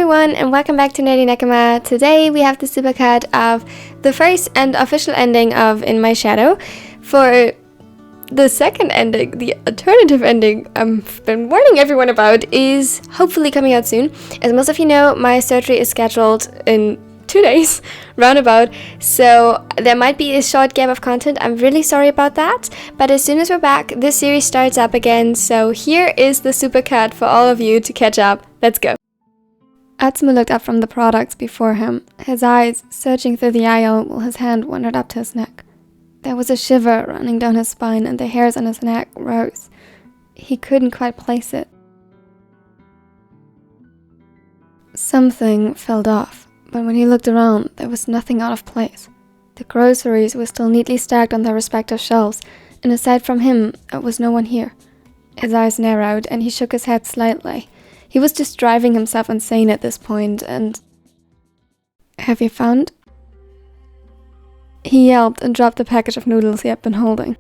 everyone, and welcome back to Nerdy Nekama. Today we have the supercut of the first and official ending of In My Shadow. For the second ending, the alternative ending I've been warning everyone about, is hopefully coming out soon. As most of you know, my surgery is scheduled in 2 days, roundabout, so there might be a short gap of content. I'm really sorry about that, but as soon as we're back, this series starts up again, so here is the supercut for all of you to catch up. Let's go. Atsumu looked up from the products before him, his eyes searching through the aisle while his hand wandered up to his neck. There was a shiver running down his spine and the hairs on his neck rose. He couldn't quite place it. Something felt off, but when he looked around, there was nothing out of place. The groceries were still neatly stacked on their respective shelves, and aside from him, there was no one here. His eyes narrowed, and he shook his head slightly. He was just driving himself insane at this point, and... "Have you found?" He yelped and dropped the package of noodles he had been holding.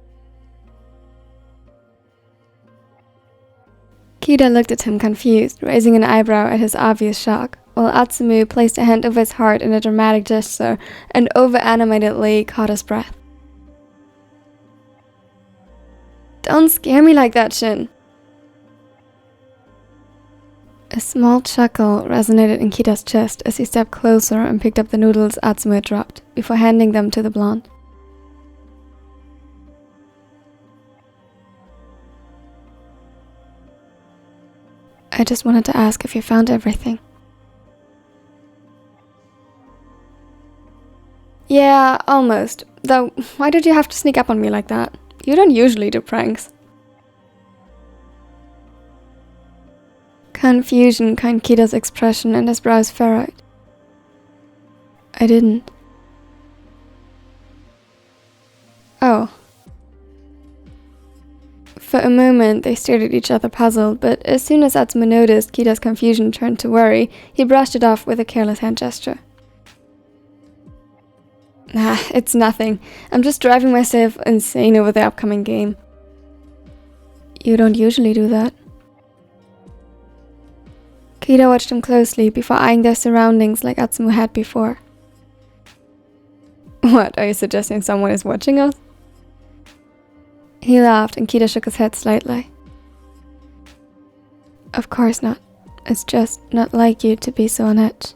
Kida looked at him confused, raising an eyebrow at his obvious shock, while Atsumu placed a hand over his heart in a dramatic gesture and over-animatedly caught his breath. "Don't scare me like that, Shin." A small chuckle resonated in Kida's chest as he stepped closer and picked up the noodles Atsumu had dropped, before handing them to the blonde. "I just wanted to ask if you found everything." "Yeah, almost. Though, why did you have to sneak up on me like that? You don't usually do pranks." Confusion caught Kida's expression and his brows furrowed. "I didn't." "Oh." For a moment, they stared at each other puzzled, but as soon as Atsumu noticed Kida's confusion turned to worry, he brushed it off with a careless hand gesture. "Nah, it's nothing. I'm just driving myself insane over the upcoming game." "You don't usually do that." Kida watched him closely before eyeing their surroundings like Atsumu had before. "What, are you suggesting someone is watching us?" He laughed and Kida shook his head slightly. "Of course not. It's just not like you to be so on edge."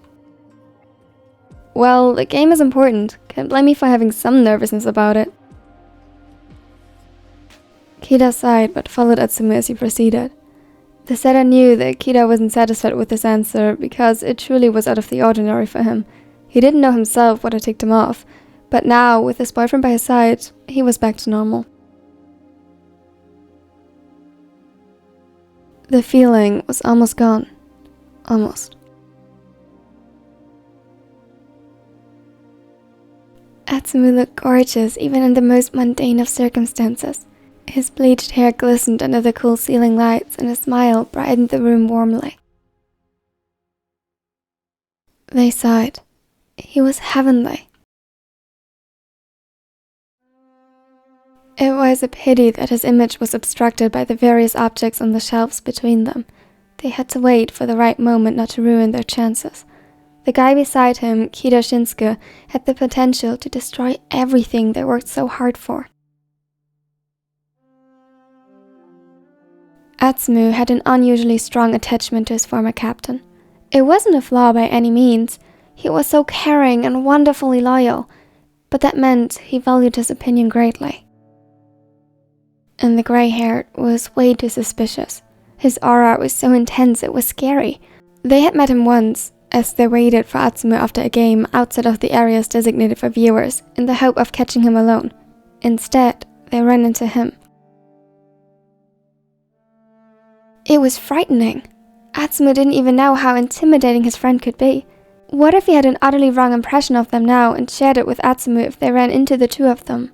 "Well, the game is important. Can't blame me for having some nervousness about it." Kida sighed but followed Atsumu as he proceeded. The setter knew that Kida wasn't satisfied with his answer because it truly was out of the ordinary for him. He didn't know himself what had ticked him off, but now, with his boyfriend by his side, he was back to normal. The feeling was almost gone. Almost. Atsumu looked gorgeous even in the most mundane of circumstances. His bleached hair glistened under the cool ceiling lights, and a smile brightened the room warmly. They sighed. He was heavenly. It was a pity that his image was obstructed by the various objects on the shelves between them. They had to wait for the right moment not to ruin their chances. The guy beside him, Kida Shinsuke, had the potential to destroy everything they worked so hard for. Atsumu had an unusually strong attachment to his former captain. It wasn't a flaw by any means. He was so caring and wonderfully loyal, but that meant he valued his opinion greatly. And the gray-haired was way too suspicious. His aura was so intense it was scary. They had met him once, as they waited for Atsumu after a game outside of the areas designated for viewers, in the hope of catching him alone. Instead, they ran into him. It was frightening. Atsumu didn't even know how intimidating his friend could be. What if he had an utterly wrong impression of them now and shared it with Atsumu if they ran into the two of them?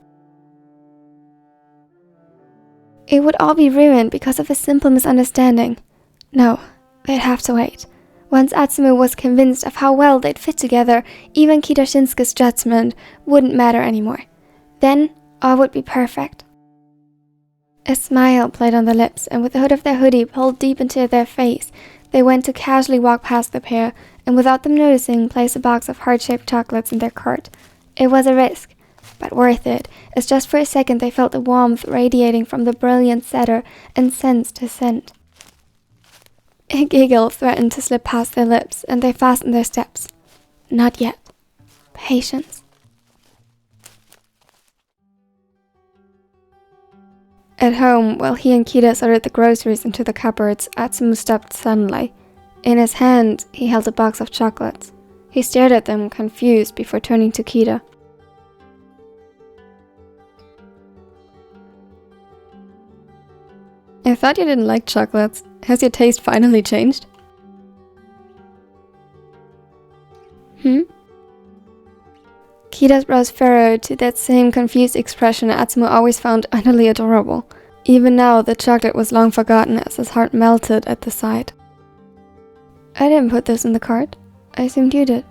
It would all be ruined because of a simple misunderstanding. No, they'd have to wait. Once Atsumu was convinced of how well they'd fit together, even Kida Shinsuke's judgment wouldn't matter anymore. Then, all would be perfect. A smile played on their lips, and with the hood of their hoodie pulled deep into their face, They went to casually walk past the pair, and without them noticing, placed a box of heart-shaped chocolates in their cart. It was a risk, but worth it, as just for a second they felt the warmth radiating from the brilliant setter and sensed his scent. A giggle threatened to slip past their lips, and they fastened their steps. Not yet. Patience. At home, while he and Kita sorted the groceries into the cupboards, Atsumu stopped suddenly. In his hand, he held a box of chocolates. He stared at them, confused, before turning to Kita. I thought you didn't like chocolates. Has your taste finally changed? Kita's brows furrowed to that same confused expression Atsumu always found utterly adorable. Even now, the chocolate was long forgotten as his heart melted at the sight. I didn't put this in the cart. I assumed you did.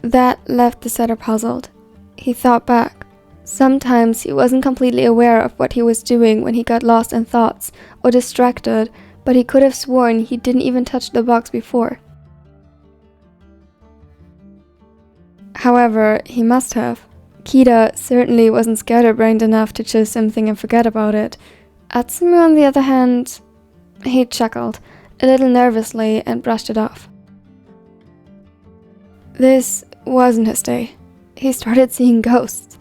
That left the setter puzzled. He thought back. Sometimes he wasn't completely aware of what he was doing when he got lost in thoughts or distracted, but he could have sworn he didn't even touch the box before. However, he must have. Kita certainly wasn't scatterbrained enough to choose something and forget about it. Atsumu, on the other hand, he chuckled, a little nervously, and brushed it off. This wasn't his day. He started seeing ghosts.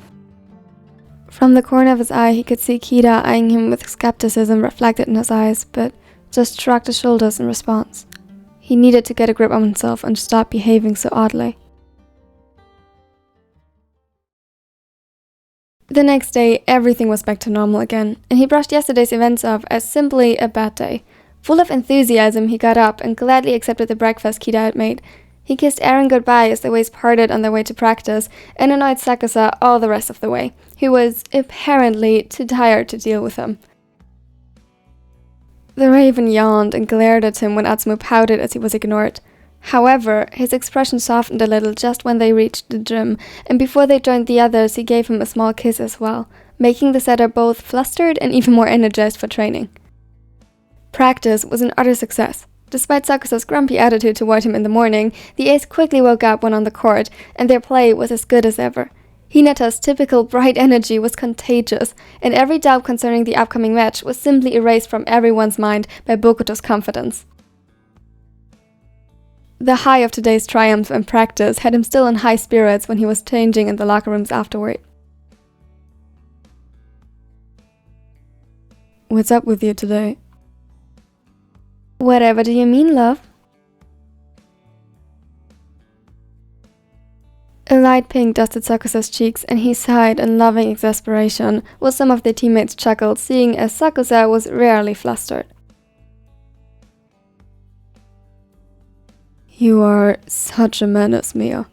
From the corner of his eye, he could see Kita eyeing him with skepticism reflected in his eyes, but just shrugged his shoulders in response. He needed to get a grip on himself and stop behaving so oddly. The next day, everything was back to normal again, and he brushed yesterday's events off as simply a bad day. Full of enthusiasm, he got up and gladly accepted the breakfast Kita had made. He kissed Aaron goodbye as the ways parted on their way to practice, and annoyed Sakusa all the rest of the way, who was apparently too tired to deal with him. The Raven yawned and glared at him when Atsumu pouted as he was ignored. However, his expression softened a little just when they reached the gym, and before they joined the others, he gave him a small kiss as well, making the setter both flustered and even more energized for training. Practice was an utter success. Despite Sakusa's grumpy attitude toward him in the morning, the ace quickly woke up when on the court, and their play was as good as ever. Hinata's typical bright energy was contagious, and every doubt concerning the upcoming match was simply erased from everyone's mind by Bokuto's confidence. The high of today's triumph and practice had him still in high spirits when he was changing in the locker rooms afterward. What's up with you today? Whatever do you mean, love? A light pink dusted Sakusa's cheeks, and he sighed in loving exasperation, while some of their teammates chuckled, seeing as Sakusa was rarely flustered. You are such a menace, Mia.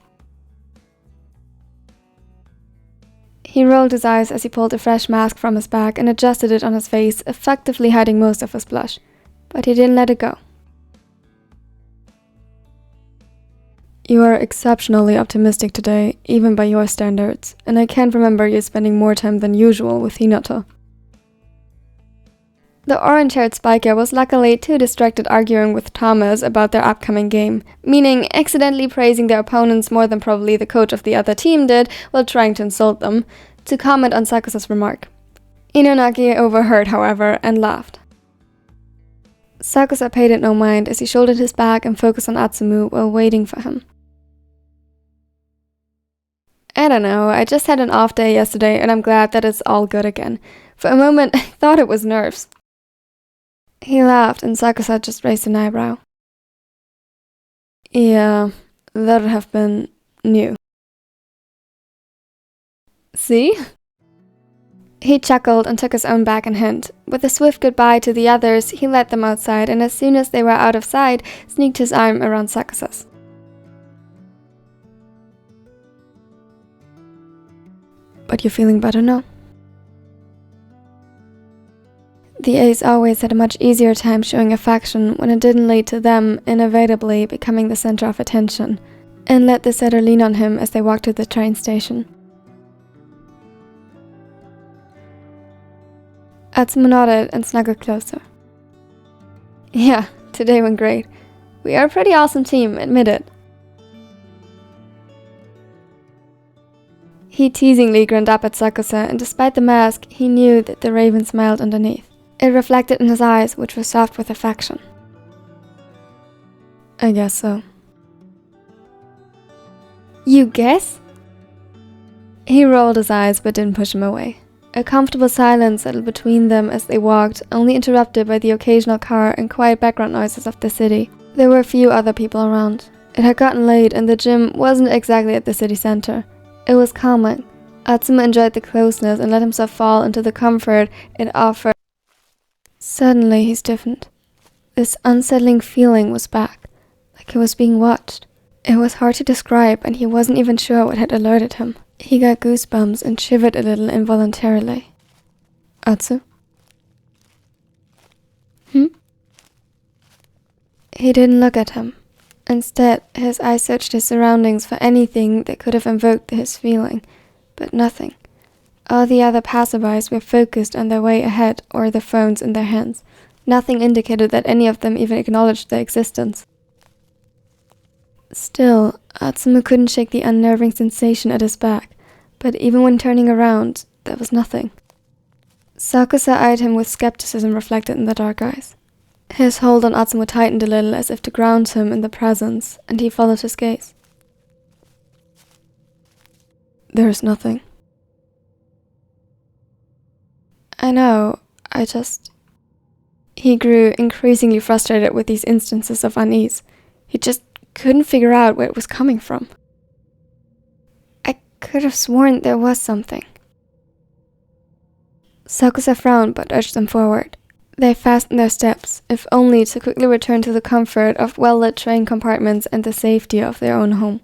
He rolled his eyes as he pulled a fresh mask from his bag and adjusted it on his face, effectively hiding most of his blush. But he didn't let it go. You are exceptionally optimistic today, even by your standards, and I can't remember you spending more time than usual with Hinata. The orange-haired spiker was luckily too distracted arguing with Thomas about their upcoming game, meaning accidentally praising their opponents more than probably the coach of the other team did while trying to insult them, to comment on Sakusa's remark. Inonaki overheard, however, and laughed. Sakusa paid it no mind as he shouldered his bag and focused on Atsumu while waiting for him. I don't know, I just had an off day yesterday and I'm glad that it's all good again. For a moment, I thought it was nerves. He laughed and Sakusa just raised an eyebrow. Yeah, that would have been new. See? He chuckled and took his own bag in hand. With a swift goodbye to the others, he led them outside and as soon as they were out of sight, sneaked his arm around Sakusa's. But you're feeling better now? The ace always had a much easier time showing affection when it didn't lead to them inevitably becoming the center of attention, and let the setter lean on him as they walked to the train station. Atsumu nodded and snuggled closer. Yeah, today went great. We are a pretty awesome team, admit it. He teasingly grinned up at Sakusa, and despite the mask, he knew that the raven smiled underneath. It reflected in his eyes, which were soft with affection. I guess so. You guess? He rolled his eyes but didn't push him away. A comfortable silence settled between them as they walked, only interrupted by the occasional car and quiet background noises of the city. There were few other people around. It had gotten late and the gym wasn't exactly at the city center. It was calming. Atsumu enjoyed the closeness and let himself fall into the comfort it offered. Suddenly he stiffened. This unsettling feeling was back, like he was being watched. It was hard to describe and he wasn't even sure what had alerted him. He got goosebumps and shivered a little involuntarily. Atsu? He didn't look at him. Instead, his eyes searched his surroundings for anything that could have invoked his feeling, but nothing. All the other passerbys were focused on their way ahead or the phones in their hands. Nothing indicated that any of them even acknowledged their existence. Still, Atsumu couldn't shake the unnerving sensation at his back, but even when turning around, there was nothing. Sakusa eyed him with skepticism reflected in the dark eyes. His hold on Atsumu tightened a little as if to ground him in the presence, and he followed his gaze. There is nothing. I know, He grew increasingly frustrated with these instances of unease. He just couldn't figure out where it was coming from. I could have sworn there was something. Sakusa frowned but urged them forward. They fastened their steps, if only to quickly return to the comfort of well-lit train compartments and the safety of their own home.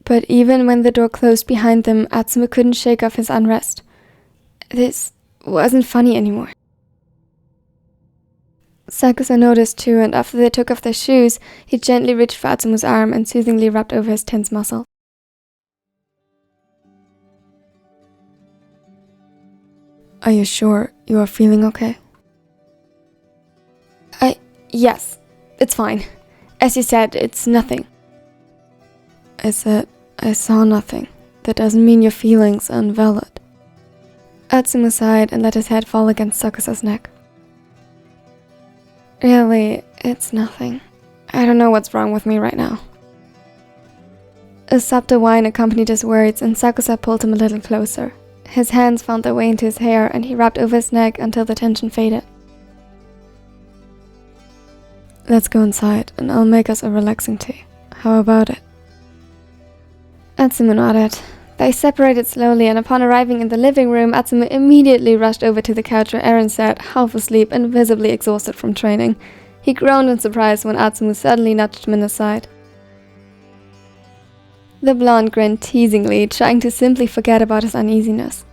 But even when the door closed behind them, Atsumu couldn't shake off his unrest. This wasn't funny anymore. Sakusa noticed too, and after they took off their shoes, he gently reached for Atsumu's arm and soothingly rubbed over his tense muscle. Are you sure you are feeling okay? Yes, it's fine. As you said, it's nothing. I said I saw nothing. That doesn't mean your feelings are invalid. Atsumu sighed and let his head fall against Sakusa's neck. Really, it's nothing. I don't know what's wrong with me right now. A subtle whine accompanied his words, and Sakusa pulled him a little closer. His hands found their way into his hair, and he rubbed over his neck until the tension faded. Let's go inside, and I'll make us a relaxing tea. How about it? Atsumu nodded. They separated slowly, and upon arriving in the living room, Atsumu immediately rushed over to the couch where Eren sat, half asleep and visibly exhausted from training. He groaned in surprise when Atsumu suddenly nudged him aside. The blonde grinned teasingly, trying to simply forget about his uneasiness.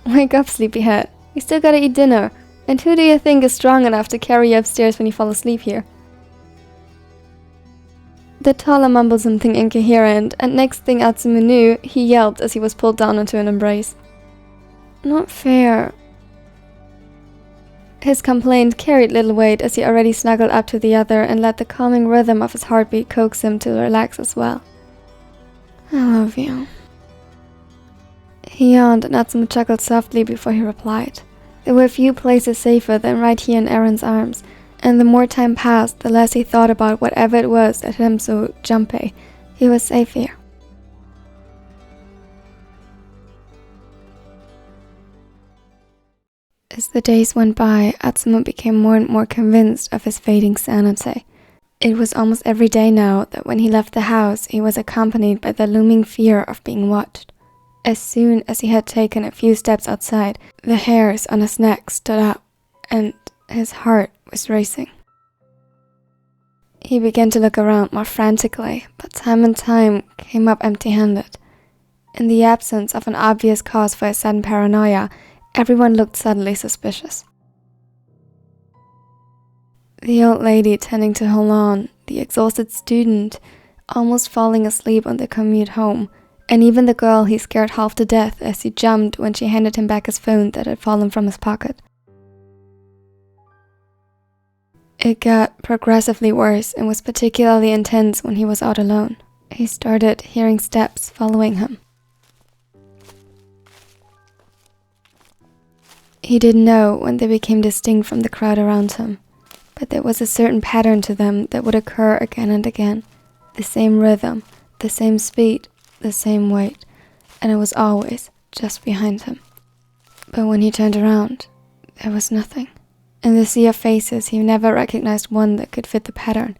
Wake up, sleepyhead. You still gotta eat dinner. And who do you think is strong enough to carry you upstairs when you fall asleep here? The taller mumbled something incoherent, and next thing Atsumu knew, he yelped as he was pulled down into an embrace. Not fair. His complaint carried little weight as he already snuggled up to the other and let the calming rhythm of his heartbeat coax him to relax as well. I love you. He yawned and Atsumu chuckled softly before he replied. There were few places safer than right here in Eren's arms, and the more time passed, the less he thought about whatever it was that had him so jumpy. He was safe here. As the days went by, Atsumu became more and more convinced of his fading sanity. It was almost every day now that when he left the house, he was accompanied by the looming fear of being watched. As soon as he had taken a few steps outside, the hairs on his neck stood up, and his heart was racing. He began to look around more frantically, but time and time came up empty-handed. In the absence of an obvious cause for his sudden paranoia, everyone looked suddenly suspicious. The old lady tending to hold on, the exhausted student, almost falling asleep on the commute home, and even the girl he scared half to death as he jumped when she handed him back his phone that had fallen from his pocket. It got progressively worse and was particularly intense when he was out alone. He started hearing steps following him. He didn't know when they became distinct from the crowd around him, but there was a certain pattern to them that would occur again and again. The same rhythm, the same speed, the same weight, and it was always just behind him. But when he turned around, there was nothing. In the sea of faces, he never recognized one that could fit the pattern.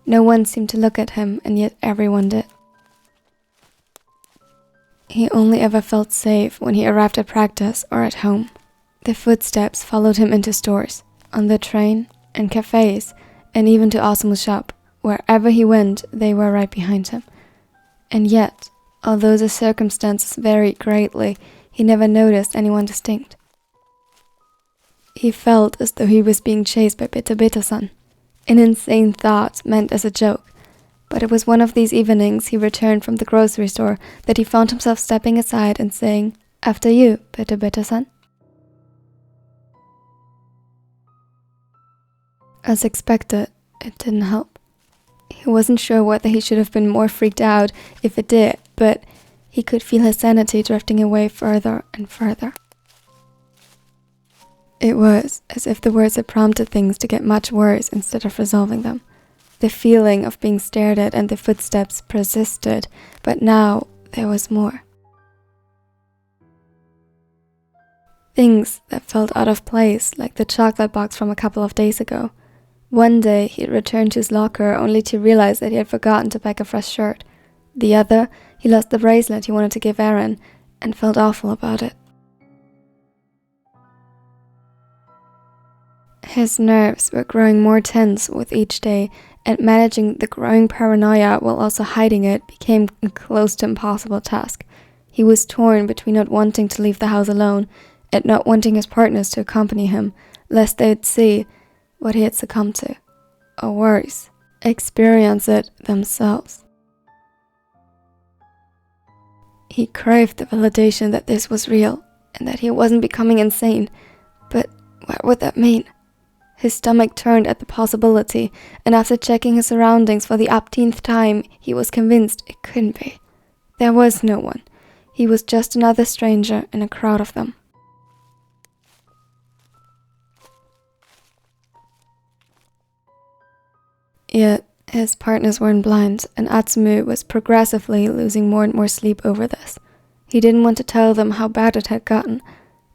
No one seemed to look at him, and yet everyone did. He only ever felt safe when he arrived at practice or at home. The footsteps followed him into stores, on the train, in cafes, and even to Atsumu shop. Wherever he went, they were right behind him. And yet, although the circumstances varied greatly, he never noticed anyone distinct. He felt as though he was being chased by Beta-Beta-san, an insane thought meant as a joke. But it was one of these evenings he returned from the grocery store that he found himself stepping aside and saying, "After you, Beta-Beta-san." As expected, it didn't help. He wasn't sure whether he should have been more freaked out if it did, but he could feel his sanity drifting away further and further. It was as if the words had prompted things to get much worse instead of resolving them. The feeling of being stared at and the footsteps persisted, but now there was more. Things that felt out of place, like the chocolate box from a couple of days ago. One day he had returned to his locker only to realize that he had forgotten to pack a fresh shirt. The other, he lost the bracelet he wanted to give Aaron and felt awful about it. His nerves were growing more tense with each day, and managing the growing paranoia while also hiding it became a close to impossible task. He was torn between not wanting to leave the house alone and not wanting his partners to accompany him, lest they'd see what he had succumbed to, or worse, experience it themselves. He craved the validation that this was real, and that he wasn't becoming insane, but what would that mean? His stomach turned at the possibility, and after checking his surroundings for the upteenth time, he was convinced it couldn't be. There was no one. He was just another stranger in a crowd of them. Yet, his partners weren't blind, and Atsumu was progressively losing more and more sleep over this. He didn't want to tell them how bad it had gotten.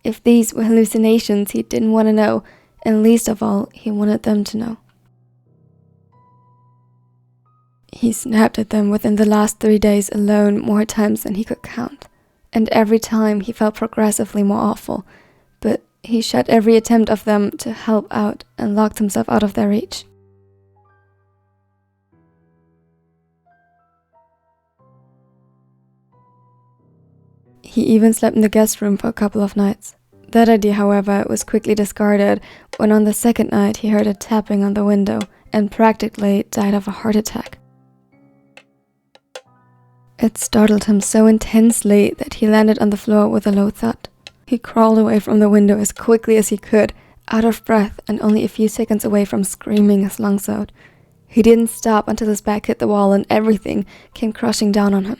If these were hallucinations, he didn't want to know, and least of all, he wanted them to know. He snapped at them within the last 3 days alone more times than he could count, and every time he felt progressively more awful, but he shut every attempt of them to help out and locked himself out of their reach. He even slept in the guest room for a couple of nights. That idea, however, was quickly discarded when on the second night he heard a tapping on the window and practically died of a heart attack. It startled him so intensely that he landed on the floor with a low thud. He crawled away from the window as quickly as he could, out of breath and only a few seconds away from screaming his lungs out. He didn't stop until his back hit the wall and everything came crashing down on him.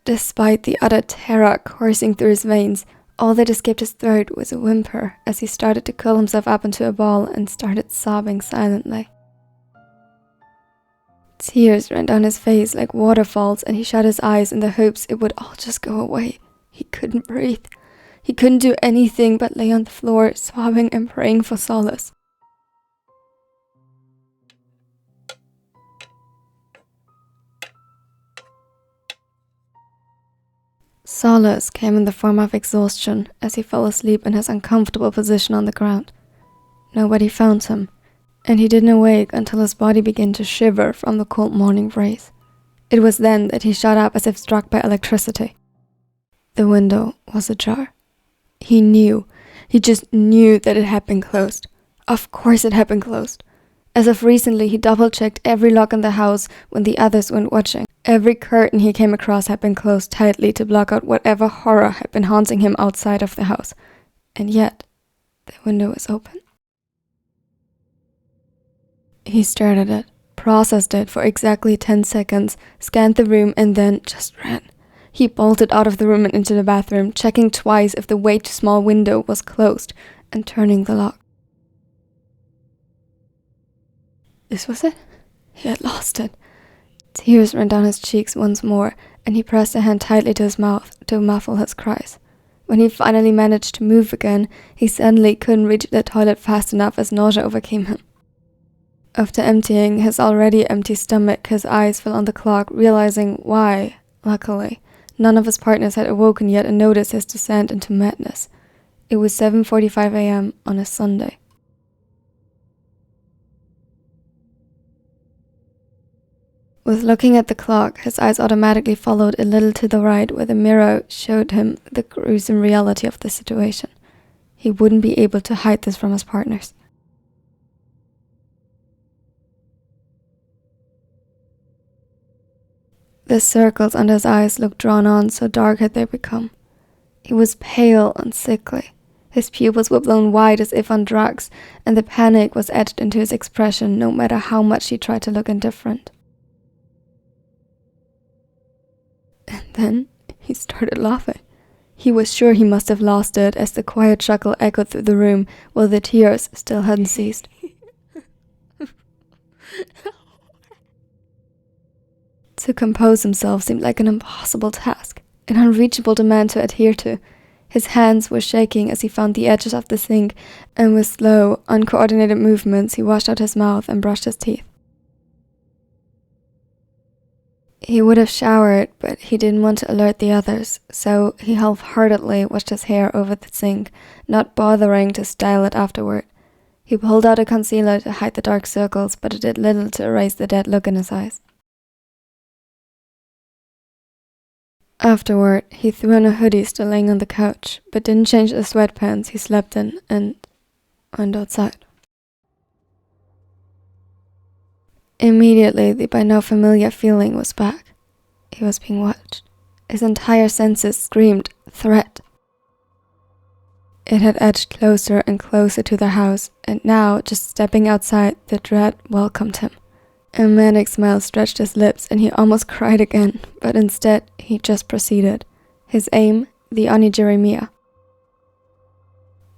Despite the utter terror coursing through his veins, all that escaped his throat was a whimper as he started to curl himself up into a ball and started sobbing silently. Tears ran down his face like waterfalls, and he shut his eyes in the hopes it would all just go away. He couldn't breathe. He couldn't do anything but lay on the floor, sobbing and praying for solace. Solace came in the form of exhaustion as he fell asleep in his uncomfortable position on the ground. Nobody found him, and he didn't awake until his body began to shiver from the cold morning breeze. It was then that he shot up as if struck by electricity. The window was ajar. He just knew that it had been closed. Of course it had been closed. As of recently, he double-checked every lock in the house when the others weren't watching. Every curtain he came across had been closed tightly to block out whatever horror had been haunting him outside of the house. And yet, the window was open. He stared at it, processed it for exactly 10 seconds, scanned the room, and then just ran. He bolted out of the room and into the bathroom, checking twice if the way too small window was closed, and turning the lock. This was it? He had lost it. Tears ran down his cheeks once more, and he pressed a hand tightly to his mouth to muffle his cries. When he finally managed to move again, he suddenly couldn't reach the toilet fast enough as nausea overcame him. After emptying his already empty stomach, his eyes fell on the clock, realizing why, luckily, none of his partners had awoken yet and noticed his descent into madness. It was 7:45 a.m. on a Sunday. With looking at the clock, his eyes automatically followed a little to the right where the mirror showed him the gruesome reality of the situation. He wouldn't be able to hide this from his partners. The circles under his eyes looked drawn on, so dark had they become. He was pale and sickly. His pupils were blown wide as if on drugs, and the panic was etched into his expression no matter how much he tried to look indifferent. And then he started laughing. He was sure he must have lost it as the quiet chuckle echoed through the room while the tears still hadn't ceased. To compose himself seemed like an impossible task, an unreachable demand to adhere to. His hands were shaking as he found the edges of the sink, and with slow, uncoordinated movements he washed out his mouth and brushed his teeth. He would have showered, but he didn't want to alert the others, so he half-heartedly washed his hair over the sink, not bothering to style it afterward. He pulled out a concealer to hide the dark circles, but it did little to erase the dead look in his eyes. Afterward, he threw on a hoodie still laying on the couch, but didn't change the sweatpants he slept in and went outside. Immediately, the by now familiar feeling was back. He was being watched. His entire senses screamed threat. It had edged closer and closer to the house, and now, just stepping outside, the dread welcomed him. A manic smile stretched his lips, and he almost cried again, but instead, he just proceeded. His aim, the onigiri.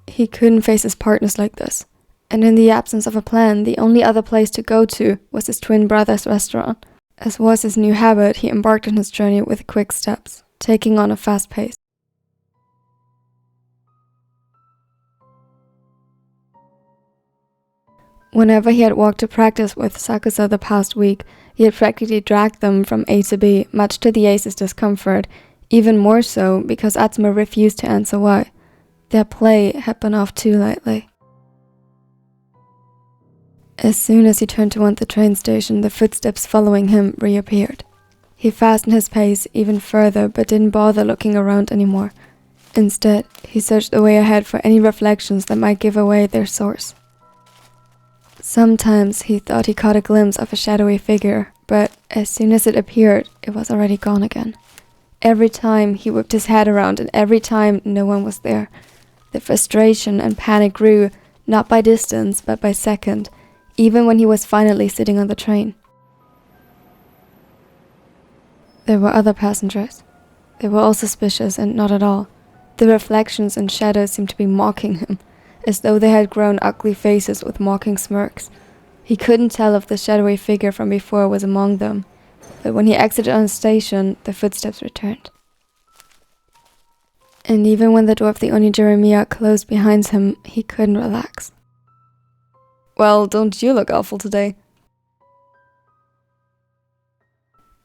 He couldn't face his partners like this. And in the absence of a plan, the only other place to go to was his twin brother's restaurant. As was his new habit, he embarked on his journey with quick steps, taking on a fast pace. Whenever he had walked to practice with Sakusa the past week, he had practically dragged them from A to B, much to the ace's discomfort, even more so because Atsumu refused to answer why. Their play had been off too lightly. As soon as he turned toward the train station, the footsteps following him reappeared. He fastened his pace even further, but didn't bother looking around anymore. Instead, he searched the way ahead for any reflections that might give away their source. Sometimes he thought he caught a glimpse of a shadowy figure, but as soon as it appeared, it was already gone again. Every time he whipped his head around, and every time no one was there. The frustration and panic grew, not by distance, but by second, even when he was finally sitting on the train. There were other passengers. They were all suspicious and not at all. The reflections and shadows seemed to be mocking him, as though they had grown ugly faces with mocking smirks. He couldn't tell if the shadowy figure from before was among them, but when he exited on the station, the footsteps returned. And even when the door of the onigiri closed behind him, he couldn't relax. "Well, don't you look awful today?"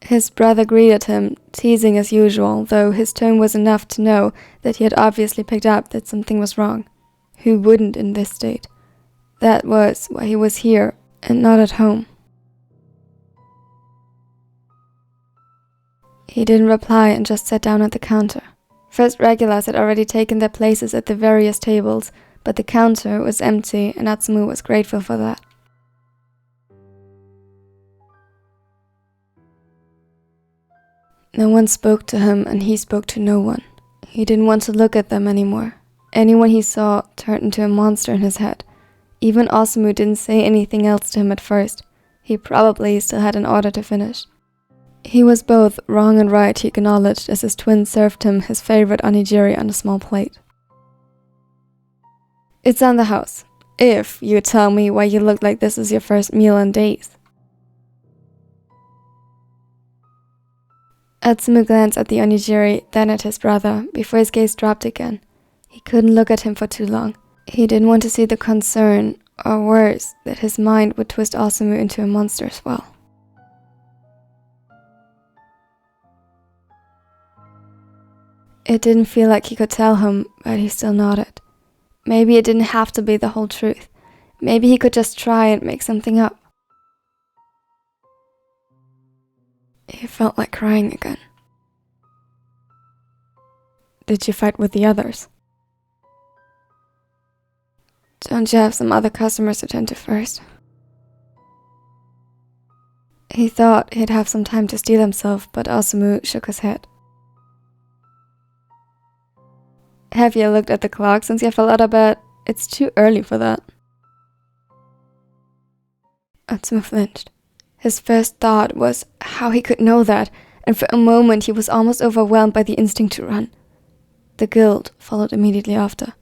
His brother greeted him, teasing as usual, though his tone was enough to know that he had obviously picked up that something was wrong. Who wouldn't in this state? That was why he was here, and not at home. He didn't reply and just sat down at the counter. First regulars had already taken their places at the various tables, but the counter was empty and Atsumu was grateful for that. No one spoke to him and he spoke to no one. He didn't want to look at them anymore. Anyone he saw turned into a monster in his head. Even Atsumu didn't say anything else to him at first. He probably still had an order to finish. He was both wrong and right, he acknowledged as his twin served him his favorite onigiri on a small plate. It's on the house. If you tell me why you look like this is your first meal in days. Atsumu glanced at the onigiri, then at his brother, before his gaze dropped again. He couldn't look at him for too long. He didn't want to see the concern, or worse, that his mind would twist Atsumu into a monster as well. It didn't feel like he could tell him, but he still nodded. Maybe it didn't have to be the whole truth. Maybe he could just try and make something up. He felt like crying again. Did you fight with the others? Don't you have some other customers to tend to first? He thought he'd have some time to steel himself, but Atsumu shook his head. Have you looked at the clock since you fell out of bed? It's too early for that. Atsumu flinched. His first thought was how he could know that, and for a moment he was almost overwhelmed by the instinct to run. The guilt followed immediately after.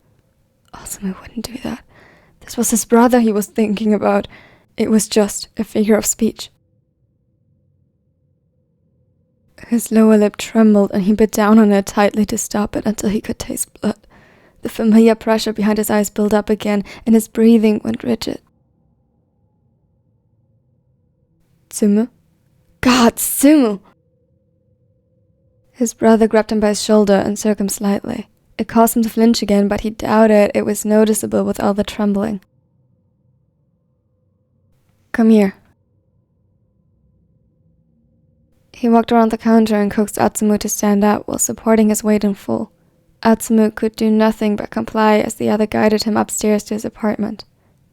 Atsumu wouldn't do that. This was his brother he was thinking about. It was just a figure of speech. His lower lip trembled and he bit down on it tightly to stop it until he could taste blood. The familiar pressure behind his eyes built up again and his breathing went rigid. Tsumu? God, Tsumu! His brother grabbed him by his shoulder and shook him slightly. It caused him to flinch again, but he doubted it was noticeable with all the trembling. Come here. He walked around the counter and coaxed Atsumu to stand up while supporting his weight in full. Atsumu could do nothing but comply as the other guided him upstairs to his apartment.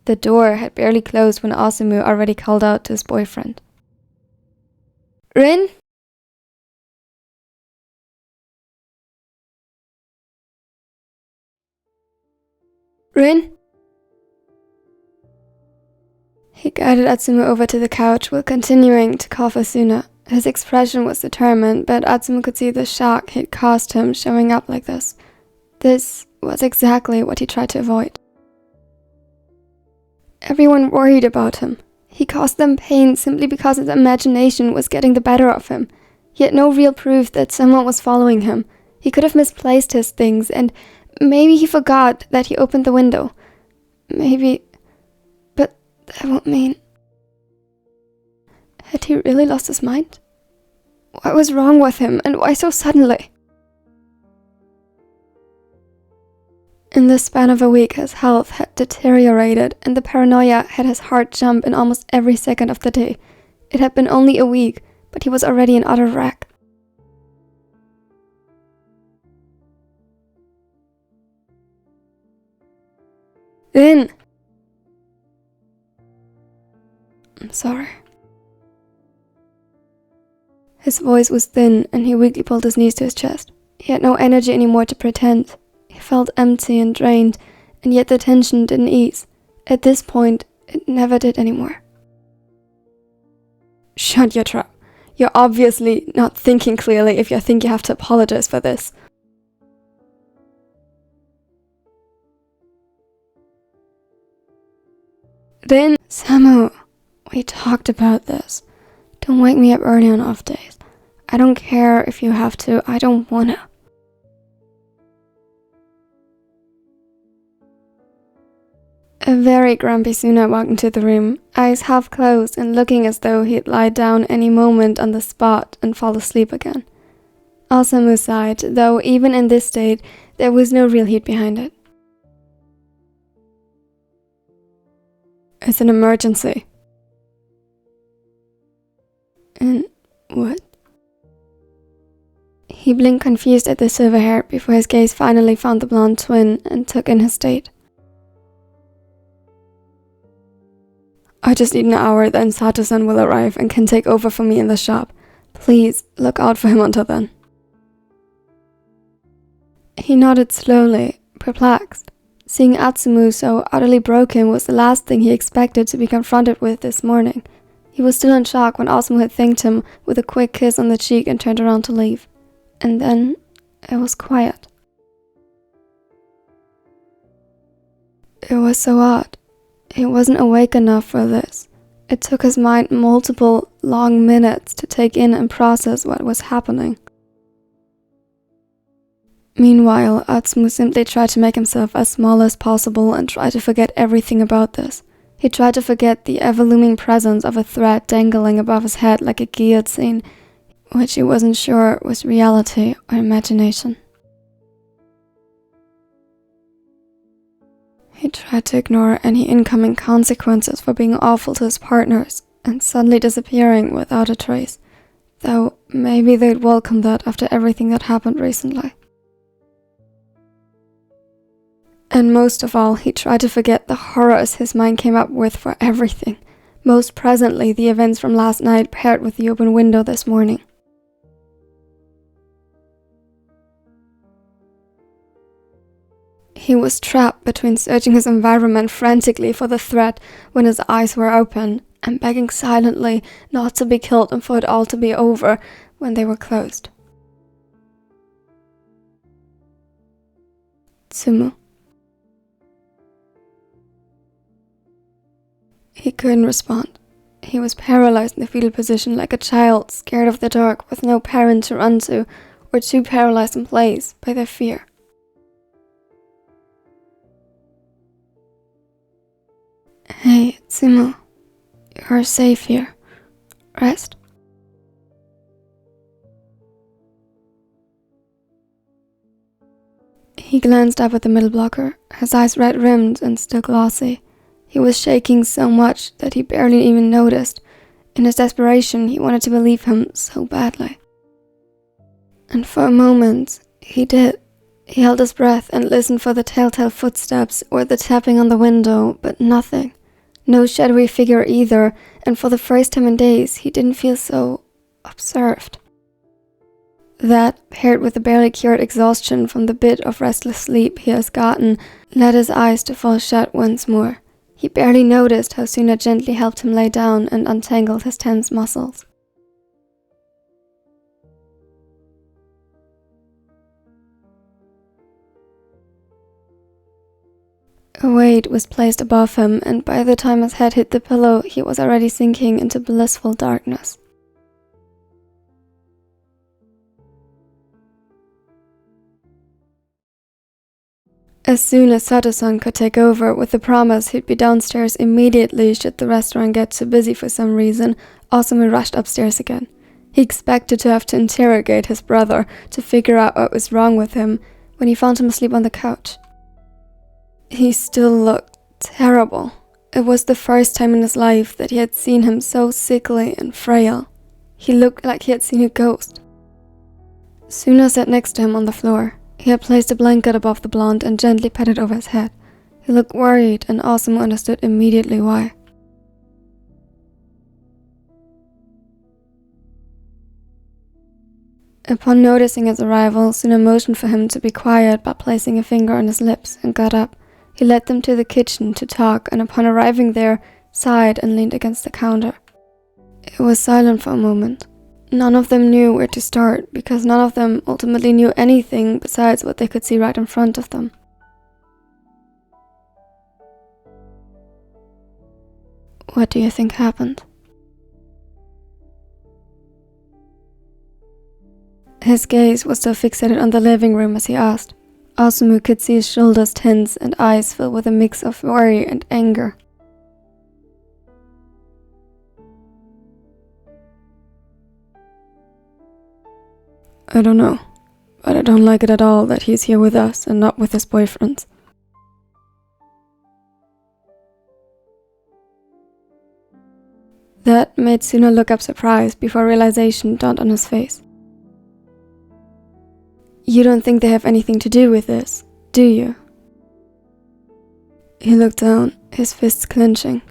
The door had barely closed when Atsumu already called out to his boyfriend. Rin? Rin? He guided Atsumu over to the couch while continuing to call for Suna. His expression was determined, but Atsumu could see the shock he'd caused him showing up like this. This was exactly what he tried to avoid. Everyone worried about him. He caused them pain simply because his imagination was getting the better of him. He had no real proof that someone was following him. He could have misplaced his things, and maybe he forgot that he opened the window. Maybe, but that won't mean... Had he really lost his mind? What was wrong with him, and why so suddenly? In the span of a week, his health had deteriorated, and the paranoia had his heart jump in almost every second of the day. It had been only a week, but he was already an utter wreck. Then... I'm sorry. His voice was thin, and he weakly pulled his knees to his chest. He had no energy anymore to pretend. He felt empty and drained, and yet the tension didn't ease. At this point, it never did anymore. Shut your trap. You're obviously not thinking clearly if you think you have to apologize for this. Then, Samu, we talked about this. Don't wake me up early on off days. I don't care if you have to, I don't wanna. A very grumpy Suna walked into the room, eyes half closed and looking as though he'd lie down any moment on the spot and fall asleep again. Atsumu sighed, though even in this state, there was no real heat behind it. It's an emergency. And what? He blinked confused at the silver hair before his gaze finally found the blonde twin and took in his state. I just need an hour, then Sato-san will arrive and can take over for me in the shop. Please, look out for him until then. He nodded slowly, perplexed. Seeing Atsumu so utterly broken was the last thing he expected to be confronted with this morning. He was still in shock when Atsumu had thanked him with a quick kiss on the cheek and turned around to leave. And then it was quiet. It was so odd. He wasn't awake enough for this. It took his mind multiple long minutes to take in and process what was happening. Meanwhile, Atsumu simply tried to make himself as small as possible and tried to forget everything about this. He tried to forget the ever-looming presence of a thread dangling above his head like a guillotine, which he wasn't sure was reality or imagination. He tried to ignore any incoming consequences for being awful to his partners and suddenly disappearing without a trace, though maybe they'd welcome that after everything that happened recently. And most of all, he tried to forget the horrors his mind came up with for everything, most presently the events from last night paired with the open window this morning. He was trapped between searching his environment frantically for the threat when his eyes were open and begging silently not to be killed and for it all to be over when they were closed. Atsumu. He couldn't respond. He was paralyzed in the fetal position like a child scared of the dark with no parent to run to, or too paralyzed in place by their fear. Hey, Atsumu. You're safe here. Rest. He glanced up at the middle blocker, his eyes red-rimmed and still glossy. He was shaking so much that he barely even noticed. In his desperation, he wanted to believe him so badly. And for a moment, he did. He held his breath and listened for the telltale footsteps or the tapping on the window, but nothing. No shadowy figure either, and for the first time in days, he didn't feel so observed. That, paired with the barely cured exhaustion from the bit of restless sleep he has gotten, led his eyes to fall shut once more. He barely noticed how Suna gently helped him lay down and untangled his tense muscles. A weight was placed above him, and by the time his head hit the pillow, he was already sinking into blissful darkness. As soon as Sato-san could take over with the promise he'd be downstairs immediately should the restaurant get too busy for some reason, Atsumu rushed upstairs again. He expected to have to interrogate his brother to figure out what was wrong with him when he found him asleep on the couch. He still looked terrible. It was the first time in his life that he had seen him so sickly and frail. He looked like he had seen a ghost. Suna sat next to him on the floor. He had placed a blanket above the blonde and gently patted over his head. He looked worried, and Atsumu understood immediately why. Upon noticing his arrival, Suna motioned for him to be quiet by placing a finger on his lips and got up. He led them to the kitchen to talk, and upon arriving there, sighed and leaned against the counter. It was silent for a moment. None of them knew where to start, because none of them ultimately knew anything besides what they could see right in front of them. What do you think happened? His gaze was still fixated on the living room as he asked. Atsumu could see his shoulders tense and eyes fill with a mix of worry and anger. I don't know, but I don't like it at all that he's here with us and not with his boyfriends. That made Suna look up surprised before realization dawned on his face. You don't think they have anything to do with this, do you? He looked down, his fists clenching.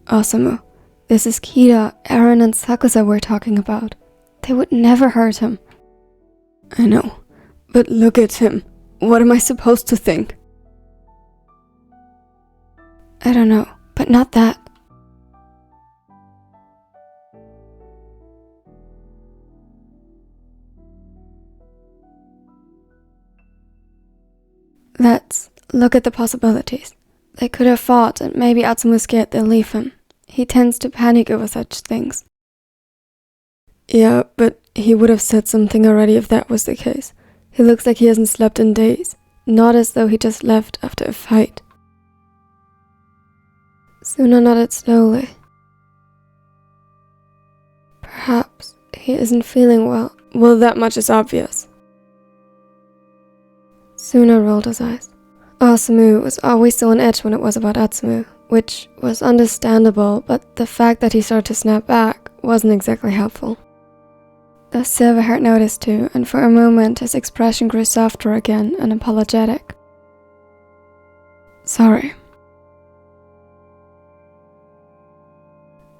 Atsumu, this is Kira, Aaron, and Sakusa we're talking about. They would never hurt him. I know, but look at him. What am I supposed to think? I don't know, but not that. Let's look at the possibilities. They could have fought, and maybe Atsumu was scared they'll leave him. He tends to panic over such things. Yeah, but he would have said something already if that was the case. He looks like he hasn't slept in days, not as though he just left after a fight. Suna nodded slowly. Perhaps he isn't feeling well. Well, that much is obvious. Suna rolled his eyes. Atsumu was always so on edge when it was about Atsumu, which was understandable, but the fact that he started to snap back wasn't exactly helpful. The silver-haired noticed too, and for a moment his expression grew softer again and apologetic. Sorry.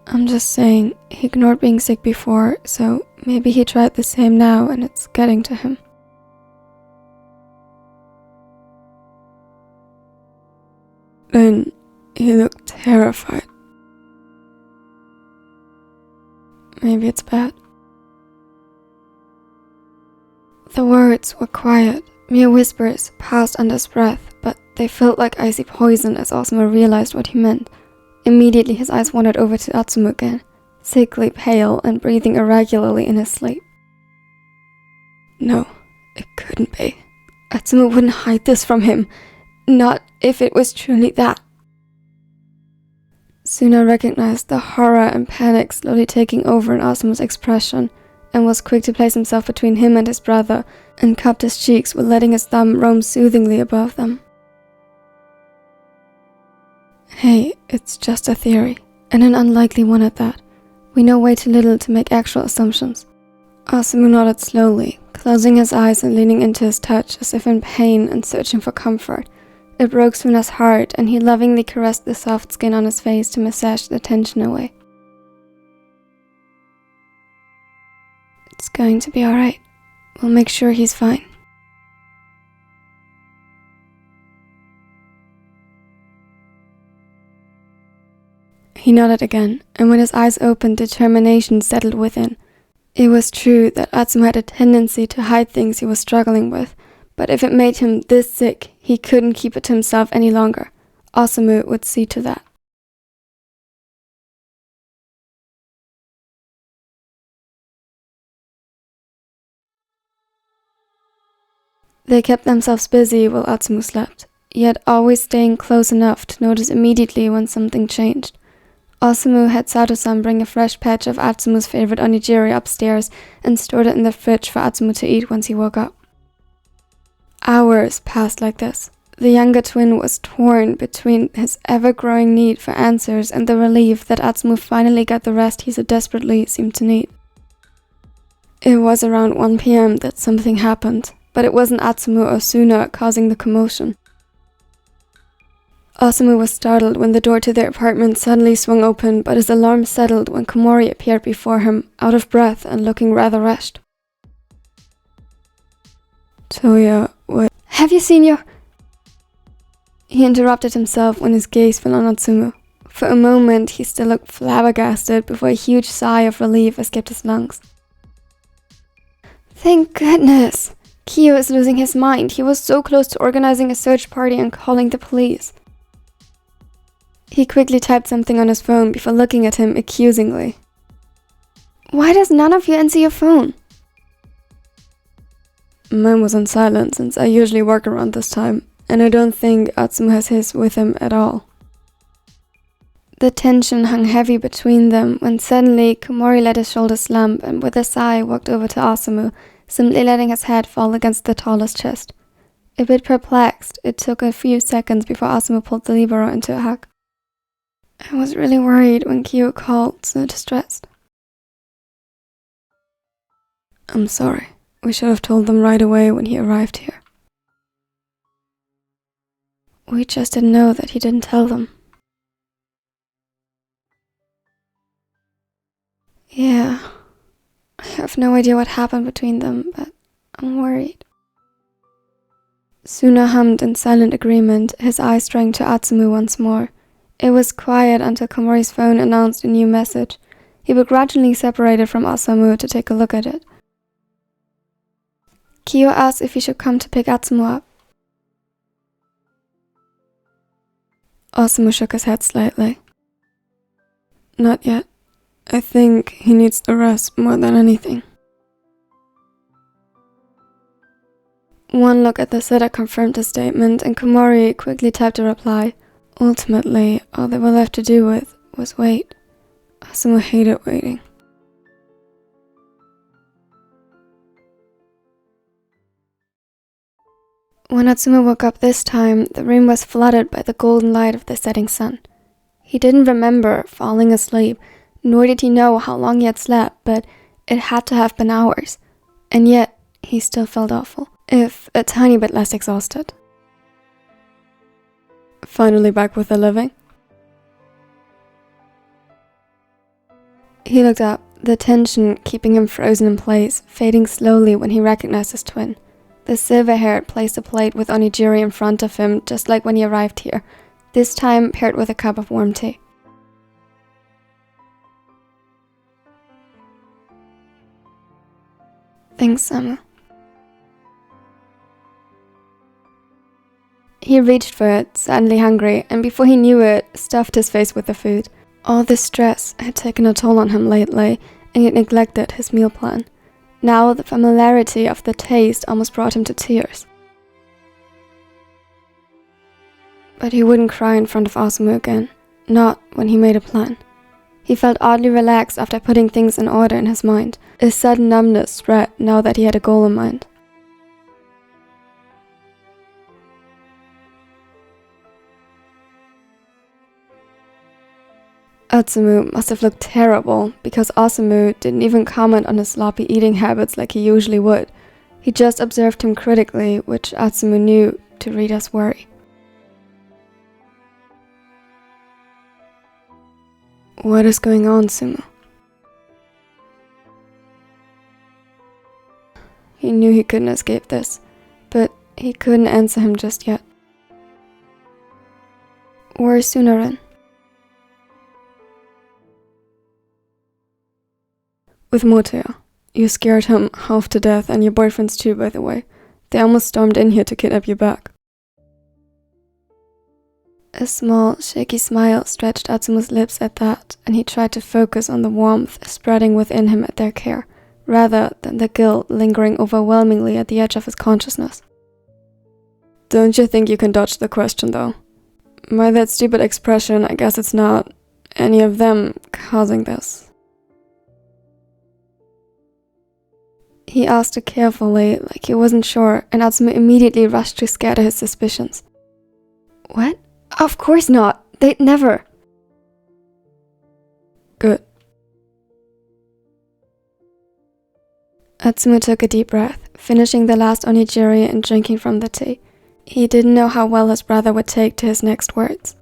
I'm just saying, he ignored being sick before, so maybe he tried the same now and it's getting to him. Then he looked terrified. Maybe it's bad. The words were quiet, mere whispers passed under his breath, but they felt like icy poison as Atsumu realized what he meant. Immediately his eyes wandered over to Atsumu again, sickly pale and breathing irregularly in his sleep. No, it couldn't be. Atsumu wouldn't hide this from him. Not if it was truly that. Suna recognized the horror and panic slowly taking over in Asumu's expression, and was quick to place himself between him and his brother, and cupped his cheeks while letting his thumb roam soothingly above them. Hey, it's just a theory, and an unlikely one at that. We know way too little to make actual assumptions. Asumu nodded slowly, closing his eyes and leaning into his touch as if in pain and searching for comfort. It broke Suna's heart, and he lovingly caressed the soft skin on his face to massage the tension away. It's going to be alright. We'll make sure he's fine. He nodded again, and when his eyes opened, determination settled within. It was true that Atsumu had a tendency to hide things he was struggling with, but if it made him this sick, he couldn't keep it to himself any longer. Atsumu would see to that. They kept themselves busy while Atsumu slept, yet always staying close enough to notice immediately when something changed. Atsumu had Sato-san bring a fresh patch of Atsumu's favorite onigiri upstairs and stored it in the fridge for Atsumu to eat once he woke up. Hours passed like this. The younger twin was torn between his ever-growing need for answers and the relief that Atsumu finally got the rest he so desperately seemed to need. It was around 1 p.m. that something happened, but it wasn't Atsumu or Suna causing the commotion. Atsumu was startled when the door to their apartment suddenly swung open, but his alarm settled when Komori appeared before him, out of breath and looking rather rushed. Toya, what? Have you seen your... He interrupted himself when his gaze fell on Atsumu. For a moment, he still looked flabbergasted before a huge sigh of relief escaped his lungs. Thank goodness! Kyo is losing his mind. He was so close to organizing a search party and calling the police. He quickly typed something on his phone before looking at him accusingly. Why does none of you answer your phone? Mine was on silent since I usually work around this time, and I don't think Atsumu has his with him at all. The tension hung heavy between them when suddenly Komori let his shoulders slump and with a sigh walked over to Atsumu, simply letting his head fall against the tallest chest. A bit perplexed, it took a few seconds before Atsumu pulled the libero into a hug. I was really worried when Kyo called, so distressed. I'm sorry. We should have told them right away when he arrived here. We just didn't know that he didn't tell them. Yeah, I have no idea what happened between them, but I'm worried. Suna hummed in silent agreement, his eyes straying to Atsumu once more. It was quiet until Komori's phone announced a new message. He begrudgingly separated from Osamu to take a look at it. Kyo asked if he should come to pick Atsumu up. Osamu shook his head slightly. Not yet. I think he needs the rest more than anything. One look at the sitter confirmed the statement, and Komori quickly typed a reply. Ultimately, all they were left to do with was wait. Atsumu hated waiting. When Atsumu woke up this time, the room was flooded by the golden light of the setting sun. He didn't remember falling asleep, nor did he know how long he had slept, but it had to have been hours. And yet, he still felt awful, if a tiny bit less exhausted. Finally back with the living? He looked up, the tension keeping him frozen in place, fading slowly when he recognized his twin. The silver-haired placed a plate with onigiri in front of him, just like when he arrived here, this time paired with a cup of warm tea. Thanks, Samu. He reached for it, suddenly hungry, and before he knew it, stuffed his face with the food. All this stress had taken a toll on him lately, and he had neglected his meal plan. Now the familiarity of the taste almost brought him to tears. But he wouldn't cry in front of Osamu again, not when he made a plan. He felt oddly relaxed after putting things in order in his mind. A sudden numbness spread now that he had a goal in mind. Atsumu must have looked terrible because Osamu didn't even comment on his sloppy eating habits like he usually would. He just observed him critically, which Atsumu knew to read as worry. What is going on, Sumo? He knew he couldn't escape this, but he couldn't answer him just yet. Where's Sunaran? With Motoya. You scared him half to death, and your boyfriends too, by the way. They almost stormed in here to kidnap you back. A small, shaky smile stretched Atsumu's lips at that, and he tried to focus on the warmth spreading within him at their care, rather than the guilt lingering overwhelmingly at the edge of his consciousness. Don't you think you can dodge the question, though? By that stupid expression, I guess it's not any of them causing this. He asked it carefully, like he wasn't sure, and Atsumu immediately rushed to scatter his suspicions. What? Of course not! They'd never! Good. Atsumu took a deep breath, finishing the last onigiri and drinking from the tea. He didn't know how well his brother would take to his next words.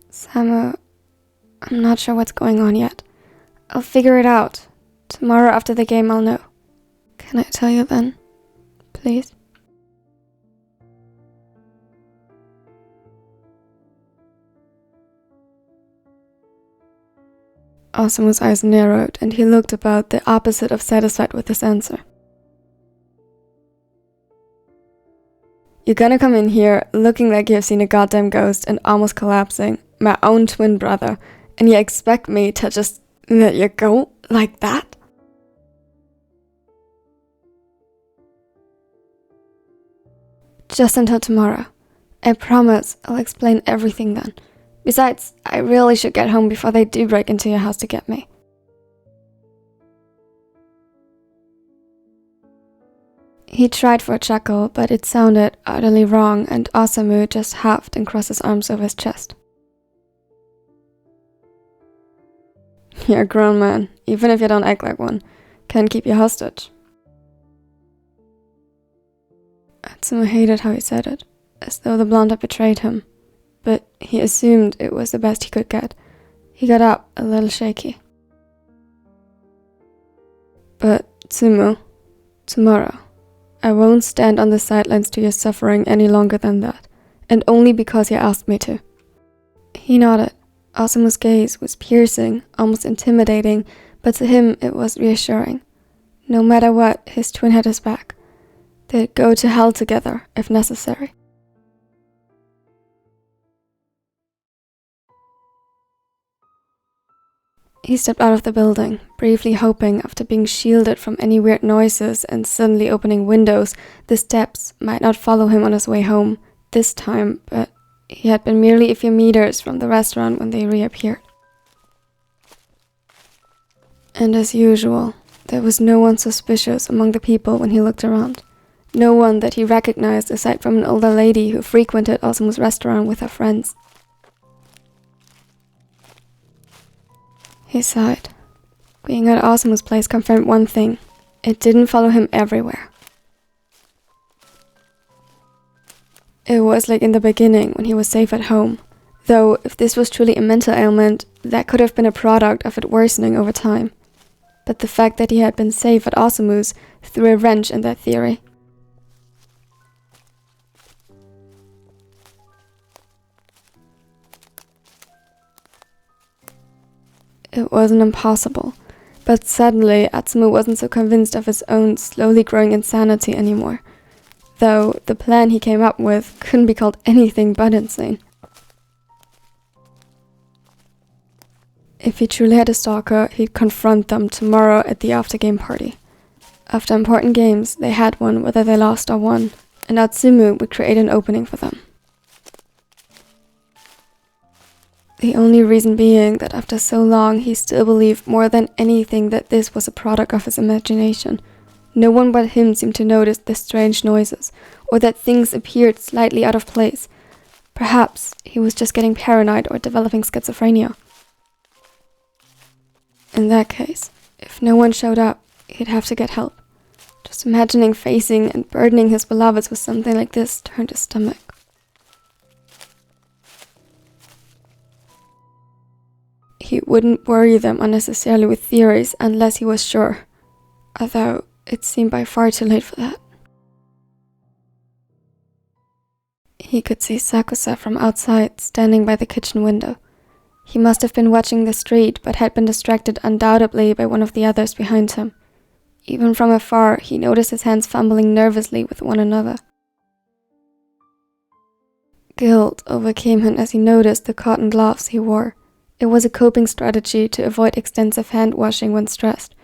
Samu, I'm not sure what's going on yet. I'll figure it out. Tomorrow after the game I'll know. Can I tell you then? Please? Osamu's eyes narrowed and he looked about, the opposite of satisfied with his answer. You're gonna come in here looking like you've seen a goddamn ghost and almost collapsing, my own twin brother, and you expect me to just let you go like that? Just until tomorrow. I promise I'll explain everything then. Besides, I really should get home before they do break into your house to get me. He tried for a chuckle, but it sounded utterly wrong, and Osamu just huffed and crossed his arms over his chest. You're a grown man, even if you don't act like one. Can't keep you hostage. Atsumu hated how he said it, as though the blonde had betrayed him, but he assumed it was the best he could get. He got up, a little shaky. But, Atsumu, tomorrow, I won't stand on the sidelines to your suffering any longer than that, and only because you asked me to. He nodded. Asumu's gaze was piercing, almost intimidating, but to him it was reassuring. No matter what, his twin had his back. They'd go to hell together, if necessary. He stepped out of the building, briefly hoping, after being shielded from any weird noises and suddenly opening windows, the steps might not follow him on his way home, this time, but he had been merely a few meters from the restaurant when they reappeared. And as usual, there was no one suspicious among the people when he looked around. No one that he recognized aside from an older lady who frequented Asumu's restaurant with her friends. He sighed. Being at Asumu's place confirmed one thing. It didn't follow him everywhere. It was like in the beginning when he was safe at home. Though, if this was truly a mental ailment, that could have been a product of it worsening over time. But the fact that he had been safe at Asumu's threw a wrench in that theory. It wasn't impossible, but suddenly Atsumu wasn't so convinced of his own slowly growing insanity anymore. Though the plan he came up with couldn't be called anything but insane. If he truly had a stalker, he'd confront them tomorrow at the after-game party. After important games, they had one whether they lost or won, and Atsumu would create an opening for them. The only reason being that after so long he still believed more than anything that this was a product of his imagination. No one but him seemed to notice the strange noises, or that things appeared slightly out of place. Perhaps he was just getting paranoid or developing schizophrenia. In that case, if no one showed up, he'd have to get help. Just imagining facing and burdening his beloveds with something like this turned his stomach. He wouldn't worry them unnecessarily with theories unless he was sure, although it seemed by far too late for that. He could see Sakusa from outside, standing by the kitchen window. He must have been watching the street, but had been distracted undoubtedly by one of the others behind him. Even from afar, he noticed his hands fumbling nervously with one another. Guilt overcame him as he noticed the cotton gloves he wore. It was a coping strategy to avoid extensive hand washing when stressed.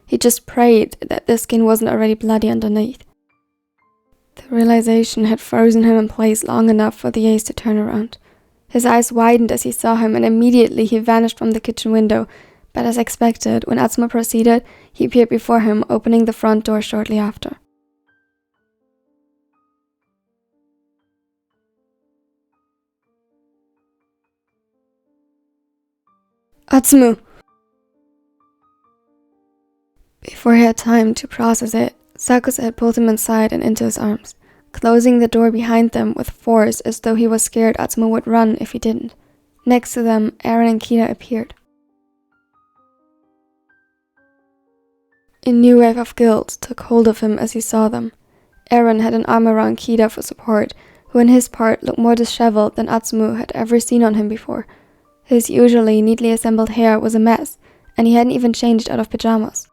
He just prayed that the skin wasn't already bloody underneath. The realization had frozen him in place long enough for the ace to turn around. His eyes widened as he saw him, and immediately he vanished from the kitchen window, but as expected, when Atsumu proceeded, he appeared before him, opening the front door shortly after. Atsumu! Before he had time to process it, Sakusa had pulled him inside and into his arms, closing the door behind them with force as though he was scared Atsumu would run if he didn't. Next to them, Eren and Kida appeared. A new wave of guilt took hold of him as he saw them. Eren had an arm around Kida for support, who on his part looked more disheveled than Atsumu had ever seen on him before. His usually neatly assembled hair was a mess, and he hadn't even changed out of pajamas.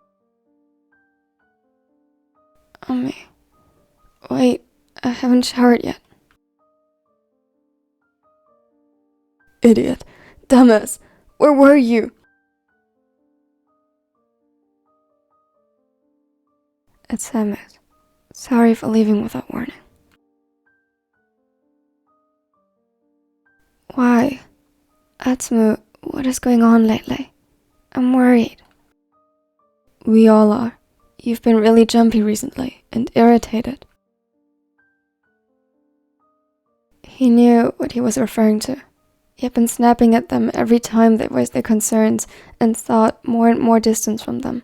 Ami, wait, I haven't showered yet. Idiot. Dumbass. Where were you? It's Samus. Sorry for leaving without warning. Why? Atsumu, what is going on lately? I'm worried. We all are. You've been really jumpy recently, and irritated. He knew what he was referring to. He had been snapping at them every time they voiced their concerns, and sought more and more distance from them.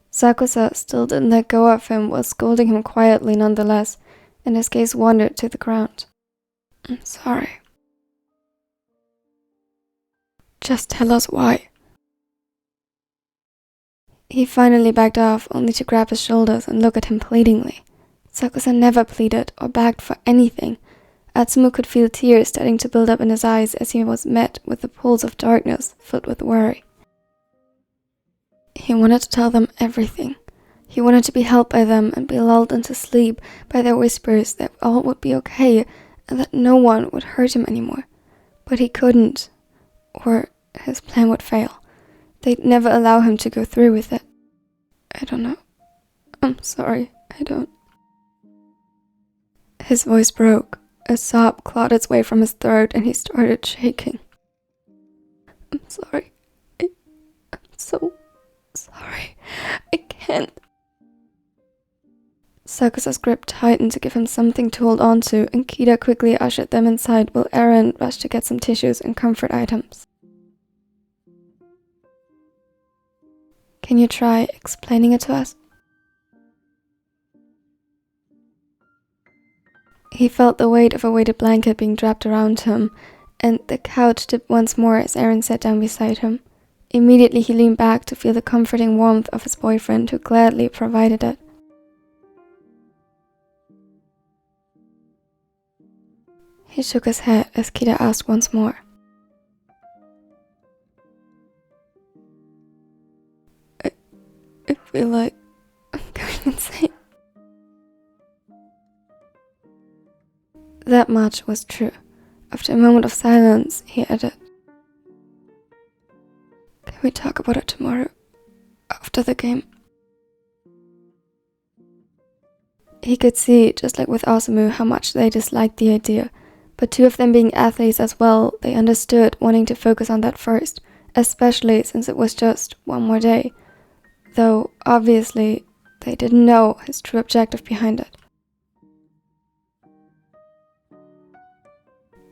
Sakusa still didn't let go of him while scolding him quietly nonetheless, and his gaze wandered to the ground. I'm sorry. Just tell us why. He finally backed off, only to grab his shoulders and look at him pleadingly. Sakusa never pleaded or begged for anything. Atsumu could feel tears starting to build up in his eyes as he was met with the pools of darkness filled with worry. He wanted to tell them everything. He wanted to be held by them and be lulled into sleep by their whispers that all would be okay and that no one would hurt him anymore. But he couldn't, or his plan would fail. They'd never allow him to go through with it. I don't know. I'm sorry, I don't. His voice broke. A sob clawed its way from his throat and he started shaking. I'm sorry. I'm so sorry. I can't. Sakusa's grip tightened to give him something to hold on to, and Kida quickly ushered them inside while Eren rushed to get some tissues and comfort items. Can you try explaining it to us? He felt the weight of a weighted blanket being draped around him, and the couch tipped once more as Eren sat down beside him. Immediately he leaned back to feel the comforting warmth of his boyfriend, who gladly provided it. He shook his head as Kida asked once more. I feel like I'm going insane. That much was true. After a moment of silence, he added, Can we talk about it tomorrow, after the game? He could see, just like with Atsumu, how much they disliked the idea, but two of them being athletes as well, they understood wanting to focus on that first, especially since it was just one more day, though obviously they didn't know his true objective behind it.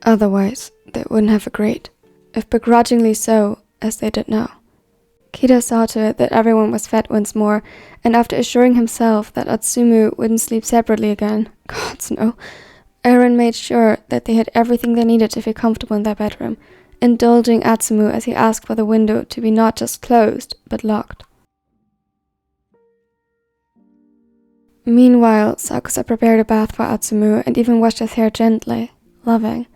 Otherwise, they wouldn't have agreed, if begrudgingly so, as they did now. Kida saw to it that everyone was fed once more, and after assuring himself that Atsumu wouldn't sleep separately again, gods no, Eren made sure that they had everything they needed to feel comfortable in their bedroom, indulging Atsumu as he asked for the window to be not just closed, but locked. Meanwhile, Sakusa prepared a bath for Atsumu and even washed his hair gently, loving.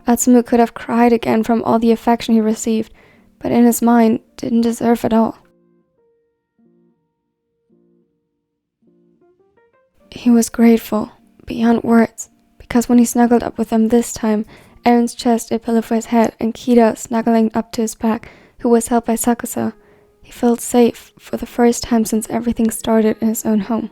Atsumu could have cried again from all the affection he received, but in his mind didn't deserve it all. He was grateful, beyond words, because when he snuggled up with them this time, Eren's chest a pillow for his head and Kida snuggling up to his back, who was held by Sakusa, he felt safe for the first time since everything started in his own home.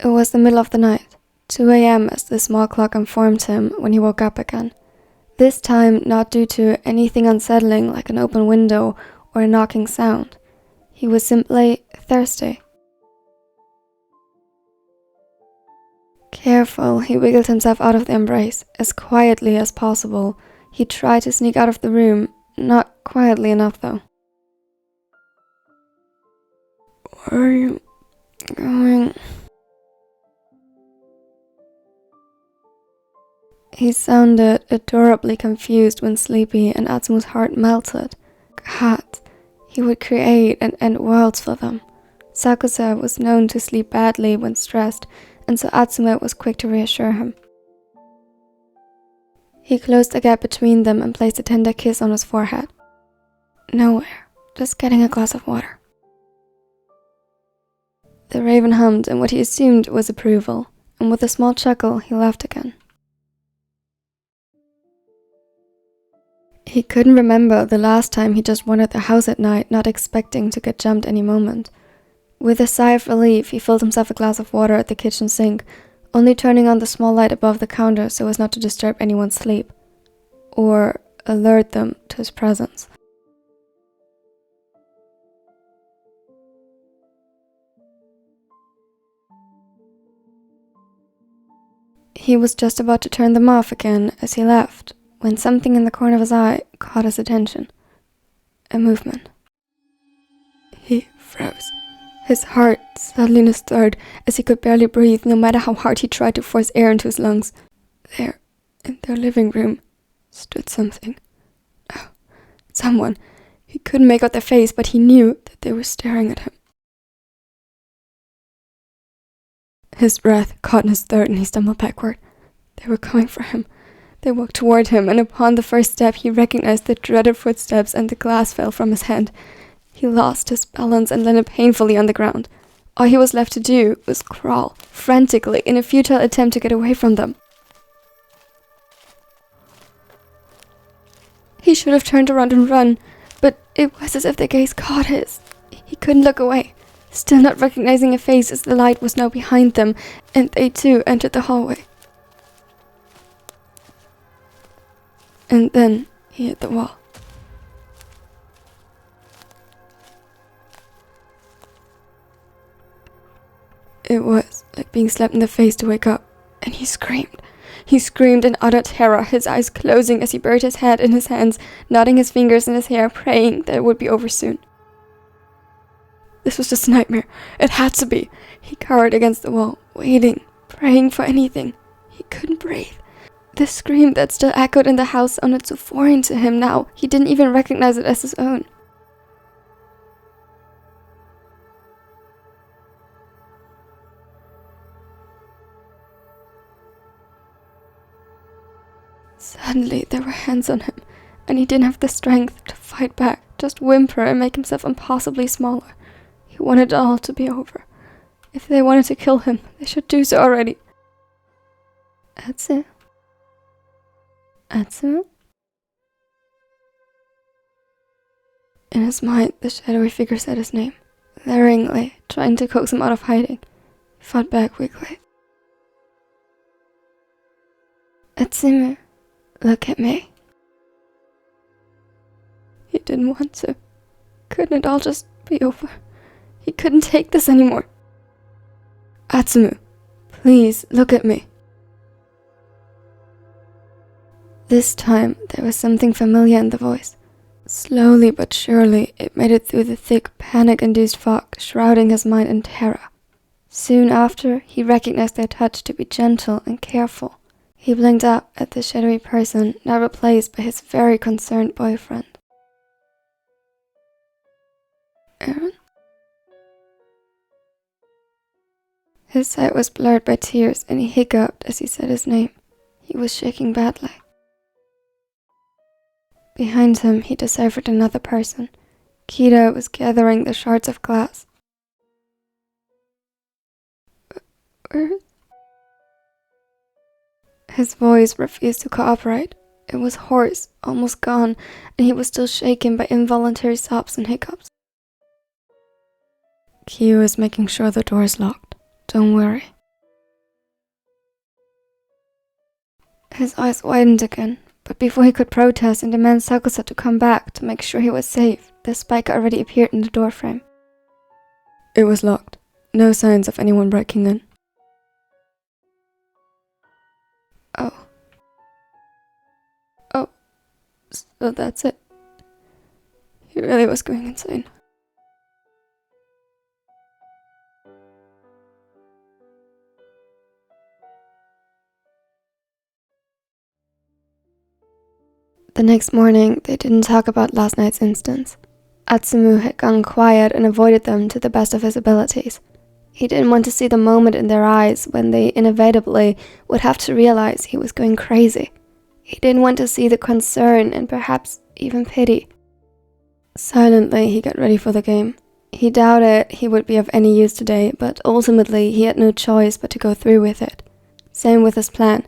It was the middle of the night, 2 a.m. as the small clock informed him when he woke up again. This time not due to anything unsettling like an open window or a knocking sound. He was simply thirsty. Careful, he wiggled himself out of the embrace. As quietly as possible, he tried to sneak out of the room, not quietly enough though. Where are you going? He sounded adorably confused when sleepy, and Atsumu's heart melted. God, he would create and end worlds for them. Sakusa was known to sleep badly when stressed, and so Atsumu was quick to reassure him. He closed the gap between them and placed a tender kiss on his forehead. Nowhere, just getting a glass of water. The raven hummed in what he assumed was approval, and with a small chuckle he laughed again. He couldn't remember the last time he just wandered the house at night, not expecting to get jumped any moment. With a sigh of relief, he filled himself a glass of water at the kitchen sink, only turning on the small light above the counter so as not to disturb anyone's sleep, or alert them to his presence. He was just about to turn them off again as he left, when something in the corner of his eye caught his attention. A movement. He froze. His heart suddenly in his throat as he could barely breathe no matter how hard he tried to force air into his lungs. There, in their living room, stood something. Oh, someone. He couldn't make out their face, but he knew that they were staring at him. His breath caught in his throat and he stumbled backward. They were coming for him. They walked toward him, and upon the first step he recognized the dreaded footsteps and the glass fell from his hand. He lost his balance and landed painfully on the ground. All he was left to do was crawl, frantically, in a futile attempt to get away from them. He should have turned around and run, but it was as if their gaze caught his. He couldn't look away, still not recognizing a face as the light was now behind them, and they too entered the hallway. And then he hit the wall. It was like being slapped in the face to wake up, and he screamed. He screamed in utter terror, his eyes closing as he buried his head in his hands, knotting his fingers in his hair, praying that it would be over soon. This was just a nightmare. It had to be. He cowered against the wall, waiting, praying for anything. He couldn't breathe. The scream that still echoed in the house sounded so foreign to him now, he didn't even recognize it as his own. Suddenly, there were hands on him, and he didn't have the strength to fight back, just whimper and make himself impossibly smaller. He wanted it all to be over. If they wanted to kill him, they should do so already. Atsumu? Atsumu? In his mind, the shadowy figure said his name, leeringly, trying to coax him out of hiding. He fought back weakly. Atsumu, look at me. He didn't want to. Couldn't it all just be over? He couldn't take this anymore. Atsumu, please look at me. This time, there was something familiar in the voice. Slowly but surely, it made it through the thick, panic-induced fog, shrouding his mind in terror. Soon after, he recognized their touch to be gentle and careful. He blinked up at the shadowy person, now replaced by his very concerned boyfriend. Aaron? His sight was blurred by tears, and he hiccuped as he said his name. He was shaking badly. Behind him, he deciphered another person. Kira was gathering the shards of glass. His voice refused to cooperate. It was hoarse, almost gone, and he was still shaken by involuntary sobs and hiccups. Haikyuu is making sure the door is locked. Don't worry. His eyes widened again, but before he could protest and demand Sakusa to come back to make sure he was safe, the spiker already appeared in the doorframe. It was locked. No signs of anyone breaking in. Oh, so that's it. He really was going insane. The next morning, they didn't talk about last night's instance. Atsumu had gone quiet and avoided them to the best of his abilities. He didn't want to see the moment in their eyes when they inevitably would have to realize he was going crazy. He didn't want to see the concern and perhaps even pity. Silently, he got ready for the game. He doubted he would be of any use today, but ultimately he had no choice but to go through with it. Same with his plan,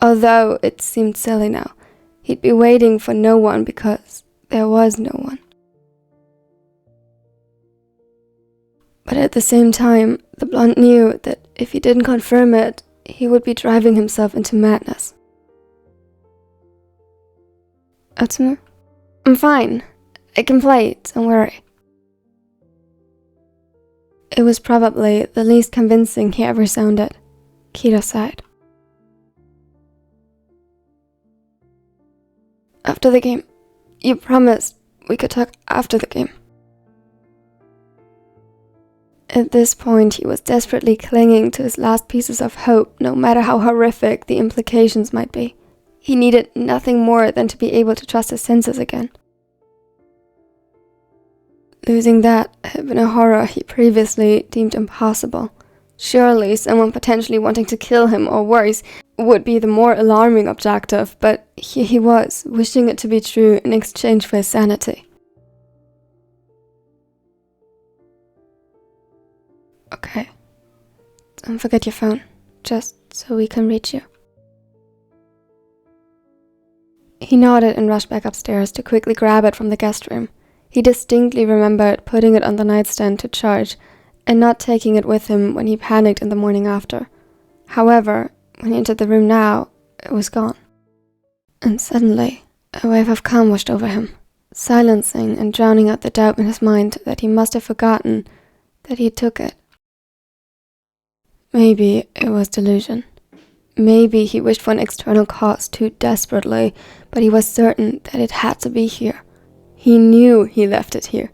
although it seemed silly now. He'd be waiting for no one because there was no one. But at the same time, the blonde knew that if he didn't confirm it, he would be driving himself into madness. Atsumu? I'm fine. I can play, don't worry. It was probably the least convincing he ever sounded. Kira sighed. After the game. You promised we could talk after the game. At this point, he was desperately clinging to his last pieces of hope, no matter how horrific the implications might be. He needed nothing more than to be able to trust his senses again. Losing that had been a horror he previously deemed impossible. Surely someone potentially wanting to kill him or worse would be the more alarming objective, but here he was, wishing it to be true in exchange for his sanity. Okay. Don't forget your phone, just so we can reach you. He nodded and rushed back upstairs to quickly grab it from the guest room. He distinctly remembered putting it on the nightstand to charge and not taking it with him when he panicked in the morning after. However, when he entered the room now, it was gone. And suddenly, a wave of calm washed over him, silencing and drowning out the doubt in his mind that he must have forgotten that he took it. Maybe it was delusion. Maybe he wished for an external cause too desperately, but he was certain that it had to be here. He knew he left it here.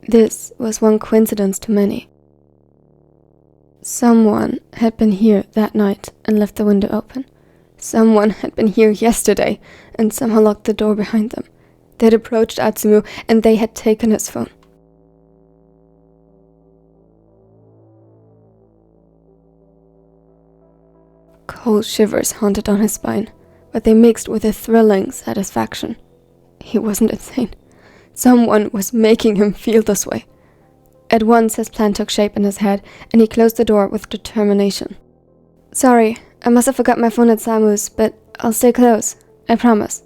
This was one coincidence too many. Someone had been here that night and left the window open. Someone had been here yesterday and somehow locked the door behind them. They had approached Atsumu and they had taken his phone. Cold shivers haunted on his spine, but they mixed with a thrilling satisfaction. He wasn't insane. Someone was making him feel this way. At once his plan took shape in his head, and he closed the door with determination. Sorry, I must have forgot my phone at Samu's, but I'll stay close. I promise.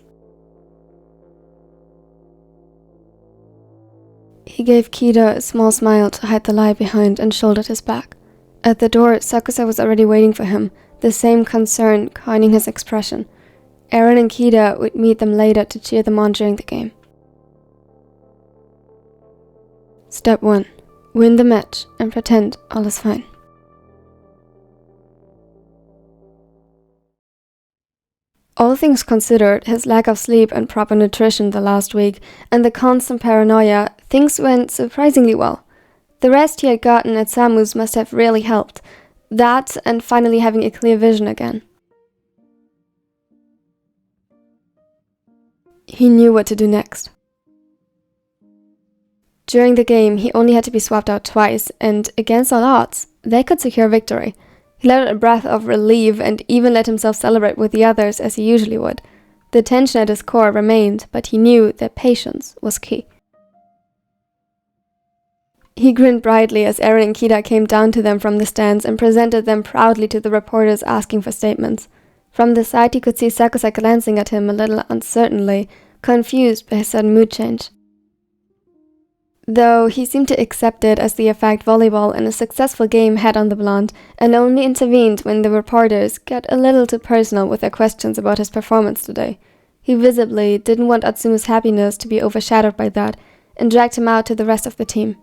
He gave Kida a small smile to hide the lie behind and shouldered his back. At the door, Sakusa was already waiting for him, the same concern coining his expression. Eren and Kida would meet them later to cheer them on during the game. Step 1. Win the match and pretend all is fine. All things considered, his lack of sleep and proper nutrition the last week, and the constant paranoia, things went surprisingly well. The rest he had gotten at Samu's must have really helped. That and finally having a clear vision again. He knew what to do next. During the game, he only had to be swapped out twice, and against all odds, they could secure victory. He let out a breath of relief and even let himself celebrate with the others as he usually would. The tension at his core remained, but he knew that patience was key. He grinned brightly as Eren and Kida came down to them from the stands and presented them proudly to the reporters asking for statements. From the side he could see Sakusa glancing at him a little uncertainly, confused by his sudden mood change. Though he seemed to accept it as the effect volleyball and a successful game had on the blonde, and only intervened when the reporters got a little too personal with their questions about his performance today. He visibly didn't want Atsumu's happiness to be overshadowed by that, and dragged him out to the rest of the team.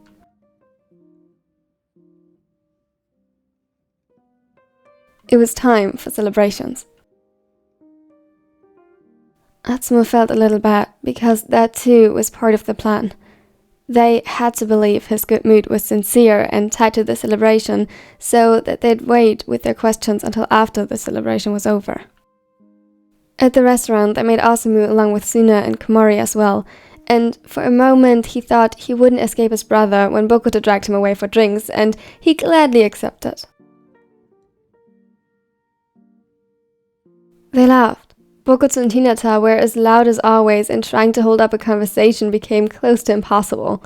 It was time for celebrations. Atsumu felt a little bad, because that too was part of the plan. They had to believe his good mood was sincere and tied to the celebration, so that they'd wait with their questions until after the celebration was over. At the restaurant, they made Asumu along with Suna and Komori as well, and for a moment he thought he wouldn't escape his brother when Bokuto dragged him away for drinks, and he gladly accepted. They laughed. Bokuto and Hinata were as loud as always, and trying to hold up a conversation became close to impossible.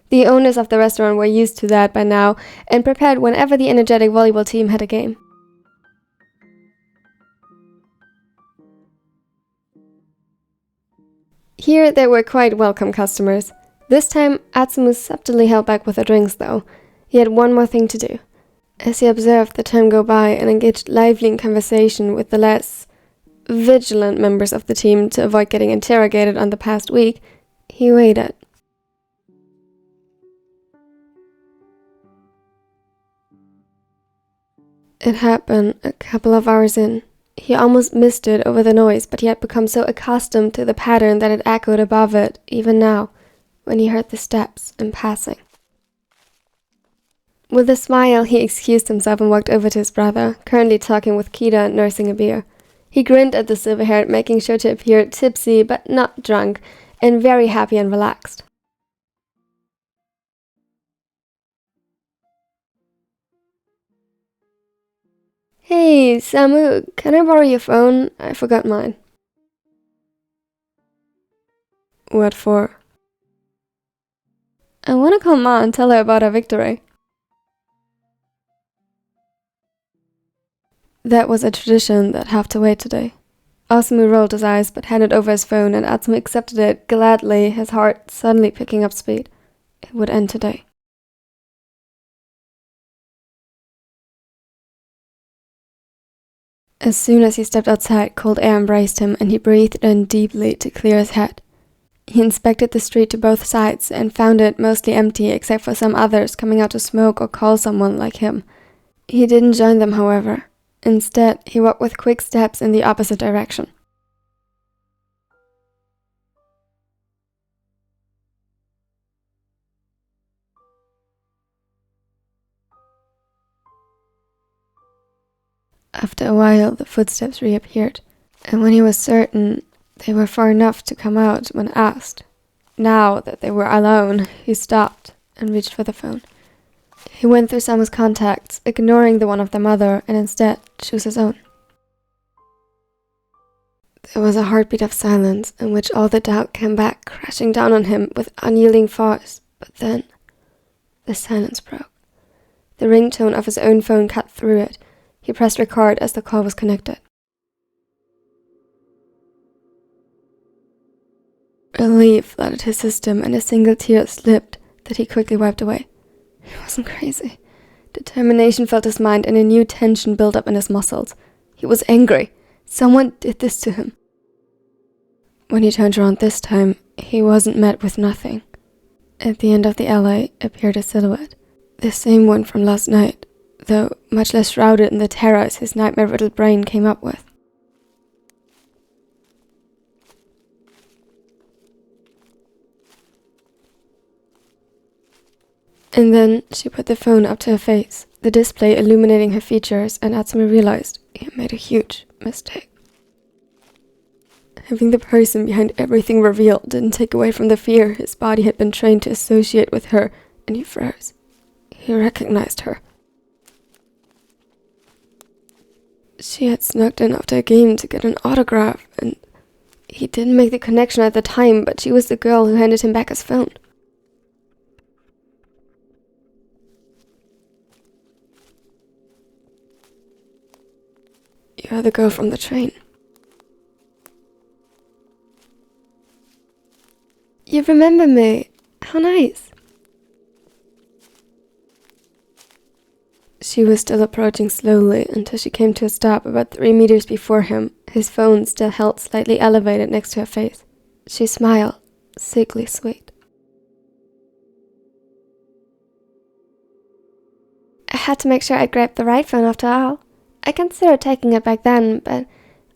The owners of the restaurant were used to that by now, and prepared whenever the energetic volleyball team had a game. Here they were quite welcome customers. This time, Atsumu subtly held back with the drinks though. He had one more thing to do. As he observed the time go by and engaged lively in conversation with the less vigilant members of the team to avoid getting interrogated on the past week, he waited. It had been a couple of hours in. He almost missed it over the noise, but he had become so accustomed to the pattern that it echoed above it, even now, when he heard the steps in passing. With a smile, he excused himself and walked over to his brother, currently talking with Kida nursing a beer. He grinned at the silver-haired, making sure to appear tipsy but not drunk, and very happy and relaxed. Hey, Samu, can I borrow your phone? I forgot mine. What for? I want to call Ma and tell her about our victory. That was a tradition that had to wait today. Atsumu rolled his eyes but handed over his phone, and Atsumu accepted it gladly, his heart suddenly picking up speed. It would end today. As soon as he stepped outside, cold air embraced him, and he breathed in deeply to clear his head. He inspected the street to both sides and found it mostly empty except for some others coming out to smoke or call someone like him. He didn't join them, however. Instead, he walked with quick steps in the opposite direction. After a while, the footsteps reappeared, and when he was certain they were far enough to come out when asked, now that they were alone, he stopped and reached for the phone. He went through Samu's contacts, ignoring the one of their mother, and instead chose his own. There was a heartbeat of silence in which all the doubt came back, crashing down on him with unyielding force. But then, the silence broke. The ringtone of his own phone cut through it. He pressed record as the call was connected. Relief flooded his system, and a single tear slipped that he quickly wiped away. He wasn't crazy. Determination filled his mind, and a new tension built up in his muscles. He was angry. Someone did this to him. When he turned around this time, he wasn't met with nothing. At the end of the alley appeared a silhouette, the same one from last night, though much less shrouded in the terrors his nightmare-riddled brain came up with. And then she put the phone up to her face, the display illuminating her features, and Atsumu realized he had made a huge mistake. Having the person behind everything revealed didn't take away from the fear his body had been trained to associate with her, and he froze. He recognized her. She had snuck in after a game to get an autograph, and he didn't make the connection at the time, but she was the girl who handed him back his phone. You're the girl from the train. You remember me? How nice. She was still approaching slowly until she came to a stop about 3 meters before him, his phone still held slightly elevated next to her face. She smiled, sickly sweet. I had to make sure I grabbed the right phone after all. I considered taking it back then, but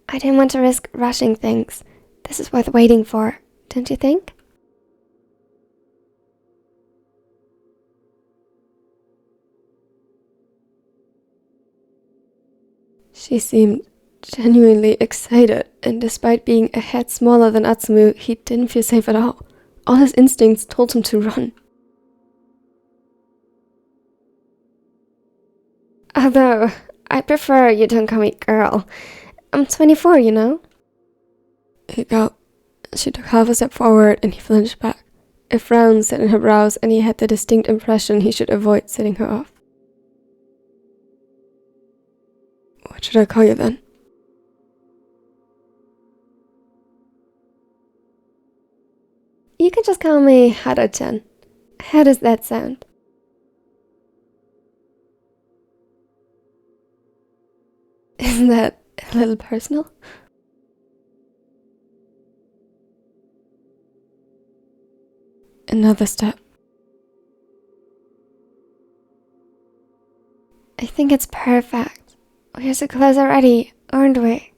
I didn't want to risk rushing things. This is worth waiting for, don't you think? She seemed genuinely excited, and despite being a head smaller than Atsumu, he didn't feel safe at all. All his instincts told him to run. Although, I prefer you don't call me girl. I'm 24, you know? He gulped. She took half a step forward, and he flinched back. A frown set in her brows, and he had the distinct impression he should avoid setting her off. What should I call you then? You can just call me Hado-chan. How does that sound? Isn't that a little personal? Another step. I think it's perfect. We're so close already, aren't we?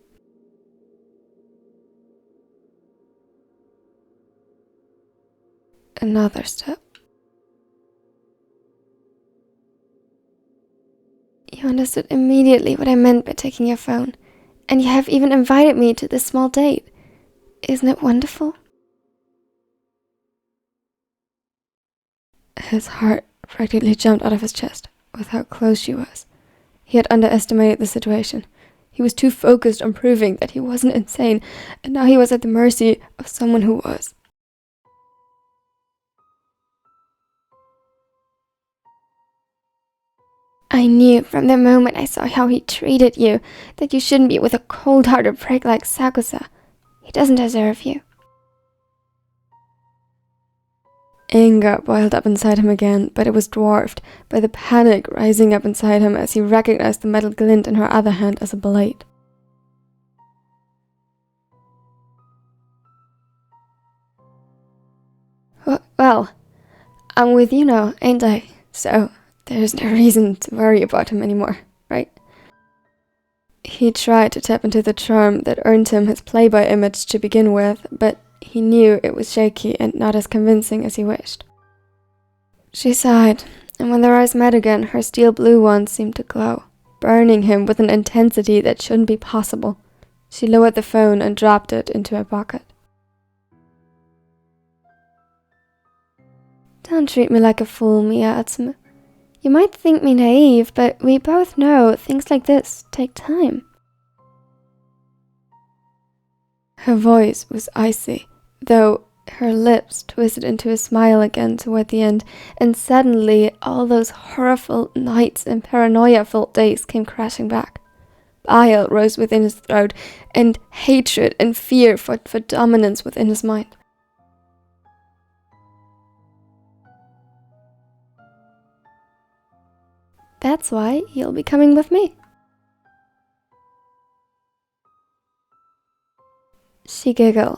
Another step. You understood immediately what I meant by taking your phone, and you have even invited me to this small date. Isn't it wonderful? His heart practically jumped out of his chest with how close she was. He had underestimated the situation. He was too focused on proving that he wasn't insane, and now he was at the mercy of someone who was. I knew from the moment I saw how he treated you that you shouldn't be with a cold-hearted prick like Sakusa. He doesn't deserve you. Anger boiled up inside him again, but it was dwarfed by the panic rising up inside him as he recognized the metal glint in her other hand as a blade. Well, I'm with you now, ain't I? So there's no reason to worry about him anymore, right? He tried to tap into the charm that earned him his playboy image to begin with, but he knew it was shaky and not as convincing as he wished. She sighed, and when their eyes met again, her steel blue ones seemed to glow, burning him with an intensity that shouldn't be possible. She lowered the phone and dropped it into her pocket. Don't treat me like a fool, Mia Atsumu. You might think me naive, but we both know things like this take time. Her voice was icy, though her lips twisted into a smile again toward the end, and suddenly all those horrible nights and paranoia-filled days came crashing back. Bile rose within his throat, and hatred and fear fought for dominance within his mind. That's why you'll be coming with me. She giggled.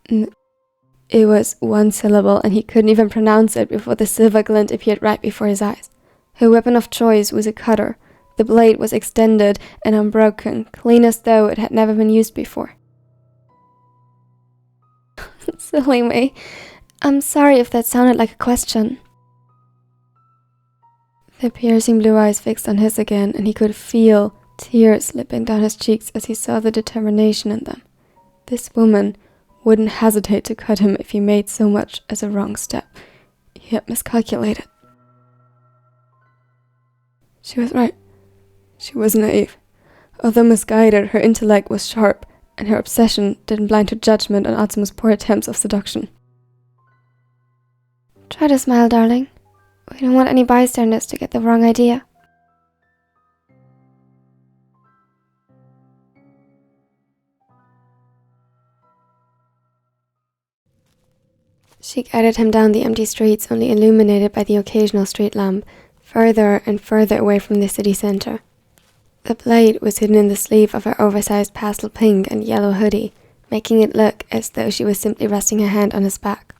It was one syllable, and he couldn't even pronounce it before the silver glint appeared right before his eyes. Her weapon of choice was a cutter. The blade was extended and unbroken, clean as though it had never been used before. Silly me. I'm sorry if that sounded like a question. The piercing blue eyes fixed on his again, and he could feel tears slipping down his cheeks as he saw the determination in them. This woman wouldn't hesitate to cut him if he made so much as a wrong step. He had miscalculated. She was right. She was naive. Although misguided, her intellect was sharp, and her obsession didn't blind her judgment on Atsumu's poor attempts of seduction. Try to smile, darling. We don't want any bystanders to get the wrong idea. She guided him down the empty streets only illuminated by the occasional street lamp, further and further away from the city center. The blade was hidden in the sleeve of her oversized pastel pink and yellow hoodie, making it look as though she was simply resting her hand on his back.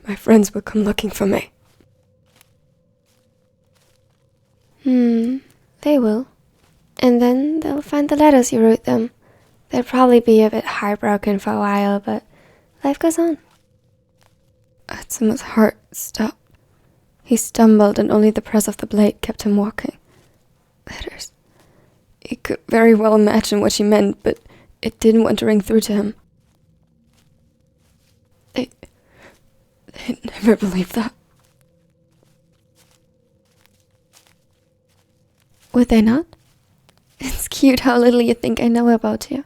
My friends will come looking for me. They will. And then they'll find the letters you wrote them. They'll probably be a bit heartbroken for a while, but life goes on. Atsumu's heart stopped. He stumbled, and only the press of the blade kept him walking. Letters. He could very well imagine what she meant, but it didn't want to ring through to him. They'd never believe that. Would they not? It's cute how little you think I know about you.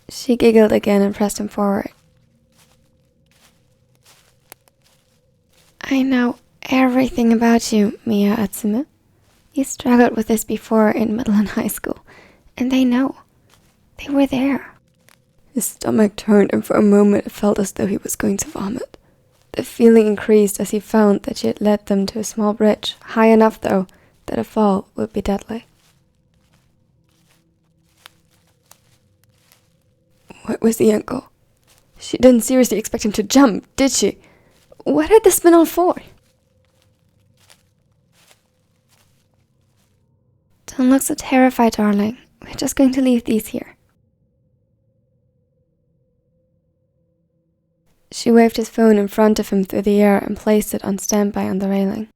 She giggled again and pressed him forward. I know everything about you, Mia Atsumu. You struggled with this before in middle and high school, and they know. They were there. His stomach turned, and for a moment it felt as though he was going to vomit. The feeling increased as he found that she had led them to a small bridge, high enough, though, that a fall would be deadly. What was the angle? She didn't seriously expect him to jump, did she? What had this been all for? Don't look so terrified, darling. We're just going to leave these here. She waved his phone in front of him through the air and placed it on standby on the railing.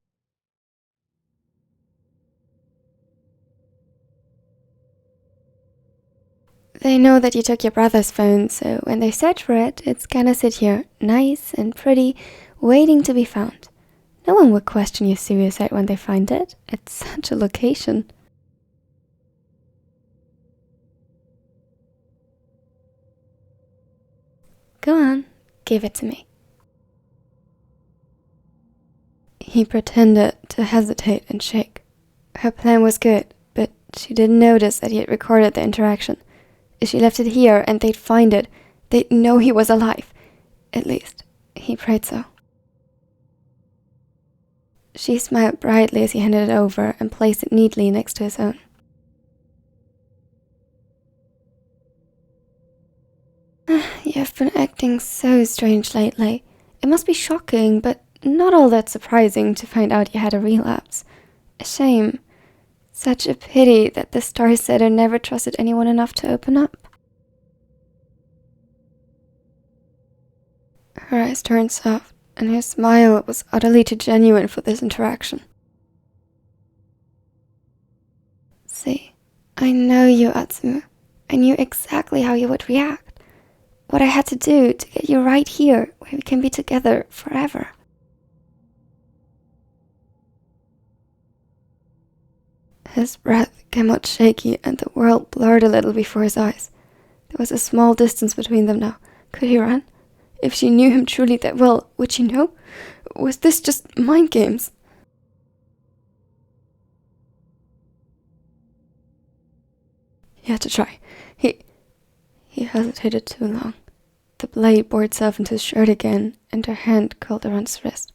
They know that you took your brother's phone, so when they search for it, it's gonna sit here, nice and pretty, waiting to be found. No one would question your suicide when they find it. It's such a location. Go on, give it to me. He pretended to hesitate and shake. Her plan was good, but she didn't notice that he had recorded the interaction. If she left it here and they'd find it, they'd know he was alive. At least, he prayed so. She smiled brightly as he handed it over and placed it neatly next to his own. You have been acting so strange lately. It must be shocking, but not all that surprising to find out you had a relapse. A shame. Such a pity that the star-setter never trusted anyone enough to open up. Her eyes turned soft, and her smile was utterly too genuine for this interaction. See, I know you, Atsumu. I knew exactly how you would react. What I had to do to get you right here, where we can be together forever. His breath came out shaky, and the world blurred a little before his eyes. There was a small distance between them now. Could he run? If she knew him truly that well, would she know? Was this just mind games? He had to try. He hesitated too long. The blade bored itself into his shirt again, and her hand curled around his wrist.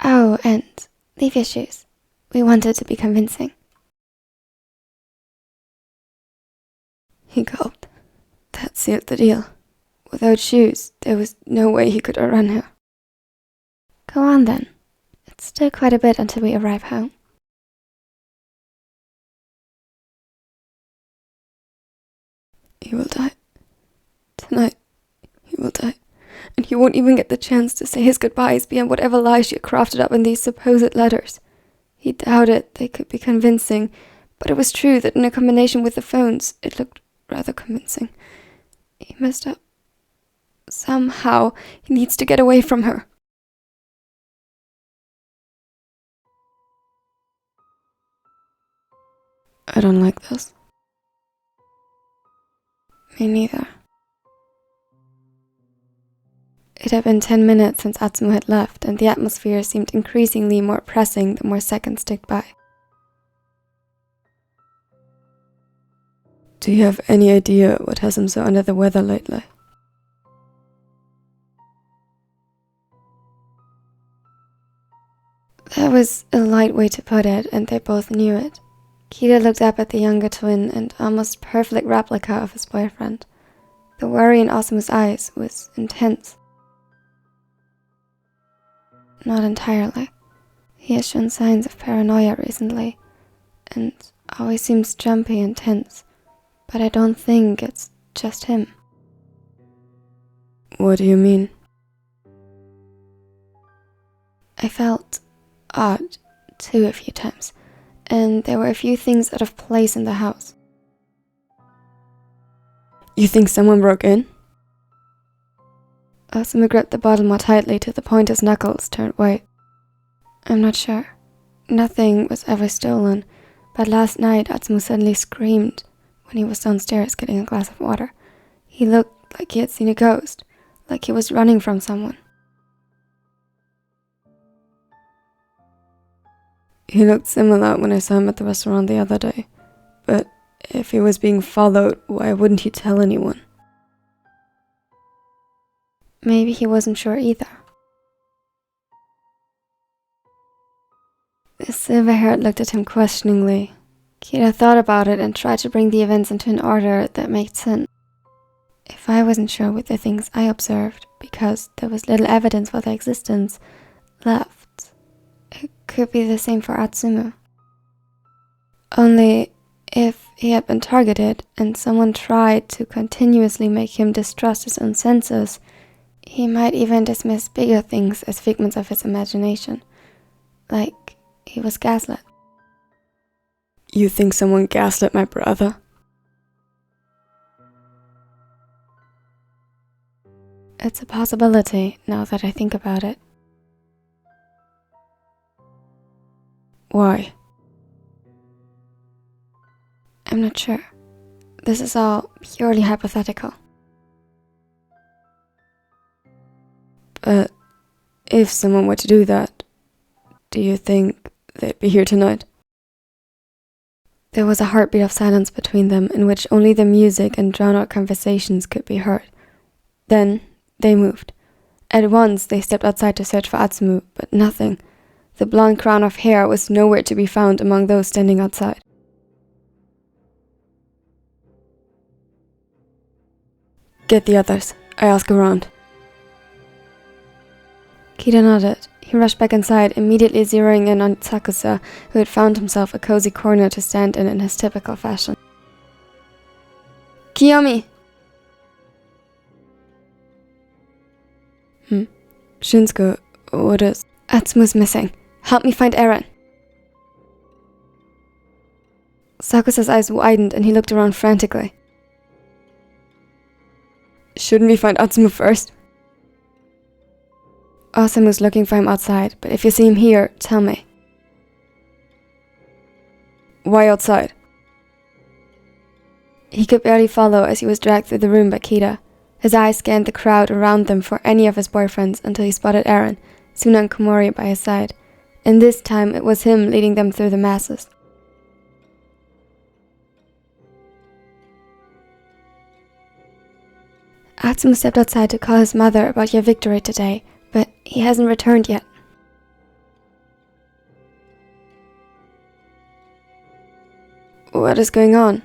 Oh, and leave your shoes. We wanted to be convincing. He gulped. That sealed the deal. Without shoes, there was no way he could outrun her. Go on then. It's still quite a bit until we arrive home. He will die. Tonight, he will die. And he won't even get the chance to say his goodbyes beyond whatever lies she had crafted up in these supposed letters. He doubted they could be convincing, but it was true that in a combination with the phones, it looked rather convincing. He messed up. Somehow, he needs to get away from her. I don't like this. Me neither. It had been 10 minutes since Atsumu had left, and the atmosphere seemed increasingly more pressing the more seconds ticked by. Do you have any idea what has him so under the weather lately? That was a light way to put it, and they both knew it. Kita looked up at the younger twin and almost perfect replica of his boyfriend. The worry in Asumu's eyes was intense. Not entirely. He has shown signs of paranoia recently, and always seems jumpy and tense, but I don't think it's just him. What do you mean? I felt odd, too, a few times, and there were a few things out of place in the house. You think someone broke in? Asumu gripped the bottle more tightly to the point his knuckles turned white. I'm not sure. Nothing was ever stolen, but last night Atsumu suddenly screamed when he was downstairs getting a glass of water. He looked like he had seen a ghost, like he was running from someone. He looked similar when I saw him at the restaurant the other day, but if he was being followed, why wouldn't he tell anyone? Maybe he wasn't sure either. The silver-haired looked at him questioningly. Kira thought about it and tried to bring the events into an order that made sense. If I wasn't sure with the things I observed, because there was little evidence for their existence left, it could be the same for Atsumu. Only if he had been targeted and someone tried to continuously make him distrust his own senses, He might even dismiss bigger things as figments of his imagination. Like he was gaslit. You think someone gaslit my brother? It's a possibility, now that I think about it. Why? I'm not sure. This is all purely hypothetical. But if someone were to do that, do you think they'd be here tonight? There was a heartbeat of silence between them in which only the music and drowned-out conversations could be heard. Then they moved. At once they stepped outside to search for Atsumu, but nothing. The blonde crown of hair was nowhere to be found among those standing outside. Get the others. I ask around. Kida nodded. He rushed back inside, immediately zeroing in on Sakusa, who had found himself a cozy corner to stand in his typical fashion. Kiyomi! Shinsuke, what is? Atsumu's missing. Help me find Eren. Sakusa's eyes widened and he looked around frantically. Shouldn't we find Atsumu first? Osamu's looking for him outside, but if you see him here, tell me. Why outside? He could barely follow as he was dragged through the room by Kida. His eyes scanned the crowd around them for any of his boyfriends until he spotted Eren, Suna and Komori by his side. And this time it was him leading them through the masses. Atsumu stepped outside to call his mother about your victory today, but he hasn't returned yet. What is going on?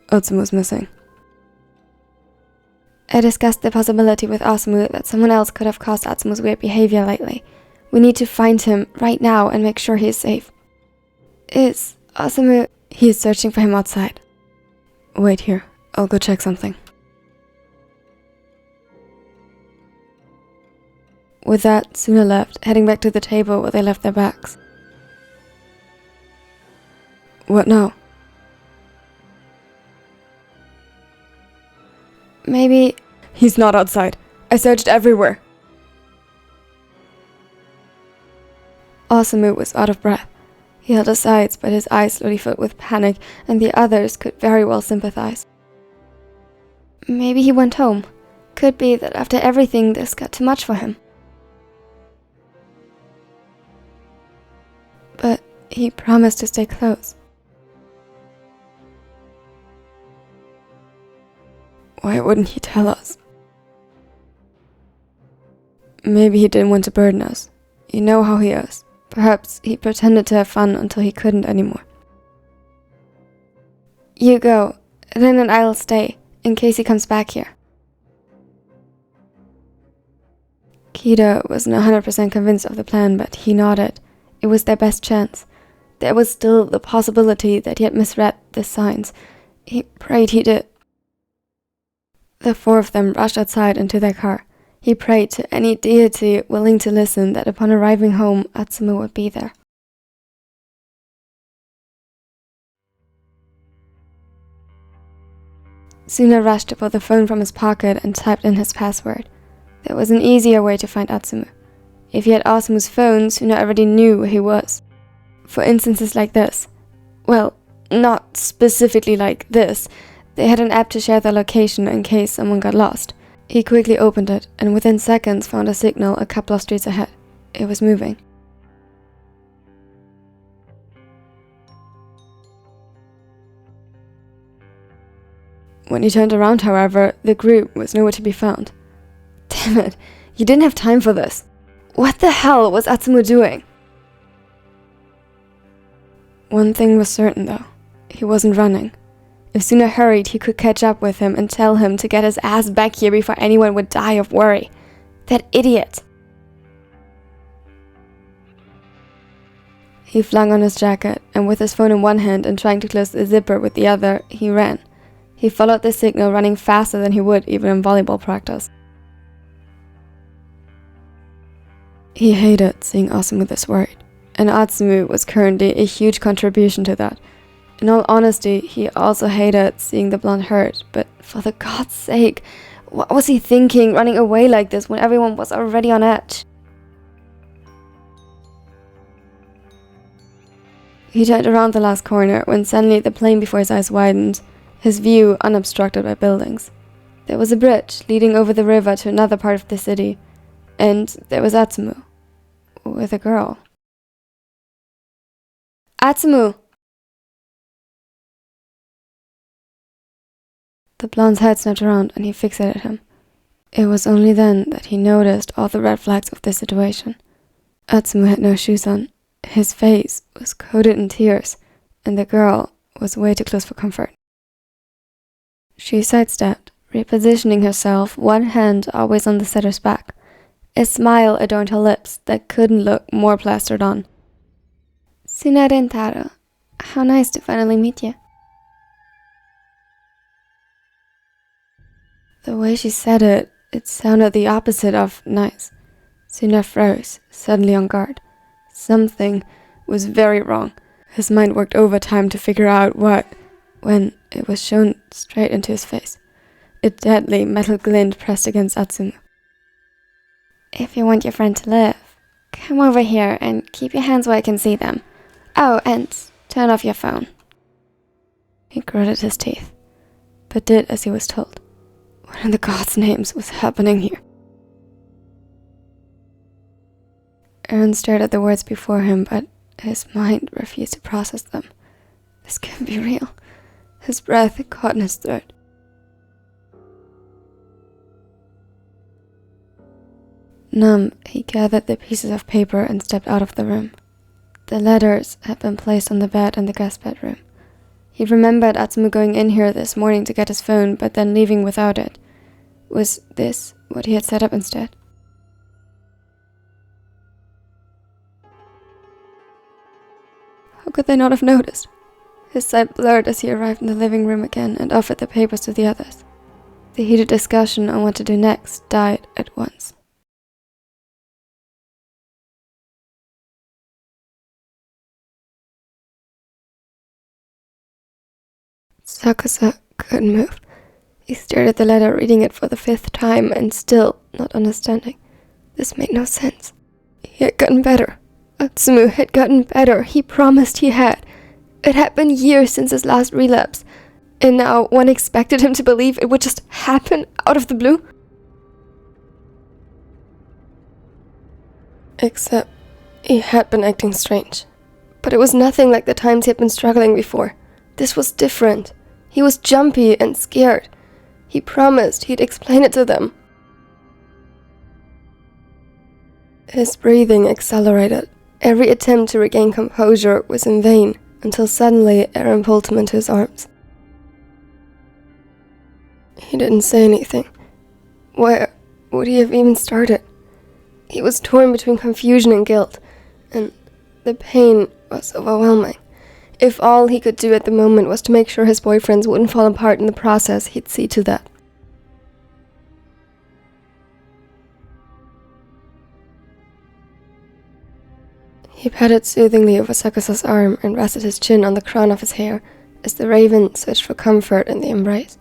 Atsumu's missing. I discussed the possibility with Osamu that someone else could have caused Atsumu's weird behavior lately. We need to find him right now and make sure he is safe. Is Osamu... He is searching for him outside. Wait here. I'll go check something. With that, Suna left, heading back to the table where they left their bags. What now? Maybe... He's not outside. I searched everywhere. Osamu was out of breath. He held his sides, but his eyes slowly filled with panic, and the others could very well sympathize. Maybe he went home. Could be that after everything, this got too much for him. But he promised to stay close. Why wouldn't he tell us? Maybe he didn't want to burden us. You know how he is. Perhaps he pretended to have fun until he couldn't anymore. You go, then I'll stay, in case he comes back here. Kida wasn't 100% convinced of the plan, but he nodded. It was their best chance. There was still the possibility that he had misread the signs. He prayed he did. The four of them rushed outside into their car. He prayed to any deity willing to listen that upon arriving home, Atsumu would be there. Suna rushed to pull the phone from his pocket and typed in his password. There was an easier way to find Atsumu. If he had Osamu's phone, Suna already knew where he was. For instances like this. Well, not specifically like this. They had an app to share their location in case someone got lost. He quickly opened it, and within seconds found a signal a couple of streets ahead. It was moving. When he turned around, however, the group was nowhere to be found. Damn it, you didn't have time for this. What the hell was Atsumu doing? One thing was certain, though. He wasn't running. If Suna hurried, he could catch up with him and tell him to get his ass back here before anyone would die of worry. That idiot! He flung on his jacket, and with his phone in one hand and trying to close the zipper with the other, he ran. He followed the signal, running faster than he would even in volleyball practice. He hated seeing Atsumu this worried, and Atsumu was currently a huge contribution to that. In all honesty, he also hated seeing the blonde hurt, but for the god's sake, what was he thinking running away like this when everyone was already on edge? He turned around the last corner when suddenly the plain before his eyes widened, his view unobstructed by buildings. There was a bridge leading over the river to another part of the city, and there was Atsumu, with a girl. Atsumu! The blonde's head snapped around and he fixated him. It was only then that he noticed all the red flags of the situation. Atsumu had no shoes on, his face was coated in tears, and the girl was way too close for comfort. She sidestepped, repositioning herself, one hand always on the setter's back. A smile adorned her lips that couldn't look more plastered on. Tsunade Taro, how nice to finally meet you. The way she said it, it sounded the opposite of nice. Suna froze, suddenly on guard. Something was very wrong. His mind worked overtime to figure out what, when it was shown straight into his face. A deadly metal glint pressed against Atsumu. If you want your friend to live, come over here and keep your hands where I can see them. Oh, and turn off your phone. He gritted his teeth, but did as he was told. What in the gods' names was happening here? Aaron stared at the words before him, but his mind refused to process them. This can't be real. His breath caught in his throat. Numb, he gathered the pieces of paper and stepped out of the room. The letters had been placed on the bed in the guest bedroom. He remembered Atsumu going in here this morning to get his phone, but then leaving without it. Was this what he had set up instead? How could they not have noticed? His sight blurred as he arrived in the living room again and offered the papers to the others. The heated discussion on what to do next died at once. Sakusa couldn't move. He stared at the letter, reading it for the 5th time, and still not understanding. This made no sense. He had gotten better. Atsumu had gotten better. He promised he had. It had been years since his last relapse, and now one expected him to believe it would just happen out of the blue? Except he had been acting strange. But it was nothing like the times he had been struggling before. This was different. He was jumpy and scared. He promised he'd explain it to them. His breathing accelerated. Every attempt to regain composure was in vain, until suddenly Aaron pulled him into his arms. He didn't say anything. Where would he have even started? He was torn between confusion and guilt, and the pain was overwhelming. If all he could do at the moment was to make sure his boyfriends wouldn't fall apart in the process, he'd see to that. He patted soothingly over Sakusa's arm and rested his chin on the crown of his hair as the raven searched for comfort in the embrace.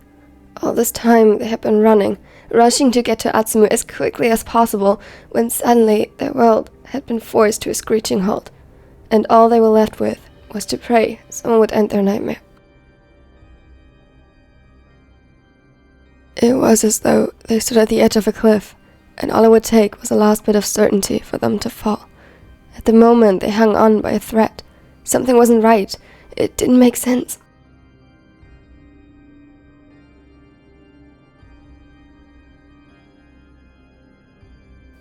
All this time they had been running, rushing to get to Atsumu as quickly as possible, when suddenly their world had been forced to a screeching halt, and all they were left with was to pray someone would end their nightmare. It was as though they stood at the edge of a cliff, and all it would take was a last bit of certainty for them to fall. At the moment, they hung on by a thread. Something wasn't right. It didn't make sense.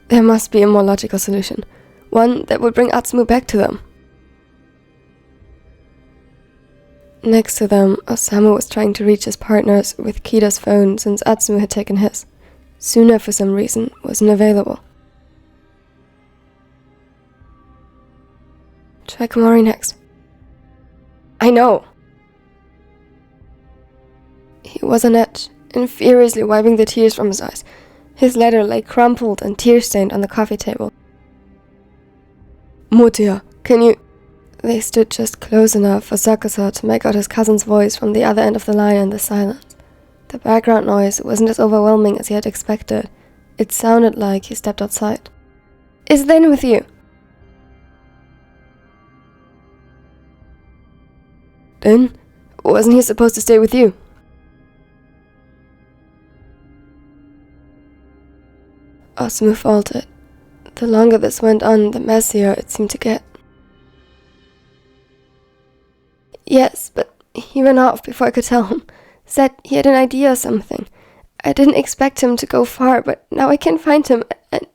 There must be a more logical solution, one that would bring Atsumu back to them. Next to them, Osamu was trying to reach his partners with Kita's phone since Atsumu had taken his. Suna, for some reason, wasn't available. Try Komori next. I know. He was on edge and furiously wiping the tears from his eyes. His letter lay crumpled and tear-stained on the coffee table. Motia, can you... They stood just close enough for Sakusa to make out his cousin's voice from the other end of the line in the silence. The background noise wasn't as overwhelming as he had expected. It sounded like he stepped outside. Is Lin with you? Lin? Wasn't he supposed to stay with you? Atsumu faltered. The longer this went on, the messier it seemed to get. Yes, but he ran off before I could tell him. Said he had an idea or something. I didn't expect him to go far, but now I can't find him, and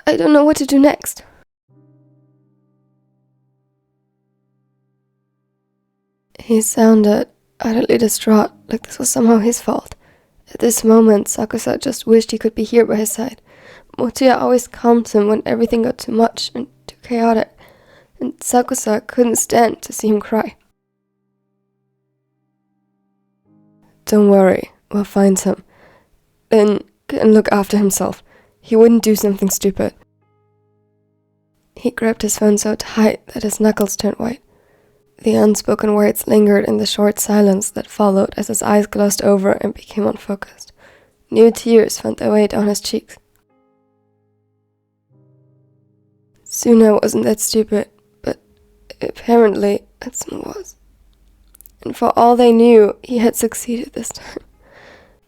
I don't know what to do next. He sounded utterly distraught, like this was somehow his fault. At this moment, Sakusa just wished he could be here by his side. Motia always calmed him when everything got too much and too chaotic, and Sakusa couldn't stand to see him cry. Don't worry, we'll find him. Then can look after himself. He wouldn't do something stupid. He grabbed his phone so tight that his knuckles turned white. The unspoken words lingered in the short silence that followed as his eyes glossed over and became unfocused. New tears found their way down his cheeks. Suna wasn't that stupid, but apparently Atsumu was. And for all they knew, he had succeeded this time.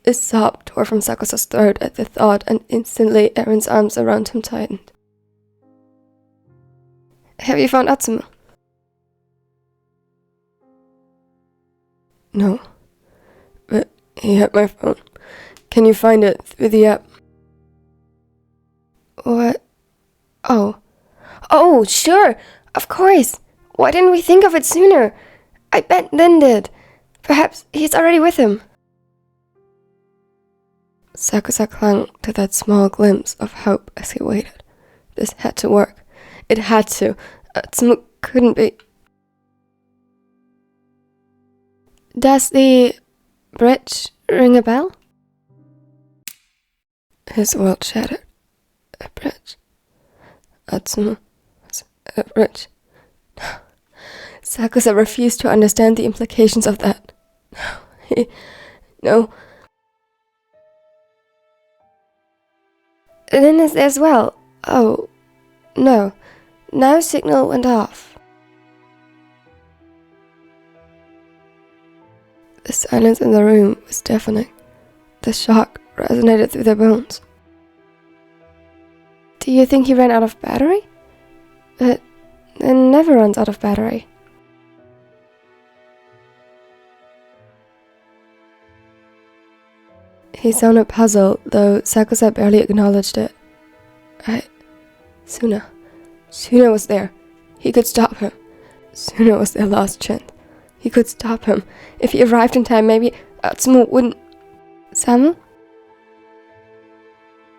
A sob tore from Sakusa's throat at the thought, and instantly Eren's arms around him tightened. Have you found Atsumu? No, but he had my phone. Can you find it through the app? What? Oh, sure, of course. Why didn't we think of it sooner? I bet Lin did. Perhaps he's already with him. Sakusa clung to that small glimpse of hope as he waited. This had to work. It had to. Atsumu couldn't be... Does the bridge ring a bell? His world shattered. A bridge. Atsumu was a bridge. Sakusa refused to understand the implications of that. No. Lin is there as well. Oh, no. Now signal went off. The silence in the room was deafening. The shock resonated through their bones. Do you think he ran out of battery? It never runs out of battery. He sounded puzzled, though Sakusa barely acknowledged it. Suna was there. He could stop him. Suna was their last chance. He could stop him. If he arrived in time, maybe Atsumu wouldn't... Samu?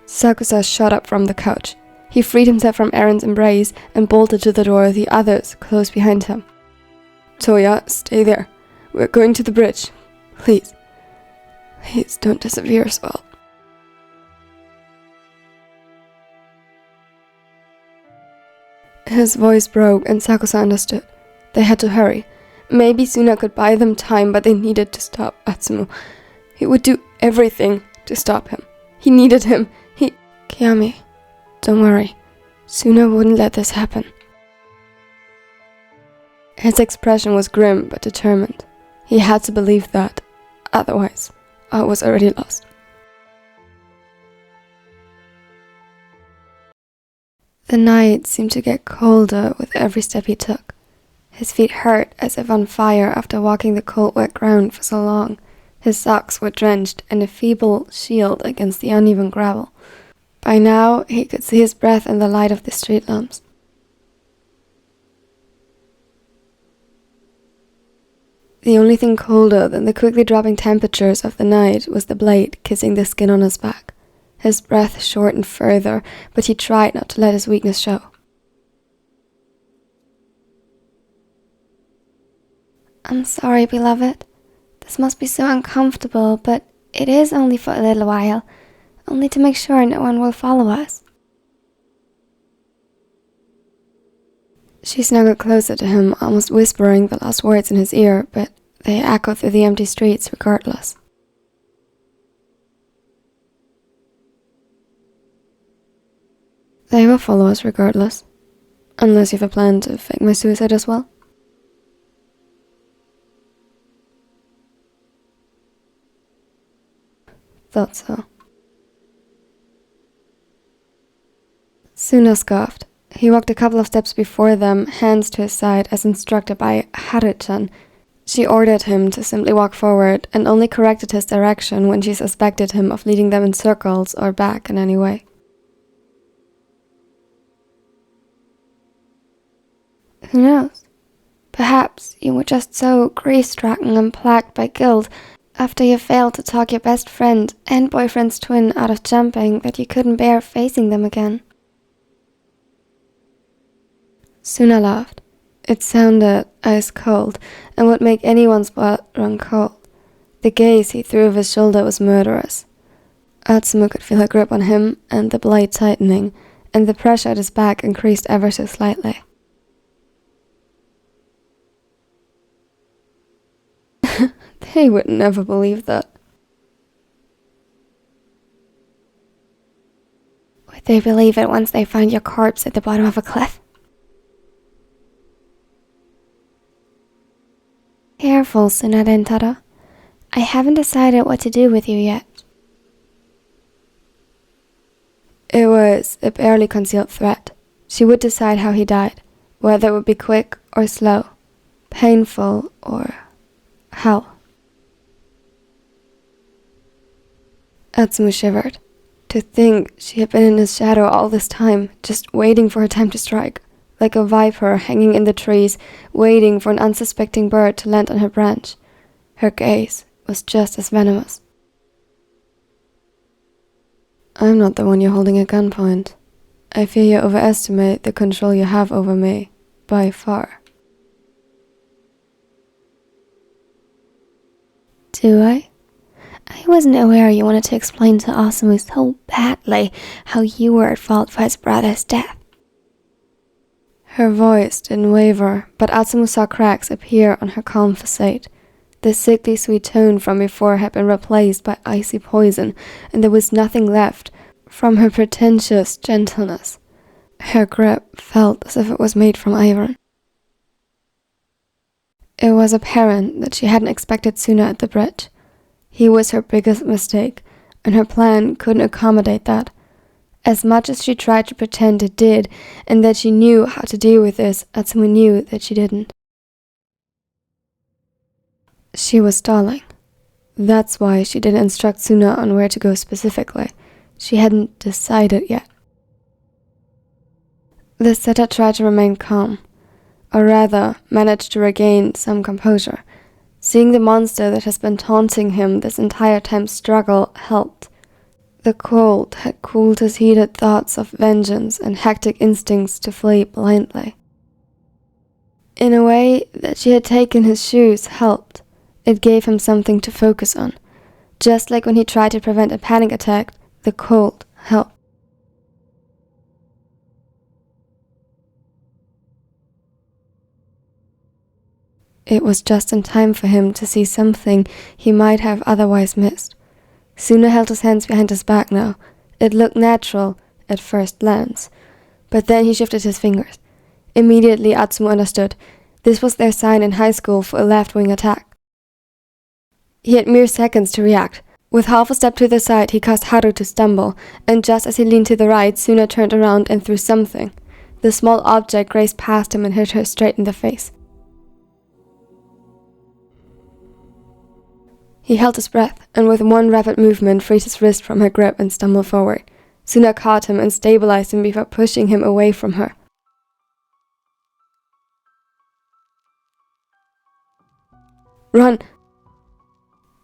Sakusa shot up from the couch. He freed himself from Eren's embrace and bolted to the door, the others close behind him. Toya, stay there. We're going to the bridge. Please. Please don't disappear as well. His voice broke and Sakusa understood. They had to hurry. Maybe Suna could buy them time, but they needed to stop Atsumu. He would do everything to stop him. He needed him. Kiyomi, don't worry. Suna wouldn't let this happen. His expression was grim but determined. He had to believe that. Otherwise, I was already lost. The night seemed to get colder with every step he took. His feet hurt as if on fire after walking the cold wet ground for so long. His socks were drenched and a feeble shield against the uneven gravel. By now, he could see his breath in the light of the street lamps. The only thing colder than the quickly dropping temperatures of the night was the blade kissing the skin on his back. His breath shortened further, but he tried not to let his weakness show. I'm sorry, beloved. The This must be so uncomfortable, but it is only for a little while. Only to make sure no one will follow us. She snuggled closer to him, almost whispering the last words in his ear, but they echoed through the empty streets regardless. They will follow us regardless. Unless you have a plan to fake my suicide as well. Thought so. Suna scoffed. He walked a couple of steps before them, hands to his side as instructed by Haru-chan. She ordered him to simply walk forward and only corrected his direction when she suspected him of leading them in circles or back in any way. Who knows? Perhaps you were just so grief-stricken and plagued by guilt after you failed to talk your best friend and boyfriend's twin out of jumping that you couldn't bear facing them again. Suna laughed. It sounded ice cold and would make anyone's blood run cold. The gaze he threw over his shoulder was murderous. Atsumu could feel her grip on him and the blade tightening, and the pressure at his back increased ever so slightly. They would never believe that. Would they believe it once they find your corpse at the bottom of a cliff? Careful, Suna Rentaro. I haven't decided what to do with you yet. It was a barely concealed threat. She would decide how he died, whether it would be quick or slow, painful or hell. Atsumu shivered. To think she had been in his shadow all this time, just waiting for her time to strike, like a viper hanging in the trees, waiting for an unsuspecting bird to land on her branch. Her gaze was just as venomous. I'm not the one you're holding at gunpoint. I fear you overestimate the control you have over me, by far. Do I? I wasn't aware you wanted to explain to Atsumu so badly how you were at fault for his brother's death. Her voice didn't waver, but Atsumu saw cracks appear on her calm facade. The sickly sweet tone from before had been replaced by icy poison, and there was nothing left from her pretentious gentleness. Her grip felt as if it was made from iron. It was apparent that she hadn't expected Suna at the bridge. He was her biggest mistake, and her plan couldn't accommodate that. As much as she tried to pretend it did, and that she knew how to deal with this, Atsumu knew that she didn't. She was stalling. That's why she didn't instruct Suna on where to go specifically. She hadn't decided yet. The setter tried to remain calm, or rather, managed to regain some composure. Seeing the monster that has been taunting him this entire time struggle helped. The cold had cooled his heated thoughts of vengeance and hectic instincts to flee blindly. In a way, that she had taken his shoes helped. It gave him something to focus on. Just like when he tried to prevent a panic attack, the cold helped. It was just in time for him to see something he might have otherwise missed. Suna held his hands behind his back now. It looked natural at first glance, but then he shifted his fingers. Immediately Atsumu understood. This was their sign in high school for a left-wing attack. He had mere seconds to react. With half a step to the side, he caused Haru to stumble, and just as he leaned to the right, Suna turned around and threw something. The small object grazed past him and hit her straight in the face. He held his breath, and with one rapid movement freed his wrist from her grip and stumbled forward. Suna caught him and stabilized him before pushing him away from her. Run!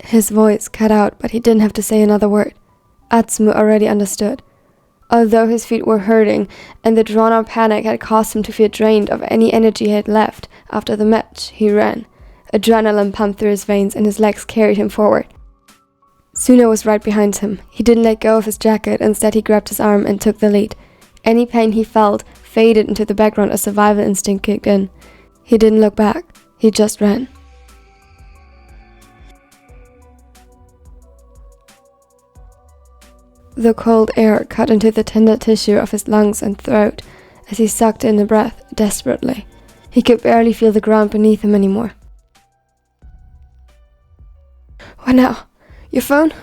His voice cut out, but he didn't have to say another word. Atsumu already understood. Although his feet were hurting, and the drawn-out panic had caused him to feel drained of any energy he had left after the match, he ran. Adrenaline pumped through his veins and his legs carried him forward. Suna was right behind him. He didn't let go of his jacket, instead he grabbed his arm and took the lead. Any pain he felt faded into the background as survival instinct kicked in. He didn't look back, he just ran. The cold air cut into the tender tissue of his lungs and throat as he sucked in the breath desperately. He could barely feel the ground beneath him anymore. What now? Your phone?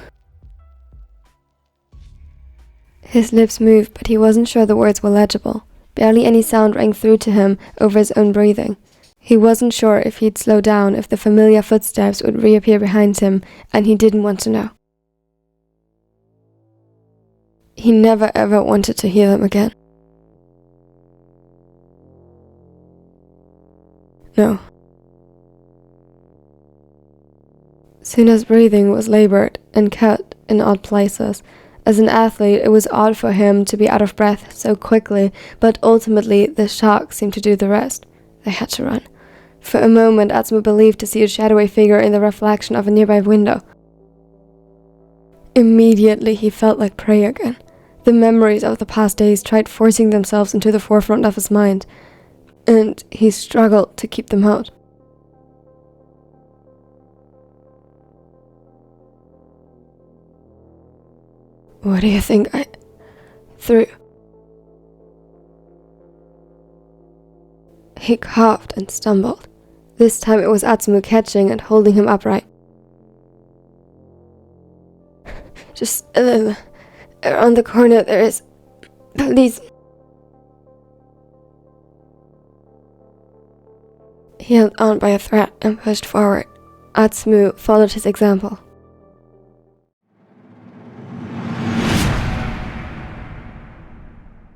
His lips moved, but he wasn't sure the words were legible. Barely any sound rang through to him over his own breathing. He wasn't sure if he'd slow down, if the familiar footsteps would reappear behind him, and he didn't want to know. He never ever wanted to hear them again. No. Suna's breathing was labored and cut in odd places. As an athlete, it was odd for him to be out of breath so quickly, but ultimately the shock seemed to do the rest. They had to run. For a moment, Atsumu believed to see a shadowy figure in the reflection of a nearby window. Immediately, he felt like prey again. The memories of the past days tried forcing themselves into the forefront of his mind, and he struggled to keep them out. What do you think I threw? He coughed and stumbled. This time it was Atsumu catching and holding him upright. Just a little. Around the corner there is police. He held on by a thread and pushed forward. Atsumu followed his example.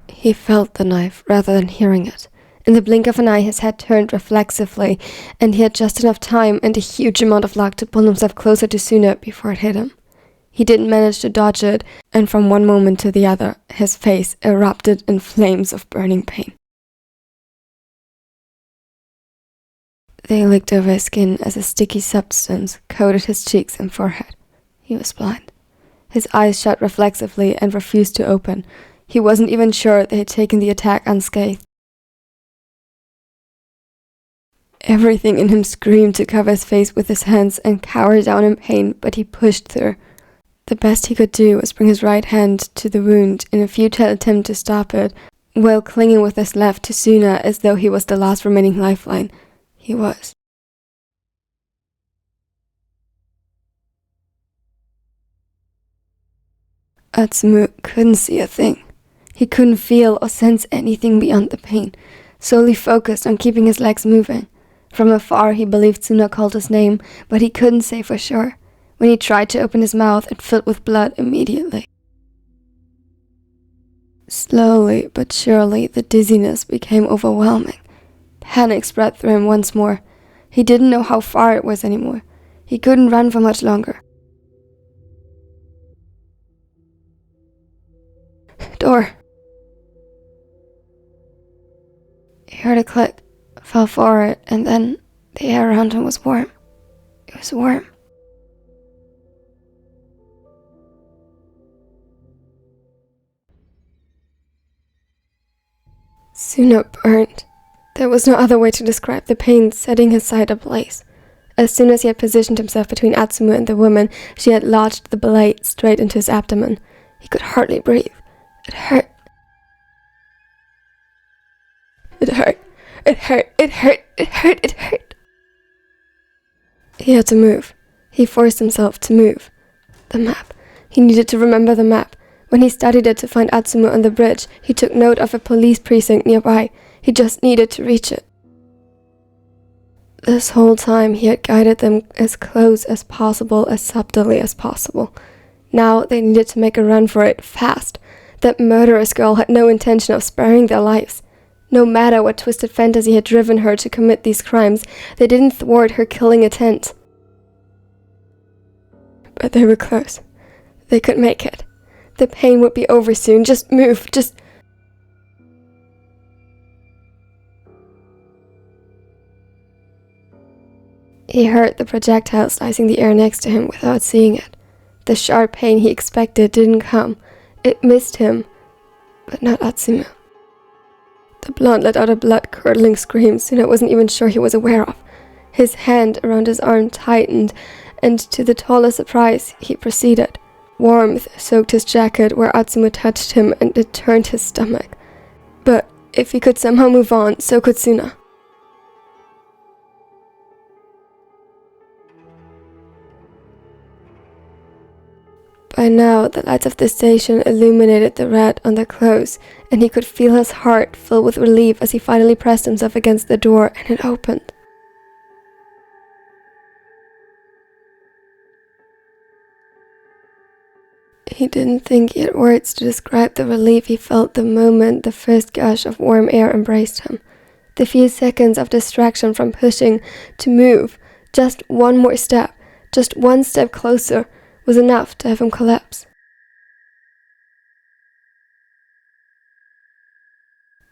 He felt the knife rather than hearing it. In the blink of an eye, his head turned reflexively, and he had just enough time and a huge amount of luck to pull himself closer to Suna before it hit him. He didn't manage to dodge it, and from one moment to the other, his face erupted in flames of burning pain. They licked over his skin as a sticky substance coated his cheeks and forehead. He was blind. His eyes shut reflexively and refused to open. He wasn't even sure they had taken the attack unscathed. Everything in him screamed to cover his face with his hands and cower down in pain, but he pushed through. The best he could do was bring his right hand to the wound in a futile attempt to stop it, while clinging with his left to Suna as though he was the last remaining lifeline. He was. Atsumu couldn't see a thing. He couldn't feel or sense anything beyond the pain, solely focused on keeping his legs moving. From afar he believed Suna called his name, but he couldn't say for sure. When he tried to open his mouth, it filled with blood immediately. Slowly but surely, the dizziness became overwhelming. Panic spread through him once more. He didn't know how far it was anymore. He couldn't run for much longer. Door. He heard a click, fell forward, and then the air around him was warm. It was warm. Suna burned. There was no other way to describe the pain setting his side ablaze. As soon as he had positioned himself between Atsumu and the woman, she had lodged the blade straight into his abdomen. He could hardly breathe. It hurt. It hurt. It hurt. It hurt. It hurt. It hurt. He had to move. He forced himself to move. The map. He needed to remember the map. When he studied it to find Atsumu on the bridge, he took note of a police precinct nearby. He just needed to reach it. This whole time he had guided them as close as possible, as subtly as possible. Now they needed to make a run for it, fast. That murderous girl had no intention of sparing their lives. No matter what twisted fantasy had driven her to commit these crimes, they didn't thwart her killing intent. But they were close. They could make it. The pain would be over soon. Just move. He heard the projectile slicing the air next to him without seeing it. The sharp pain he expected didn't come. It missed him, but not Atsumu. The blonde let out a blood-curdling scream Suna wasn't even sure he was aware of. His hand around his arm tightened, and to the total surprise, he proceeded. Warmth soaked his jacket where Atsumu touched him, and it turned his stomach. But if he could somehow move on, so could Suna. By now, the lights of the station illuminated the red on the clothes, and he could feel his heart fill with relief as he finally pressed himself against the door and it opened. He didn't think he had words to describe the relief he felt the moment the first gush of warm air embraced him. The few seconds of distraction from pushing to move, just one more step, just one step closer, was enough to have him collapse.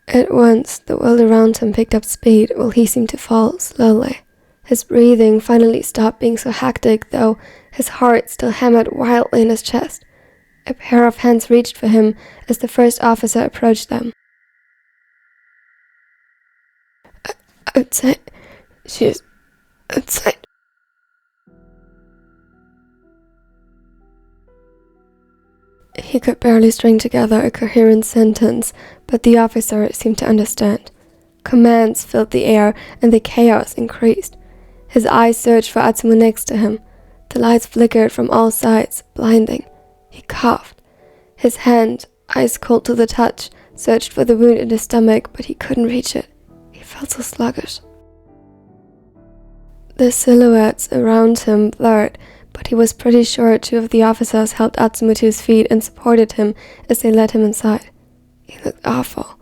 At once, the world around him picked up speed while he seemed to fall slowly. His breathing finally stopped being so hectic, though his heart still hammered wildly in his chest. A pair of hands reached for him as the first officer approached them. Outside. She is outside. He could barely string together a coherent sentence, but the officer seemed to understand. Commands filled the air, and the chaos increased. His eyes searched for Atsumu next to him. The lights flickered from all sides, blinding. He coughed. His hand, ice cold to the touch, searched for the wound in his stomach, but he couldn't reach it. He felt so sluggish. The silhouettes around him blurred, but he was pretty sure two of the officers helped Atsumu to his feet and supported him as they led him inside. He looked awful.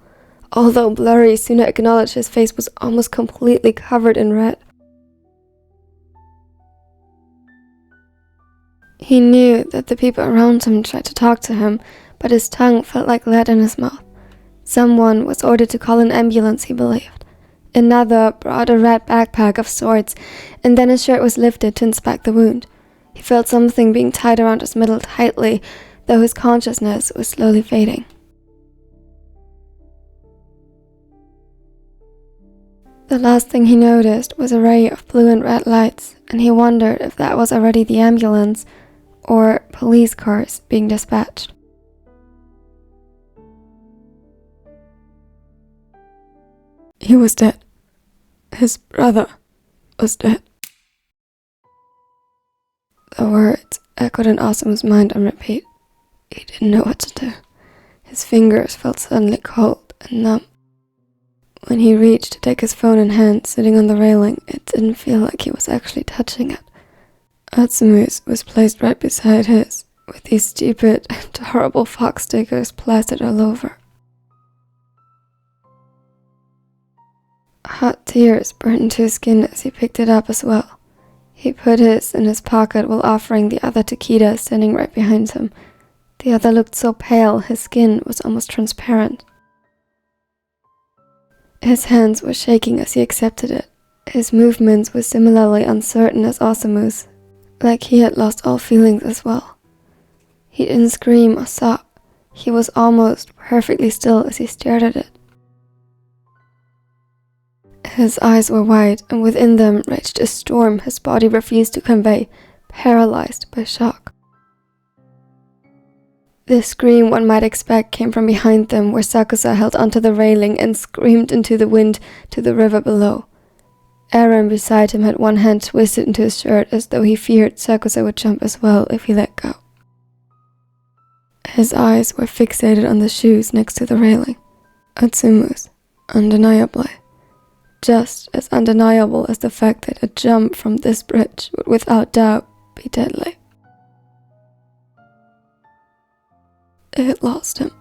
Although blurry, Suna acknowledged his face was almost completely covered in red. He knew that the people around him tried to talk to him, but his tongue felt like lead in his mouth. Someone was ordered to call an ambulance, he believed. Another brought a red backpack of sorts, and then his shirt was lifted to inspect the wound. He felt something being tied around his middle tightly, though his consciousness was slowly fading. The last thing he noticed was a ray of blue and red lights, and he wondered if that was already the ambulance or police cars being dispatched. He was dead. His brother was dead. The words echoed in Asumu's mind on repeat. He didn't know what to do. His fingers felt suddenly cold and numb. When he reached to take his phone in hand, sitting on the railing, it didn't feel like he was actually touching it. Atsumu's was placed right beside his, with these stupid and horrible fox stickers plastered all over. Hot tears burned into his skin as he picked it up as well. He put his in his pocket while offering the other to Kida, standing right behind him. The other looked so pale, his skin was almost transparent. His hands were shaking as he accepted it. His movements were similarly uncertain as Asumu's, like he had lost all feelings as well. He didn't scream or sob. He was almost perfectly still as he stared at it. His eyes were wide, and within them raged a storm his body refused to convey, paralyzed by shock. The scream one might expect came from behind them, where Sakusa held onto the railing and screamed into the wind to the river below. Aaron beside him had one hand twisted into his shirt as though he feared Sakusa would jump as well if he let go. His eyes were fixated on the shoes next to the railing. Atsumu's, undeniably. Just as undeniable as the fact that a jump from this bridge would without doubt be deadly. It had lost him.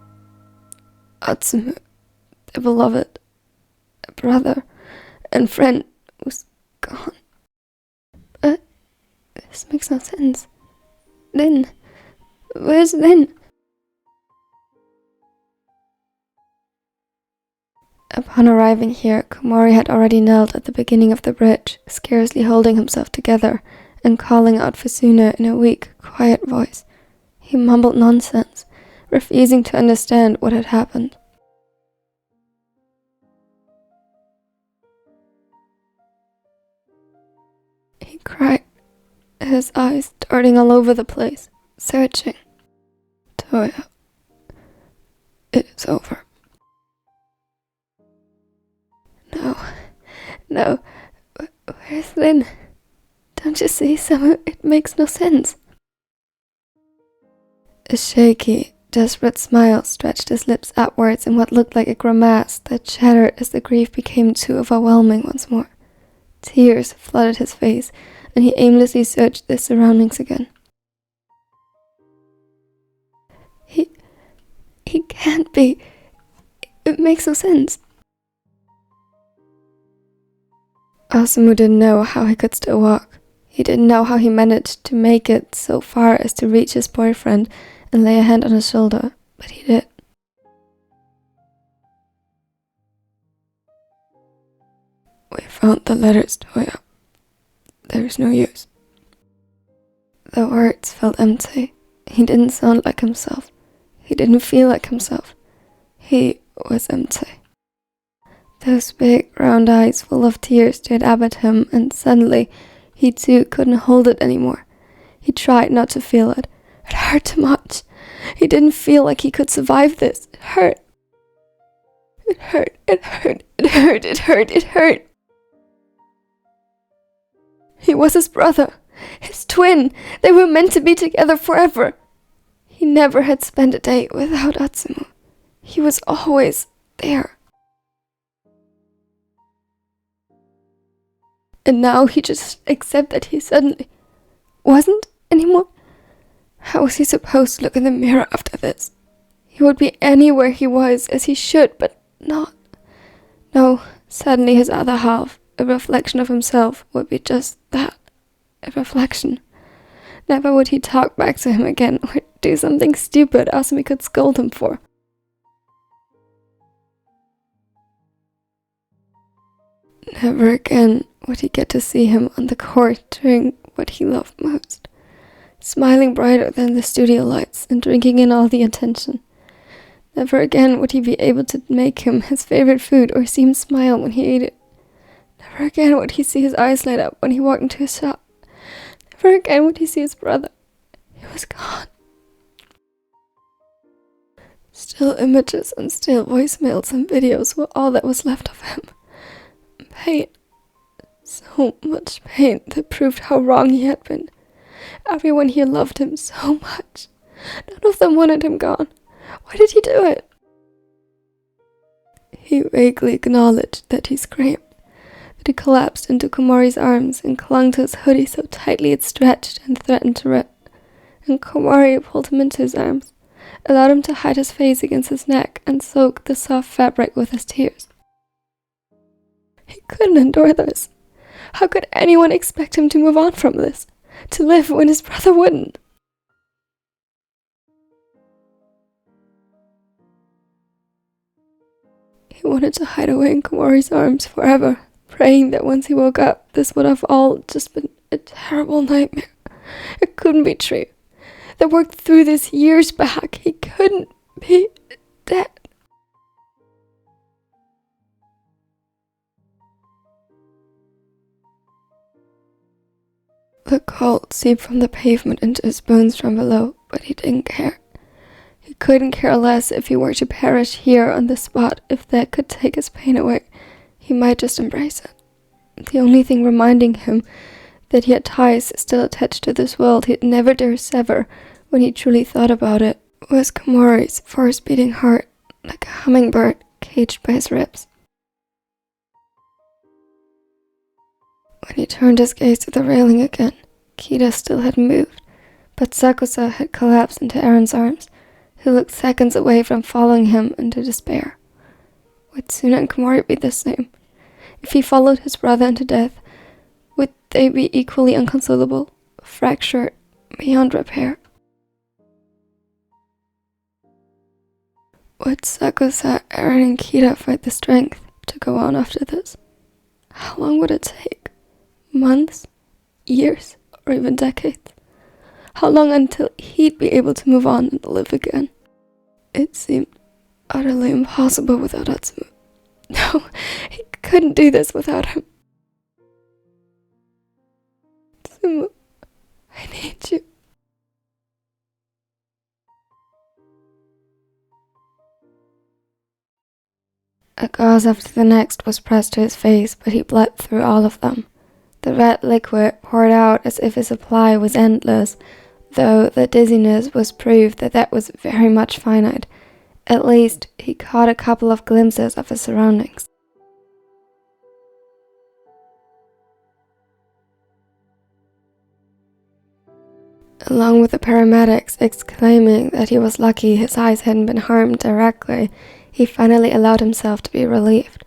Atsumu, the beloved, brother and friend, was gone. But this makes no sense. Lin, where's Lin? Upon arriving here, Komori had already knelt at the beginning of the bridge, scarcely holding himself together, and calling out for Suna in a weak, quiet voice. He mumbled nonsense, refusing to understand what had happened. He cried, his eyes darting all over the place, searching. Toya, it is over. No, where's Lin? Don't you see, Samu? It makes no sense. A shaky, desperate smile stretched his lips upwards in what looked like a grimace that shattered as the grief became too overwhelming once more. Tears flooded his face, and he aimlessly searched the surroundings again. He can't be. It makes no sense. Atsumu didn't know how he could still walk. He didn't know how he managed to make it so far as to reach his boyfriend and lay a hand on his shoulder, but he did. We found the letters, Toya. There's no use. The words felt empty. He didn't sound like himself. He didn't feel like himself. He was empty. Those big, round eyes full of tears stared up at him, and suddenly, he too couldn't hold it anymore. He tried not to feel it. It hurt too much. He didn't feel like he could survive this. It hurt. It hurt. It hurt. It hurt. It hurt. It hurt. He was his brother. His twin. They were meant to be together forever. He never had spent a day without Atsumu. He was always there. And now he just accepted that he suddenly wasn't anymore. How was he supposed to look in the mirror after this? He would be anywhere he was as he should, but not. No, suddenly his other half, a reflection of himself, would be just that, a reflection. Never would he talk back to him again or do something stupid Asumi could scold him for. Never again would he get to see him on the court doing what he loved most, smiling brighter than the studio lights and drinking in all the attention. Never again would he be able to make him his favorite food or see him smile when he ate it. Never again would he see his eyes light up when he walked into his shop. Never again would he see his brother. He was gone. Still images and still voicemails and videos were all that was left of him. Pain. So much pain that proved how wrong he had been. Everyone here loved him so much. None of them wanted him gone. Why did he do it? He vaguely acknowledged that he screamed, that he collapsed into Komori's arms and clung to his hoodie so tightly it stretched and threatened to rip. And Komori pulled him into his arms, allowed him to hide his face against his neck and soak the soft fabric with his tears. He couldn't endure this. How could anyone expect him to move on from this? To live when his brother wouldn't? He wanted to hide away in Komori's arms forever, praying that once he woke up, this would have all just been a terrible nightmare. It couldn't be true. They worked through this years back. He couldn't be dead. The cold seeped from the pavement into his bones from below, but he didn't care. He couldn't care less if he were to perish here on the spot. If that could take his pain away, he might just embrace it. The only thing reminding him that he had ties still attached to this world he'd never dare sever when he truly thought about it was Komori's force-beating heart, like a hummingbird caged by his ribs. When he turned his gaze to the railing again, Kida still hadn't moved, but Sakusa had collapsed into Aaron's arms, who looked seconds away from following him into despair. Would Suna and Komori be the same? If he followed his brother into death, would they be equally inconsolable, fractured, beyond repair? Would Sakusa, Eren, and Kira find the strength to go on after this? How long would it take? Months? Years? Or even decades? How long until he'd be able to move on and live again? It seemed utterly impossible without Atsumu. No, he couldn't do this without him. Atsumu, I need you. A gauze after the next was pressed to his face, but he bled through all of them. The red liquid poured out as if his supply was endless, though the dizziness was proof that was very much finite. At least, he caught a couple of glimpses of his surroundings. Along with the paramedics exclaiming that he was lucky his eyes hadn't been harmed directly, he finally allowed himself to be relieved.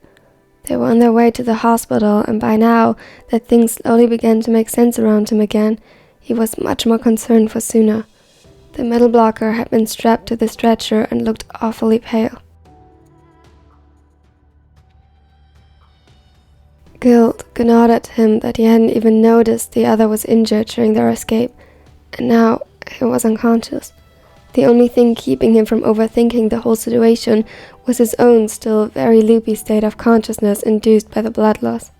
They were on their way to the hospital, and by now that things slowly began to make sense around him again, he was much more concerned for Suna. The metal blocker had been strapped to the stretcher and looked awfully pale. Guilt gnawed at him that he hadn't even noticed the other was injured during their escape, and now he was unconscious. The only thing keeping him from overthinking the whole situation was his own still very loopy state of consciousness induced by the blood loss.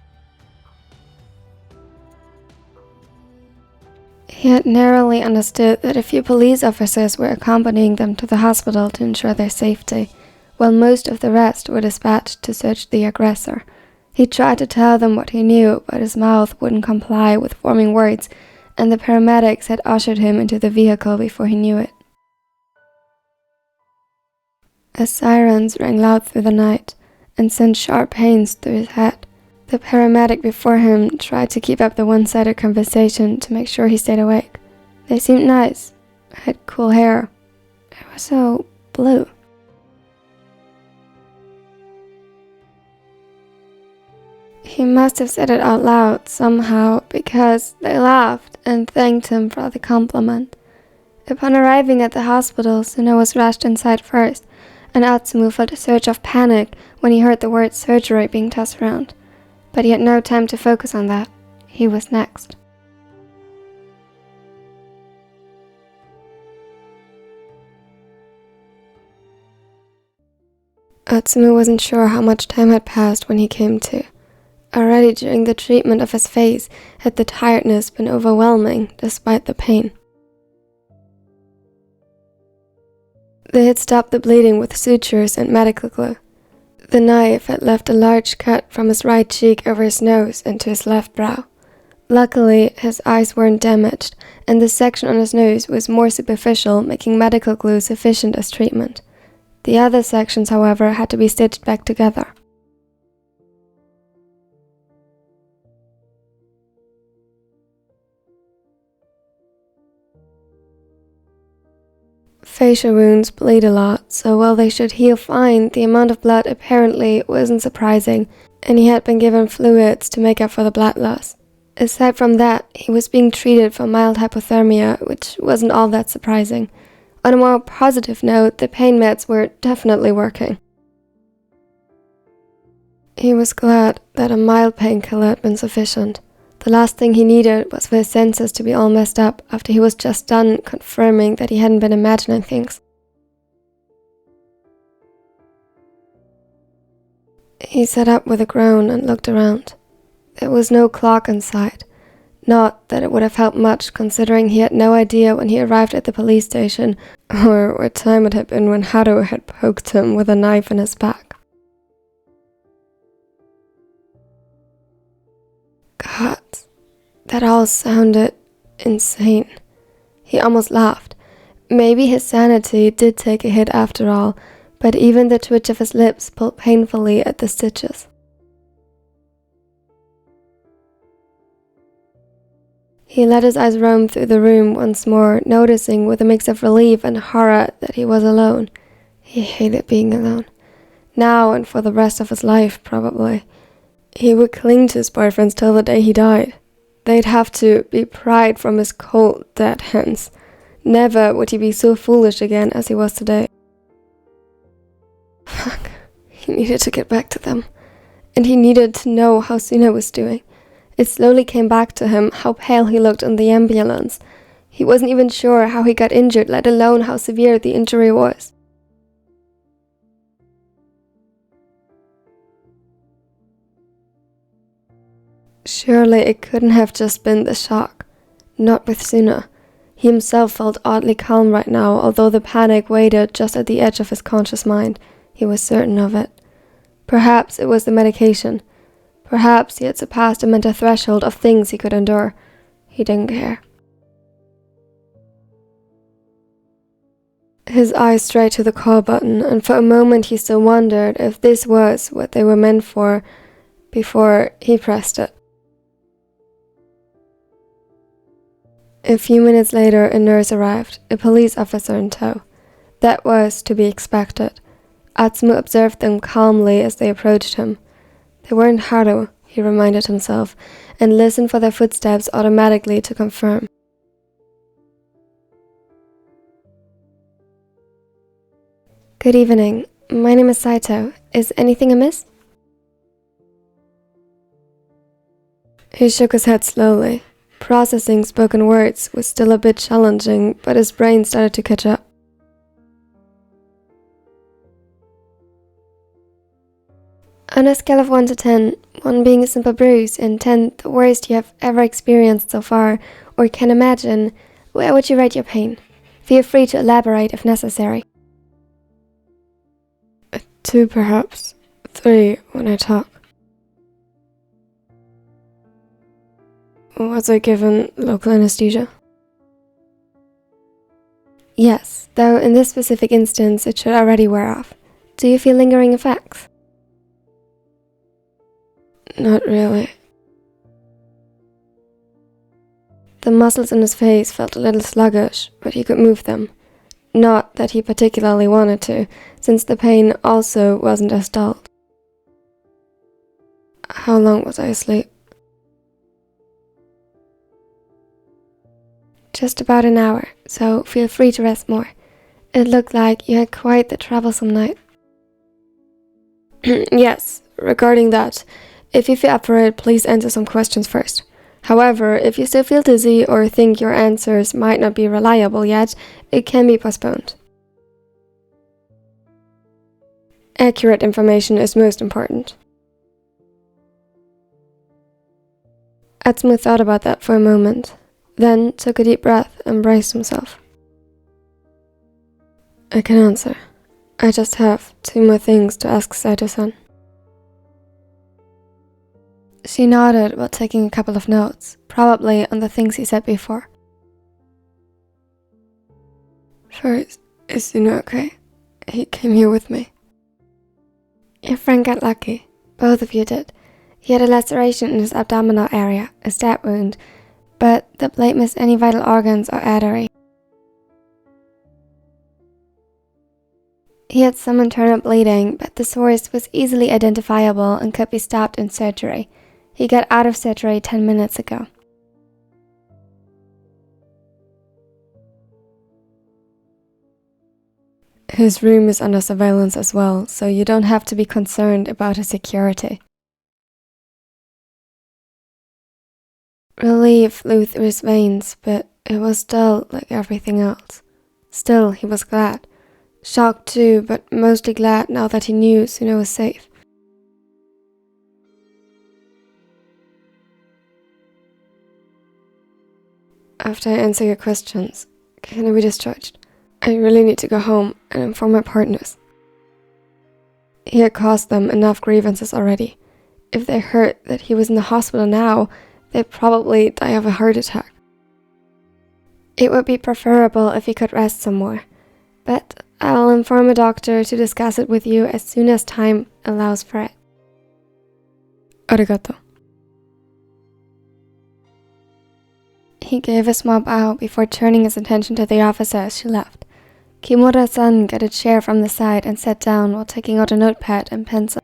He had narrowly understood that a few police officers were accompanying them to the hospital to ensure their safety, while most of the rest were dispatched to search the aggressor. He tried to tell them what he knew, but his mouth wouldn't comply with forming words, and the paramedics had ushered him into the vehicle before he knew it. As sirens rang loud through the night and sent sharp pains through his head, the paramedic before him tried to keep up the one-sided conversation to make sure he stayed awake. They seemed nice, had cool hair. It was so blue. He must have said it out loud somehow because they laughed and thanked him for the compliment. Upon arriving at the hospital, Suna was rushed inside first, and Atsumu felt a surge of panic when he heard the word surgery being tossed around. But he had no time to focus on that. He was next. Atsumu wasn't sure how much time had passed when he came to. Already during the treatment of his face had the tiredness been overwhelming despite the pain. They had stopped the bleeding with sutures and medical glue. The knife had left a large cut from his right cheek over his nose into his left brow. Luckily, his eyes weren't damaged, and the section on his nose was more superficial, making medical glue sufficient as treatment. The other sections, however, had to be stitched back together. Facial wounds bleed a lot, so while they should heal fine, the amount of blood apparently wasn't surprising, and he had been given fluids to make up for the blood loss. Aside from that, he was being treated for mild hypothermia, which wasn't all that surprising. On a more positive note, the pain meds were definitely working. He was glad that a mild painkiller had been sufficient. The last thing he needed was for his senses to be all messed up after he was just done confirming that he hadn't been imagining things. He sat up with a groan and looked around. There was no clock inside. Not that it would have helped much, considering he had no idea when he arrived at the police station, or what time it had been when Haru had poked him with a knife in his back. God, that all sounded insane. He almost laughed. Maybe his sanity did take a hit after all, but even the twitch of his lips pulled painfully at the stitches. He let his eyes roam through the room once more, noticing with a mix of relief and horror that he was alone. He hated being alone. Now and for the rest of his life, probably. He would cling to his boyfriends till the day he died. They'd have to be pried from his cold, dead hands. Never would he be so foolish again as he was today. Fuck. He needed to get back to them. And he needed to know how Suna was doing. It slowly came back to him how pale he looked in the ambulance. He wasn't even sure how he got injured, let alone how severe the injury was. Surely it couldn't have just been the shock. Not with Suna. He himself felt oddly calm right now, although the panic waited just at the edge of his conscious mind. He was certain of it. Perhaps it was the medication. Perhaps he had surpassed a mental threshold of things he could endure. He didn't care. His eyes strayed to the call button, and for a moment he still wondered if this was what they were meant for before he pressed it. A few minutes later, a nurse arrived, a police officer in tow. That was to be expected. Atsumu observed them calmly as they approached him. They weren't Haru, he reminded himself, and listened for their footsteps automatically to confirm. Good evening. My name is Saito. Is anything amiss? He shook his head slowly. Processing spoken words was still a bit challenging, but his brain started to catch up. On a scale of 1 to 10, 1 being a simple bruise and 10 the worst you have ever experienced so far or can imagine, where would you rate your pain? Feel free to elaborate if necessary. A 2 perhaps. 3 when I talk. Was I given local anesthesia? Yes, though in this specific instance it should already wear off. Do you feel lingering effects? Not really. The muscles in his face felt a little sluggish, but he could move them. Not that he particularly wanted to, since the pain also wasn't as dull. How long was I asleep? Just about an hour, so feel free to rest more. It looked like you had quite the troublesome night. Yes, regarding that, if you feel up for it, please answer some questions first. However, if you still feel dizzy or think your answers might not be reliable yet, it can be postponed. Accurate information is most important. Atsumu thought about that for a moment, then took a deep breath and braced himself. I can answer. I just have 2 more things to ask Saito-san. She nodded while taking a couple of notes, probably on the things he said before. First, is Suna okay? He came here with me. Your friend got lucky. Both of you did. He had a laceration in his abdominal area, a stab wound, but the blade missed any vital organs or artery. He had some internal bleeding, but the source was easily identifiable and could be stopped in surgery. He got out of surgery 10 minutes ago. His room is under surveillance as well, so you don't have to be concerned about his security. Relief flew through his veins, but it was dull like everything else. Still, he was glad. Shocked too, but mostly glad now that he knew Suna was safe. After I answer your questions, can I be discharged? I really need to go home and inform my partners. He had caused them enough grievances already. If they heard that he was in the hospital now, they'd probably die of a heart attack. It would be preferable if he could rest some more, but I'll inform a doctor to discuss it with you as soon as time allows for it. Arigato. He gave a small bow before turning his attention to the officer as she left. Kimura-san got a chair from the side and sat down while taking out a notepad and pencil.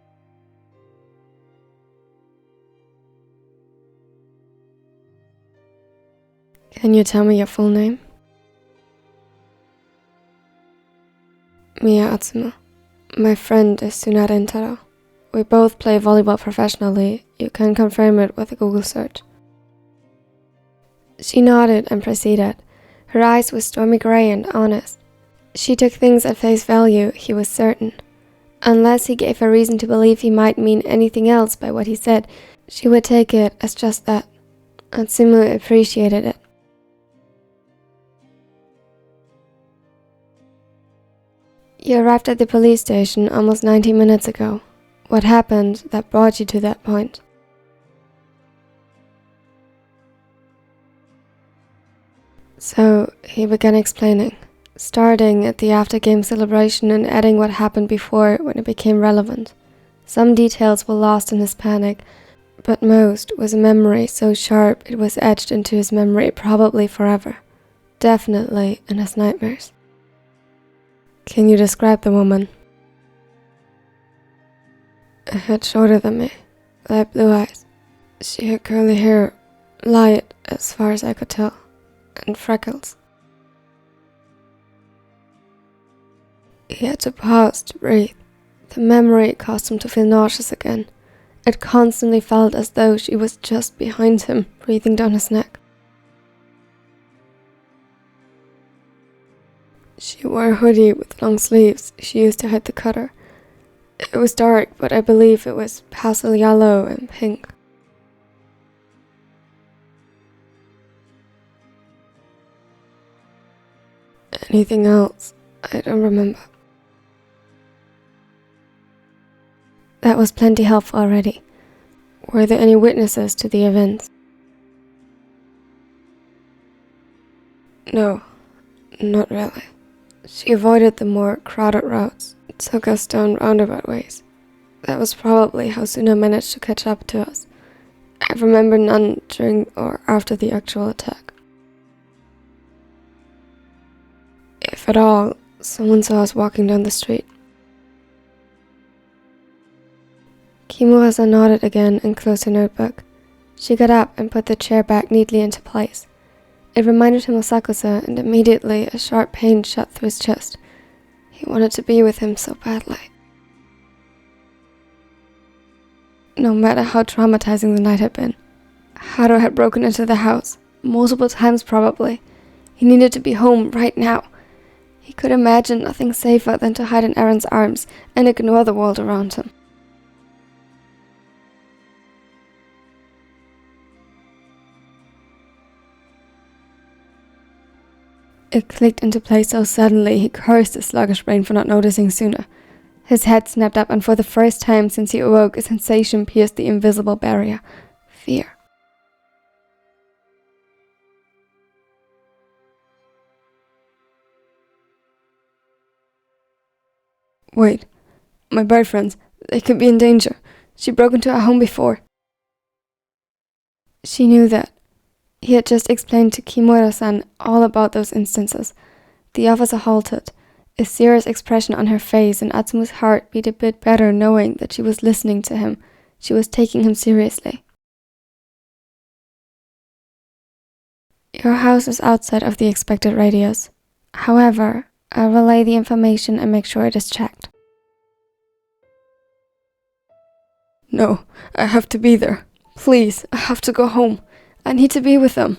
Can you tell me your full name? Miya Atsumu. My friend is Tsunade Intaro. We both play volleyball professionally. You can confirm it with a Google search. She nodded and proceeded. Her eyes were stormy grey and honest. She took things at face value, he was certain. Unless he gave her reason to believe he might mean anything else by what he said, she would take it as just that. Atsumu appreciated it. You arrived at the police station almost 90 minutes ago. What happened that brought you to that point? So he began explaining, starting at the after-game celebration and adding what happened before when it became relevant. Some details were lost in his panic, but most was a memory so sharp it was etched into his memory probably forever. Definitely in his nightmares. Can you describe the woman? A head shorter than me, light blue eyes. She had curly hair, light as far as I could tell, and freckles. He had to pause to breathe. The memory caused him to feel nauseous again. It constantly felt as though she was just behind him, breathing down his neck. She wore a hoodie with long sleeves she used to hide the cutter. It was dark, but I believe it was pastel yellow and pink. Anything else? I don't remember. That was plenty helpful already. Were there any witnesses to the events? No, not really. She avoided the more crowded routes, took us down roundabout ways. That was probably how Suna managed to catch up to us. I remember none during or after the actual attack. If at all, someone saw us walking down the street. Kimura-san nodded again and closed her notebook. She got up and put the chair back neatly into place. It reminded him of Sakusa, and immediately a sharp pain shot through his chest. He wanted to be with him so badly. No matter how traumatizing the night had been, Haru had broken into the house, multiple times probably. He needed to be home right now. He could imagine nothing safer than to hide in Aaron's arms and ignore the world around him. It clicked into place so suddenly he cursed his sluggish brain for not noticing sooner. His head snapped up, and for the first time since he awoke, a sensation pierced the invisible barrier. Fear. Wait, my bird friends, they could be in danger. She broke into our home before. She knew that. He had just explained to Kimura-san all about those instances. The officer halted, a serious expression on her face, and Atsumu's heart beat a bit better knowing that she was listening to him. She was taking him seriously. Your house is outside of the expected radius. However, I'll relay the information and make sure it is checked. No, I have to be there. Please, I have to go home. I need to be with them.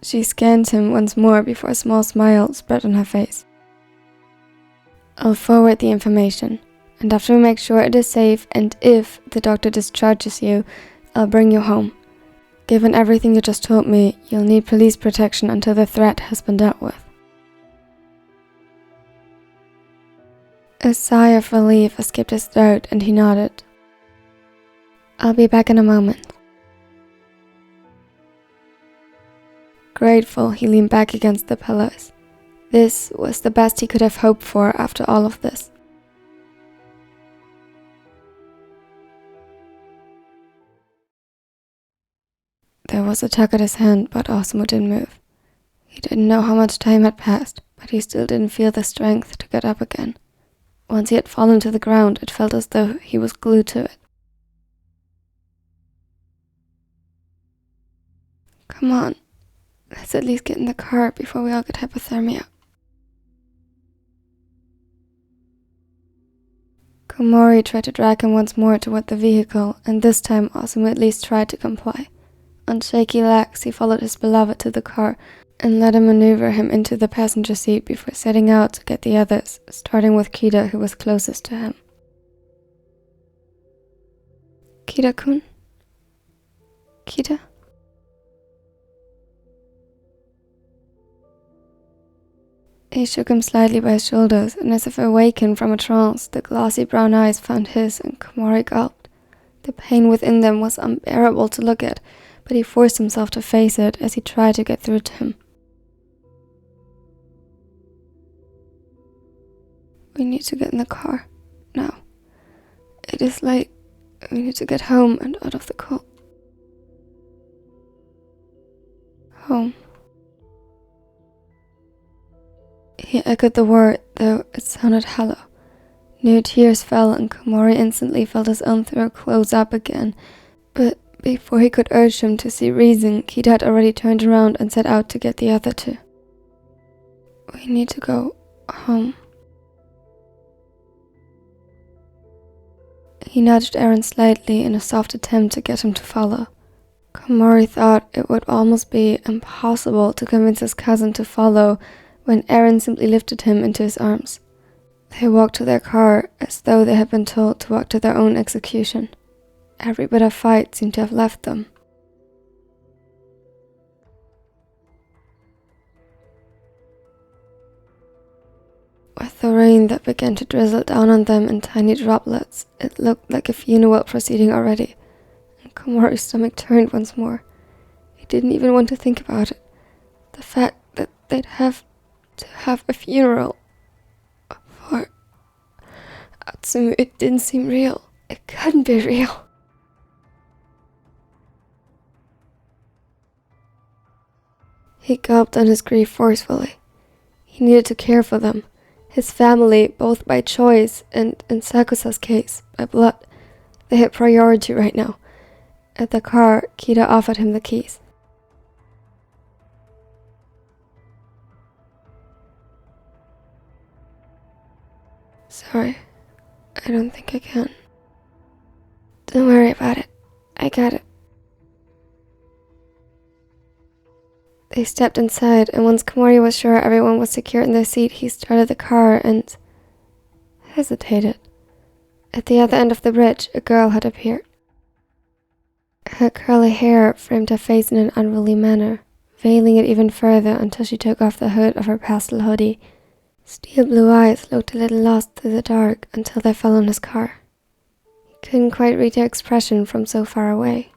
She scanned him once more before a small smile spread on her face. I'll forward the information, and after we make sure it is safe, and if the doctor discharges you, I'll bring you home. Given everything you just told me, you'll need police protection until the threat has been dealt with. A sigh of relief escaped his throat, and he nodded. I'll be back in a moment. Grateful, he leaned back against the pillows. This was the best he could have hoped for after all of this. There was a tug at his hand, but Atsumu didn't move. He didn't know how much time had passed, but he still didn't feel the strength to get up again. Once he had fallen to the ground, it felt as though he was glued to it. Come on. Let's at least get in the car before we all get hypothermia. Komori tried to drag him once more toward the vehicle, and this time Atsumu at least tried to comply. On shaky legs, he followed his beloved to the car and let him maneuver him into the passenger seat before setting out to get the others, starting with Kida, who was closest to him. Kida-kun? Kida? He shook him slightly by his shoulders, and as if awakened from a trance, the glassy brown eyes found his, and Komori gulped. The pain within them was unbearable to look at, but he forced himself to face it as he tried to get through to him. We need to get in the car, now. It is late. We need to get home and out of the cold. Home. He echoed the word, though it sounded hollow. New tears fell, and Komori instantly felt his own throat close up again. But before he could urge him to see reason, Kida had already turned around and set out to get the other two. We need to go home. He nudged Eren slightly in a soft attempt to get him to follow. Komori thought it would almost be impossible to convince his cousin to follow when Eren simply lifted him into his arms. They walked to their car as though they had been told to walk to their own execution. Every bit of fight seemed to have left them. With the rain that began to drizzle down on them in tiny droplets, it looked like a funeral proceeding already, and Komori's stomach turned once more. He didn't even want to think about it. The fact that they'd have to have a funeral for Atsumu, it didn't seem real. It couldn't be real. He gulped on his grief forcefully. He needed to care for them. His family, both by choice and, in Sakusa's case, by blood. They had priority right now. At the car, Kida offered him the keys. Sorry, I don't think I can. Don't worry about it. I got it. They stepped inside, and once Komori was sure everyone was secure in their seat, he started the car and hesitated. At the other end of the bridge, a girl had appeared. Her curly hair framed her face in an unruly manner, veiling it even further until she took off the hood of her pastel hoodie. Steel blue eyes looked a little lost through the dark until they fell on his car. He couldn't quite read her expression from so far away.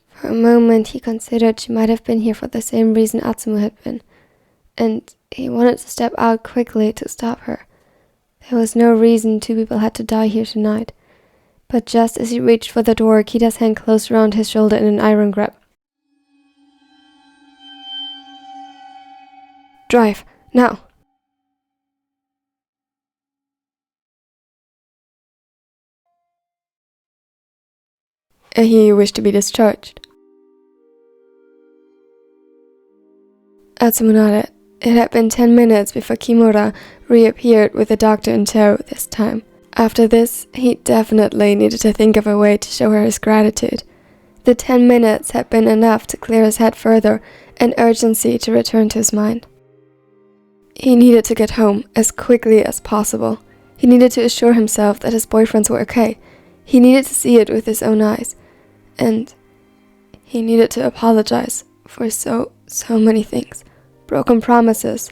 For a moment he considered she might have been here for the same reason Atsumu had been, and he wanted to step out quickly to stop her. There was no reason two people had to die here tonight. But just as he reached for the door, Kida's hand closed around his shoulder in an iron grip. Drive, now! He wished to be discharged. Atsumu nodded. It had been 10 minutes before Kimura reappeared with the doctor in tow this time. After this, he definitely needed to think of a way to show her his gratitude. The 10 minutes had been enough to clear his head further and urgency to return to his mind. He needed to get home as quickly as possible. He needed to assure himself that his boyfriends were okay. He needed to see it with his own eyes. And he needed to apologize for so many things. Broken promises,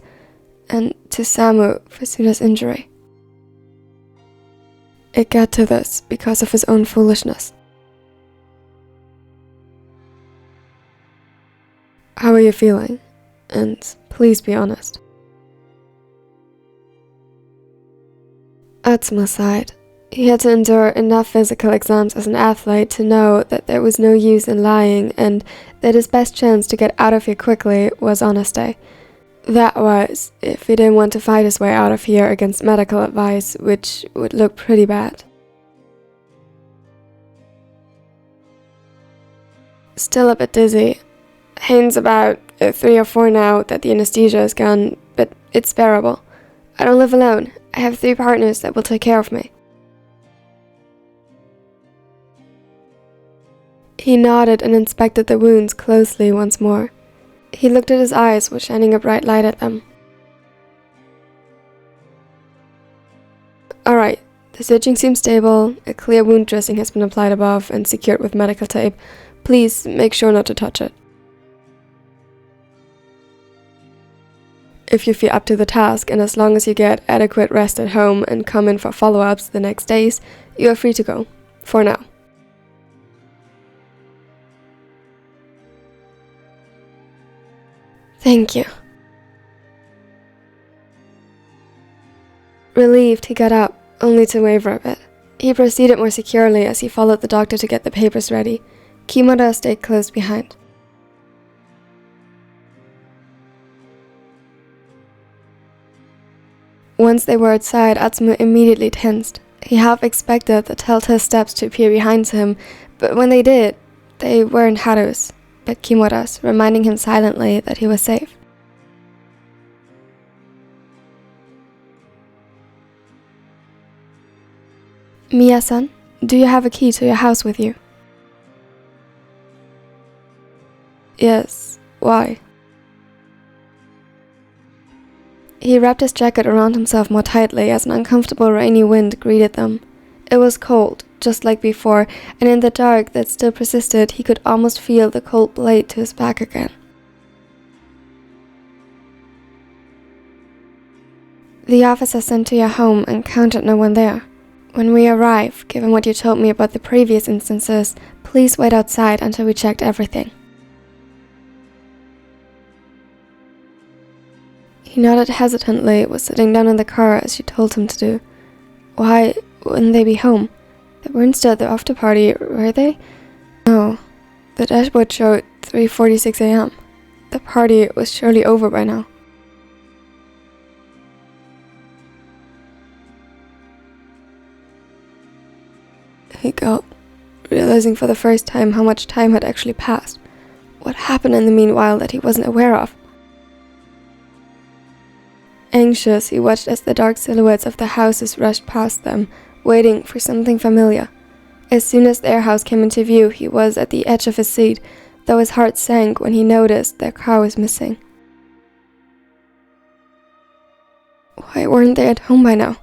and to Samu for Suna's injury. It got to this because of his own foolishness. How are you feeling? And please be honest. Atsumu sighed. He had to endure enough physical exams as an athlete to know that there was no use in lying and that his best chance to get out of here quickly was honesty. That was, if he didn't want to fight his way out of here against medical advice, which would look pretty bad. Still a bit dizzy. Pain's about 3 or 4 now that the anesthesia is gone, but it's bearable. I don't live alone. I have 3 partners that will take care of me. He nodded and inspected the wounds closely once more. He looked at his eyes, which shining a bright light at them. Alright, the stitching seems stable, a clear wound dressing has been applied above and secured with medical tape. Please make sure not to touch it. If you feel up to the task, and as long as you get adequate rest at home and come in for follow-ups the next days, you are free to go. For now. Thank you. Relieved, he got up, only to waver a bit. He proceeded more securely as he followed the doctor to get the papers ready. Kimura stayed close behind. Once they were outside, Atsumu immediately tensed. He half expected the telltale steps to appear behind him, but when they did, they weren't Haru's, but Kimura's, reminding him silently that he was safe. Miya-san, do you have a key to your house with you? Yes, why? He wrapped his jacket around himself more tightly as an uncomfortable rainy wind greeted them. It was cold, just like before, and in the dark that still persisted, he could almost feel the cold blade to his back again. The officer sent to your home encountered no one there. When we arrive, given what you told me about the previous instances, please wait outside until we checked everything. He nodded hesitantly, was sitting down in the car as she told him to do. Why wouldn't they be home? They weren't still at the after party, were they? No. The dashboard showed 3:46 a.m. The party was surely over by now. He gulped, realizing for the first time how much time had actually passed. What happened in the meanwhile that he wasn't aware of? Anxious, he watched as the dark silhouettes of the houses rushed past them, waiting for something familiar. As soon as their house came into view, he was at the edge of his seat, though his heart sank when he noticed their car was missing. Why weren't they at home by now?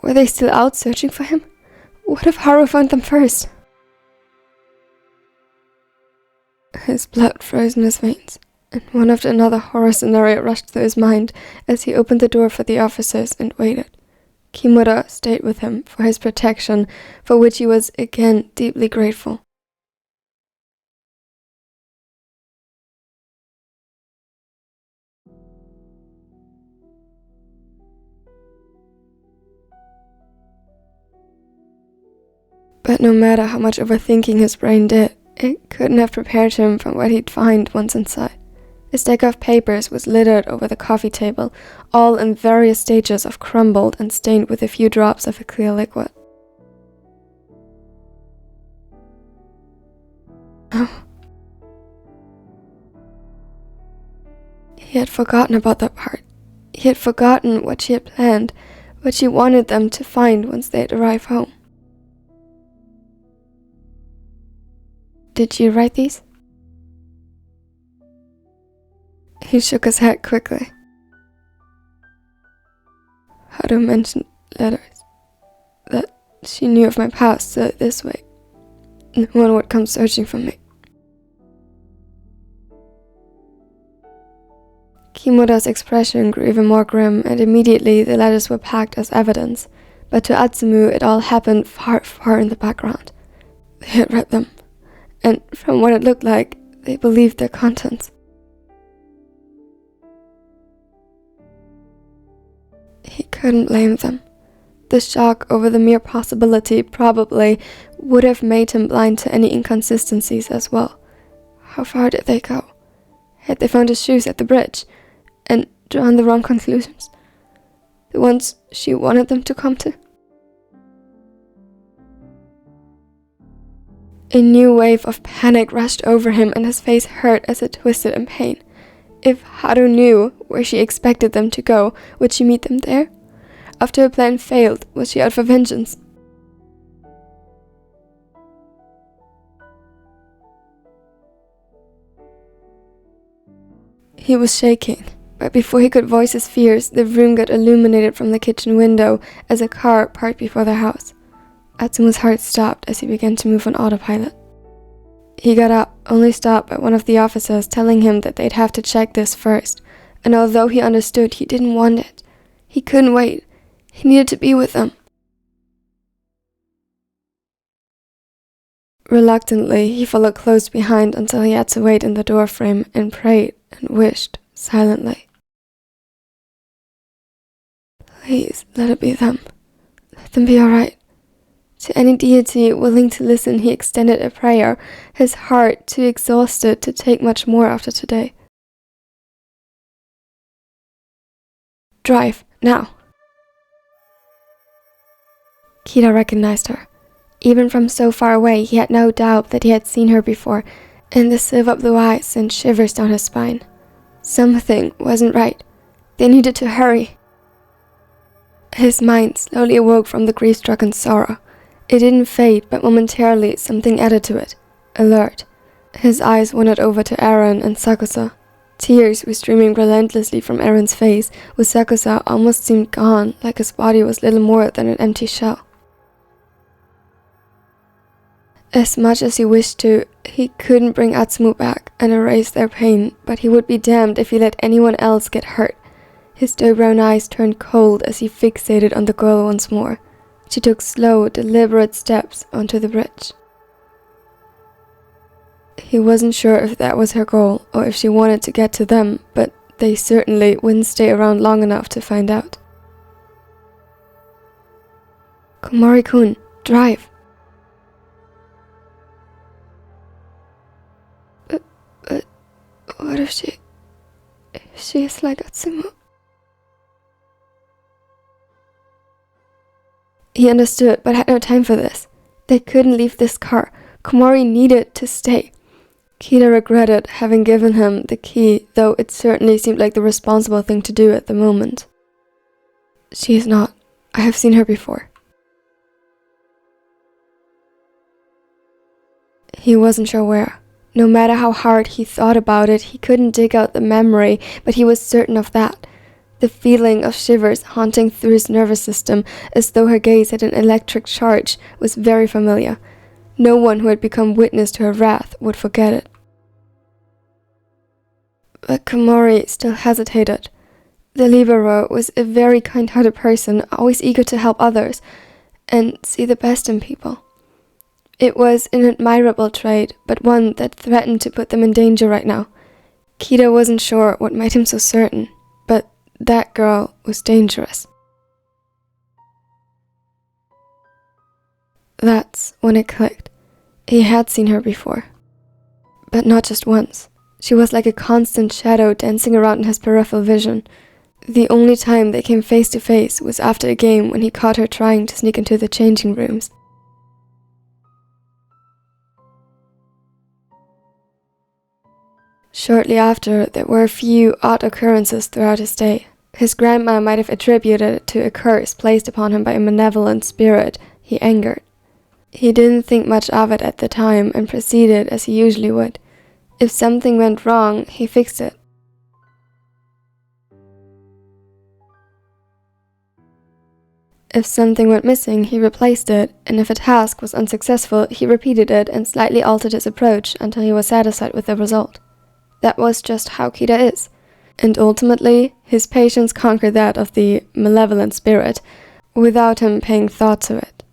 Were they still out searching for him? What if Haru found them first? His blood froze in his veins, and one after another horror scenario rushed through his mind as he opened the door for the officers and waited. Kimura stayed with him for his protection, for which he was again deeply grateful. But no matter how much overthinking his brain did, it couldn't have prepared him for what he'd find once inside. A stack of papers was littered over the coffee table, all in various stages of crumbled and stained with a few drops of a clear liquid. Oh. He had forgotten about that part. He had forgotten what she had planned, what she wanted them to find once they'd arrive home. Did you write these? He shook his head quickly. Haru mentioned letters. That she knew of my past, so this way no one would come searching for me. Kimura's expression grew even more grim, and immediately the letters were packed as evidence. But to Atsumu, it all happened far, far in the background. They had read them, and from what it looked like, they believed their contents. He couldn't blame them. The shock over the mere possibility probably would have made him blind to any inconsistencies as well. How far did they go? Had they found his shoes at the bridge and drawn the wrong conclusions? The ones she wanted them to come to? A new wave of panic rushed over him and his face hurt as it twisted in pain. If Haru knew where she expected them to go, would she meet them there? After her plan failed, was she out for vengeance? He was shaking, but before he could voice his fears, the room got illuminated from the kitchen window as a car parked before their house. Atsumu's heart stopped as he began to move on autopilot. He got up, only stopped by one of the officers telling him that they'd have to check this first, and although he understood, he didn't want it. He couldn't wait. He needed to be with them. Reluctantly, he followed close behind until he had to wait in the doorframe and prayed and wished silently. Please, let it be them. Let them be alright. To any deity willing to listen, he extended a prayer, his heart too exhausted to take much more after today. Drive, now. Kida recognized her. Even from so far away, he had no doubt that he had seen her before, and the silver blue eyes sent shivers down his spine. Something wasn't right. They needed to hurry. His mind slowly awoke from the grief-stricken sorrow. It didn't fade, but momentarily something added to it. Alert. His eyes wandered over to Eren and Sakusa. Tears were streaming relentlessly from Eren's face, with Sakusa almost seemed gone, like his body was little more than an empty shell. As much as he wished to, he couldn't bring Atsumu back and erase their pain, but he would be damned if he let anyone else get hurt. His doe brown eyes turned cold as he fixated on the girl once more. She took slow, deliberate steps onto the bridge. He wasn't sure if that was her goal or if she wanted to get to them, but they certainly wouldn't stay around long enough to find out. Komori-kun, drive. But what if she is like Atsumu? He understood, but had no time for this. They couldn't leave this car. Komori needed to stay. Kida regretted having given him the key, though it certainly seemed like the responsible thing to do at the moment. She is not. I have seen her before. He wasn't sure where. No matter how hard he thought about it, he couldn't dig out the memory, but he was certain of that. The feeling of shivers haunting through his nervous system, as though her gaze had an electric charge, was very familiar. No one who had become witness to her wrath would forget it. But Komori still hesitated. The Libero was a very kind-hearted person, always eager to help others, and see the best in people. It was an admirable trait, but one that threatened to put them in danger right now. Kida wasn't sure what made him so certain, but that girl was dangerous. That's when it clicked. He had seen her before. But not just once. She was like a constant shadow dancing around in his peripheral vision. The only time they came face to face was after a game when he caught her trying to sneak into the changing rooms. Shortly after, there were a few odd occurrences throughout his day. His grandma might have attributed it to a curse placed upon him by a malevolent spirit he angered. He didn't think much of it at the time and proceeded as he usually would. If something went wrong, he fixed it. If something went missing, he replaced it, and if a task was unsuccessful, he repeated it and slightly altered his approach until he was satisfied with the result. That was just how Kida is. And ultimately, his patience conquered that of the malevolent spirit, without him paying thought to it.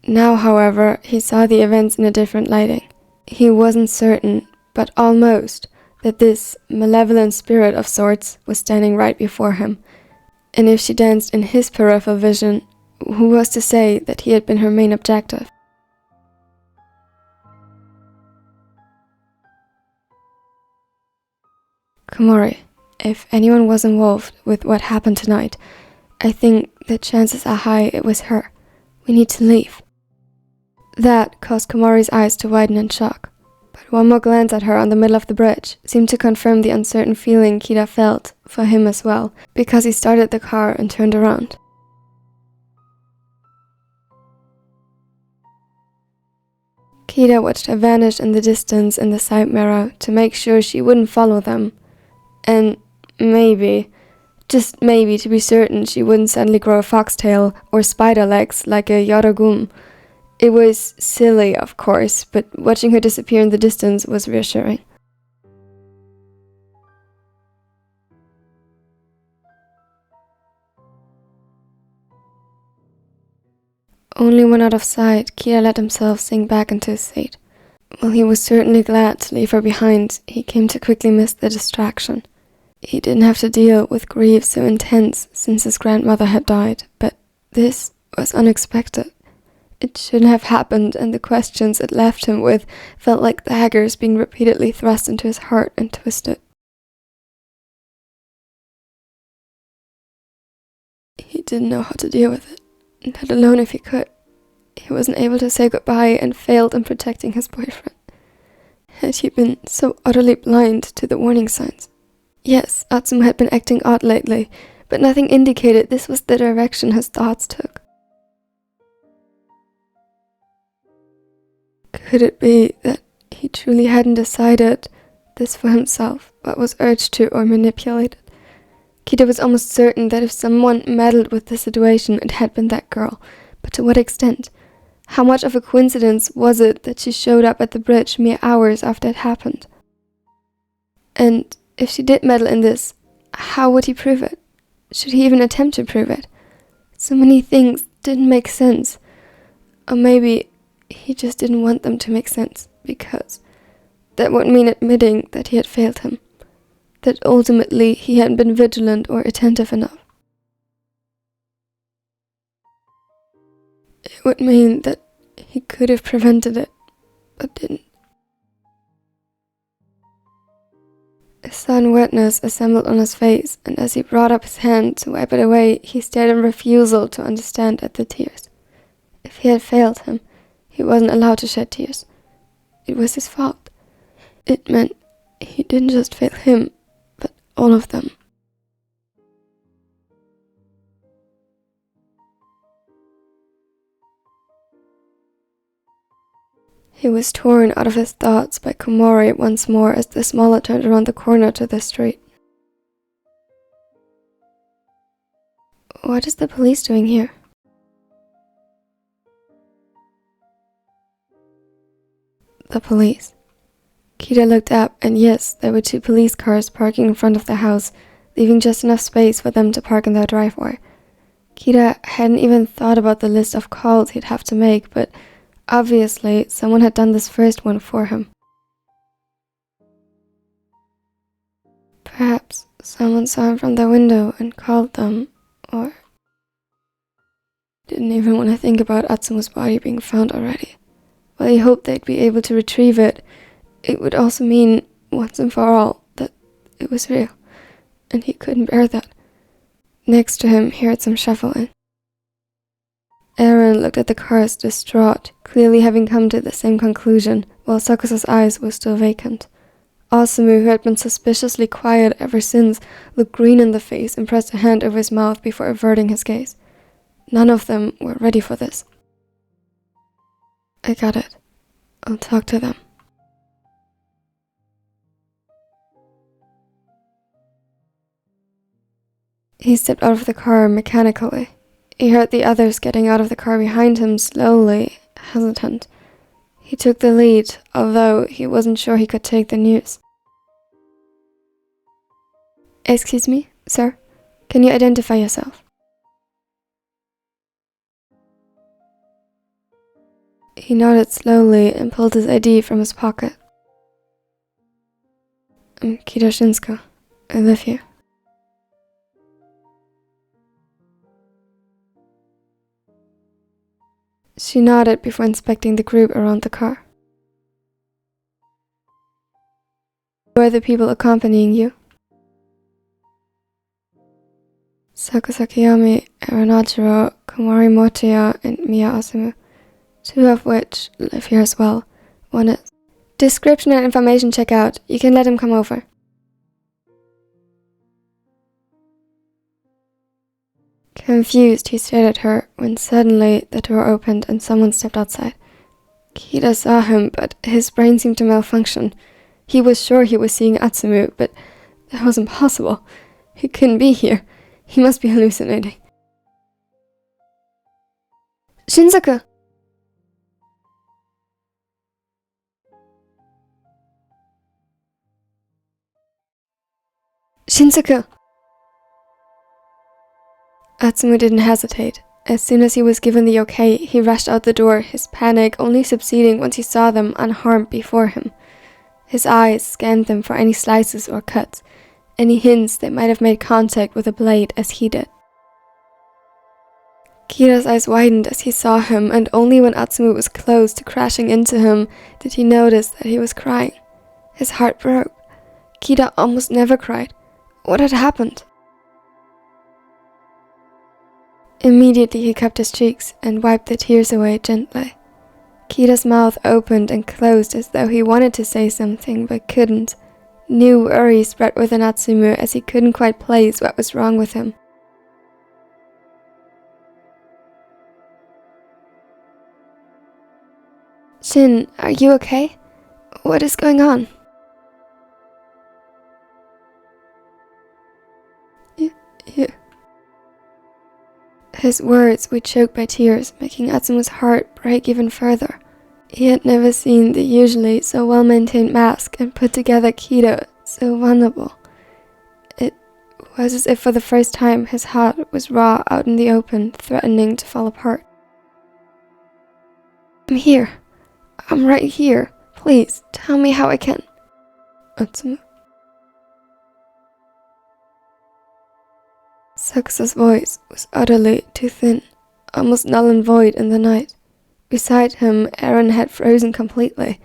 Now, however, he saw the events in a different lighting. He wasn't certain, but almost, that this malevolent spirit of sorts was standing right before him. And if she danced in his peripheral vision, who was to say that he had been her main objective? Komori, if anyone was involved with what happened tonight, I think the chances are high it was her. We need to leave. That caused Komori's eyes to widen in shock. But One more glance at her on the middle of the bridge seemed to confirm the uncertain feeling Kida felt for him as well, because he started the car and turned around. Kida watched her vanish in the distance in the side mirror to make sure she wouldn't follow them. And maybe, just maybe to be certain she wouldn't suddenly grow a foxtail or spider legs like a Yorogum. It was silly, of course, but watching her disappear in the distance was reassuring. Only when out of sight, Kida let himself sink back into his seat. While he was certainly glad to leave her behind, he came to quickly miss the distraction. He didn't have to deal with grief so intense since his grandmother had died, but this was unexpected. It shouldn't have happened, and the questions it left him with felt like daggers being repeatedly thrust into his heart and twisted. He didn't know how to deal with it, let alone if he could. He wasn't able to say goodbye and failed in protecting his boyfriend. Had he been so utterly blind to the warning signs? Yes, Atsumu had been acting odd lately, but nothing indicated this was the direction his thoughts took. Could it be that he truly hadn't decided this for himself, but was urged to or manipulated? Kida was almost certain that if someone meddled with the situation, it had been that girl, but to what extent? How much of a coincidence was it that she showed up at the bridge mere hours after it happened? And if she did meddle in this, how would he prove it? Should he even attempt to prove it? So many things didn't make sense. Or maybe he just didn't want them to make sense, because that would mean admitting that he had failed him, that ultimately he hadn't been vigilant or attentive enough. It would mean that he could have prevented it, but didn't. A sudden wetness assembled on his face, and as he brought up his hand to wipe it away, he stared in refusal to understand at the tears. If he had failed him, he wasn't allowed to shed tears. It was his fault. It meant he didn't just fail him, but all of them. He was torn out of his thoughts by Komori once more as the smaller turned around the corner to the street. What is the police doing here? The police. Kida looked up, and yes, there were 2 police cars parking in front of the house, leaving just enough space for them to park in their driveway. Kida hadn't even thought about the list of calls he'd have to make, but obviously someone had done this first one for him. Perhaps someone saw him from their window and called them, or didn't even want to think about Atsumu's body being found already. While he hoped they'd be able to retrieve it, it would also mean, once and for all, that it was real, and he couldn't bear that. Next to him, he heard some shuffling. Aaron looked at the cars, distraught, clearly having come to the same conclusion, while Sakusa's eyes were still vacant. Atsumu, who had been suspiciously quiet ever since, looked green in the face and pressed a hand over his mouth before averting his gaze. None of them were ready for this. I got it. I'll talk to them. He stepped out of the car mechanically. He heard the others getting out of the car behind him slowly, hesitant. He took the lead, although he wasn't sure he could take the news. Excuse me, sir? Can you identify yourself? He nodded slowly and pulled his ID from his pocket. I'm Kida Shinsko. I live here. She nodded before inspecting the group around the car. Who are the people accompanying you? Sakusa Kiyomi, Aronachiro, Komori Motoya, and Mia Atsumu, 2 of which live here as well. One is Description and information check out. You can let him come over. Confused, he stared at her when suddenly the door opened and someone stepped outside. Kida saw him, but his brain seemed to malfunction. He was sure he was seeing Atsumu, but that was impossible. He couldn't be here. He must be hallucinating. Shinsaku! Shinsaku! Atsumu didn't hesitate. As soon as he was given the okay, he rushed out the door, his panic only subsiding once he saw them unharmed before him. His eyes scanned them for any slices or cuts, any hints they might have made contact with a blade as he did. Kida's eyes widened as he saw him, and only when Atsumu was close to crashing into him did he notice that he was crying. His heart broke. Kida almost never cried. What had happened? Immediately he cupped his cheeks and wiped the tears away gently. Kida's mouth opened and closed as though he wanted to say something but couldn't. New worry spread within Atsumu as he couldn't quite place what was wrong with him. Shin, are you okay? What is going on? You. His words were choked by tears, making Atsumu's heart break even further. He had never seen the usually so well-maintained mask and put together Kida so vulnerable. It was as if for the first time his heart was raw out in the open, threatening to fall apart. I'm here. I'm right here. Please, tell me how I can. Atsumu. Sakusa's voice was utterly too thin, almost null and void in the night. Beside him, Eren had frozen completely.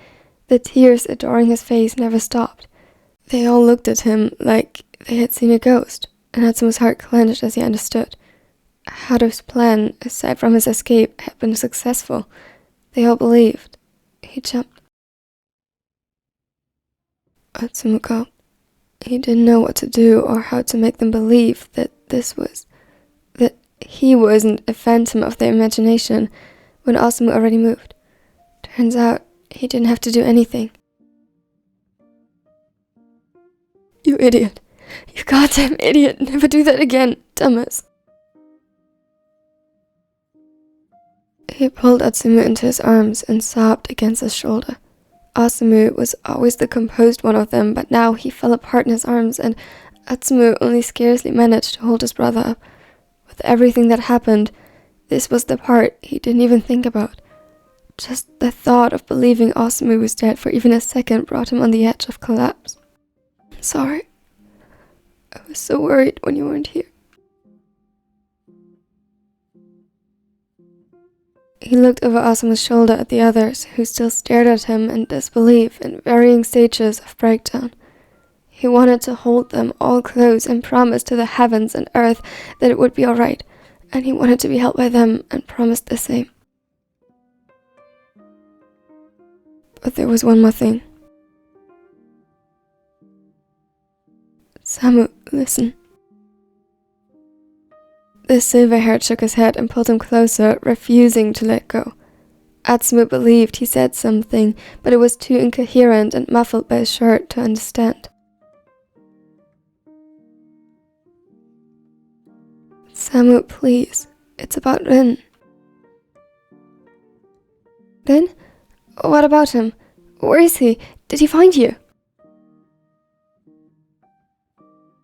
The tears adoring his face never stopped. They all looked at him like they had seen a ghost, and Atsumu's heart clenched as he understood. Haru's plan, aside from his escape, had been successful. They all believed. He jumped. Atsumu gulped. He didn't know what to do or how to make them believe that he wasn't a phantom of their imagination when Atsumu already moved. Turns out, he didn't have to do anything. You idiot. You goddamn idiot. Never do that again, dumbass. He pulled Atsumu into his arms and sobbed against his shoulder. Atsumu was always the composed one of them, but now he fell apart in his arms, and Atsumu only scarcely managed to hold his brother up. With everything that happened, this was the part he didn't even think about. Just the thought of believing Atsumu was dead for even a second brought him on the edge of collapse. I'm sorry. I was so worried when you weren't here. He looked over Asumu's shoulder at the others, who still stared at him in disbelief in varying stages of breakdown. He wanted to hold them all close and promise to the heavens and earth that it would be alright, and he wanted to be held by them and promised the same. But there was one more thing. Samu, listen. The silver-haired shook his head and pulled him closer, refusing to let go. Atsumu believed he said something, but it was too incoherent and muffled by his shirt to understand. Samu, please. It's about Rin. Rin? What about him? Where is he? Did he find you?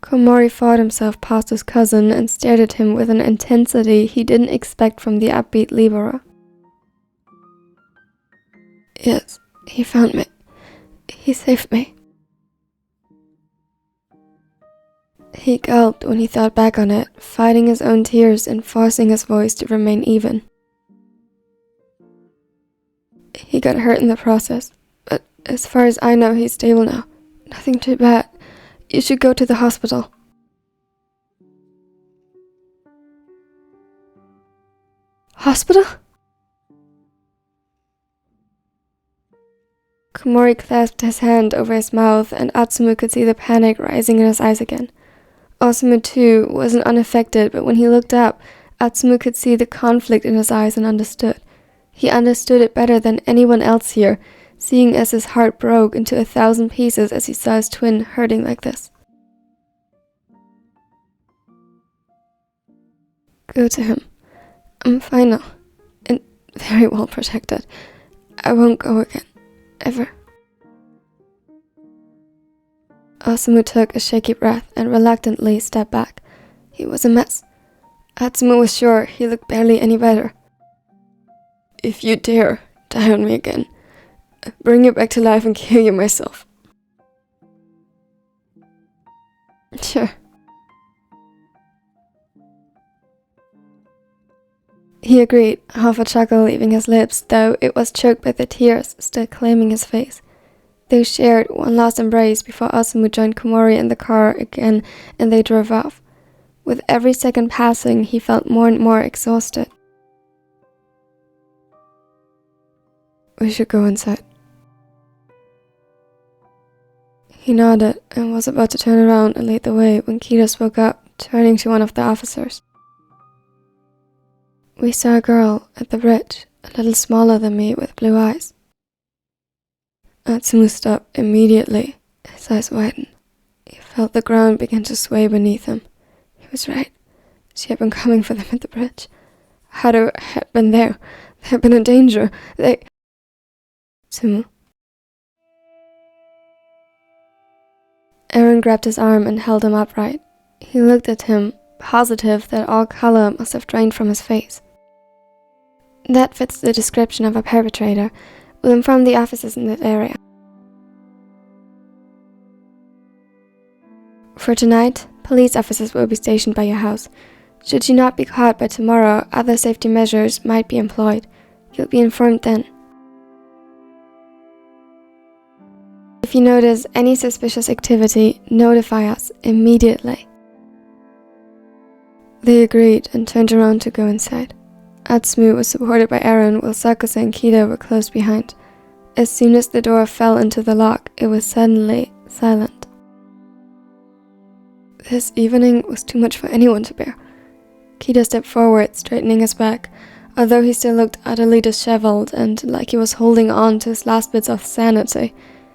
Komori fought himself past his cousin and stared at him with an intensity he didn't expect from the upbeat Libera. Yes, he found me. He saved me. He gulped when he thought back on it, fighting his own tears and forcing his voice to remain even. He got hurt in the process, but as far as I know, he's stable now. Nothing too bad. You should go to the hospital. Hospital? Komori clasped his hand over his mouth, and Atsumu could see the panic rising in his eyes again. Osamu, too, wasn't unaffected, but when he looked up, Atsumu could see the conflict in his eyes and understood. He understood it better than anyone else here, seeing as his heart broke into 1,000 pieces as he saw his twin hurting like this. Go to him. I'm fine now, and very well protected. I won't go again, ever. Osamu took a shaky breath and reluctantly stepped back. He was a mess. Atsumu was sure he looked barely any better. If you dare die on me again, I'll bring you back to life and kill you myself. Sure. He agreed, half a chuckle leaving his lips, though it was choked by the tears still claiming his face. They shared one last embrace before Osamu joined Komori in the car again and they drove off. With every second passing, he felt more and more exhausted. We should go inside. He nodded and was about to turn around and lead the way when Kida spoke up, turning to one of the officers. We saw a girl at the bridge, a little smaller than me with blue eyes. Atsumu stopped immediately. His eyes widened. He felt the ground begin to sway beneath him. He was right. She had been coming for them at the bridge. Haru had been there. They had been in danger. Atsumu. Eren grabbed his arm and held him upright. He looked at him, positive that all color must have drained from his face. That fits the description of a perpetrator. We'll inform the officers in that area. For tonight, police officers will be stationed by your house. Should you not be caught by tomorrow, other safety measures might be employed. You'll be informed then. If you notice any suspicious activity, notify us immediately. They agreed and turned around to go inside. Atsumu was supported by Eren while Sakura and Kida were close behind. As soon as the door fell into the lock, it was suddenly silent. This evening was too much for anyone to bear. Kida stepped forward, straightening his back, although he still looked utterly disheveled and like he was holding on to his last bits of sanity,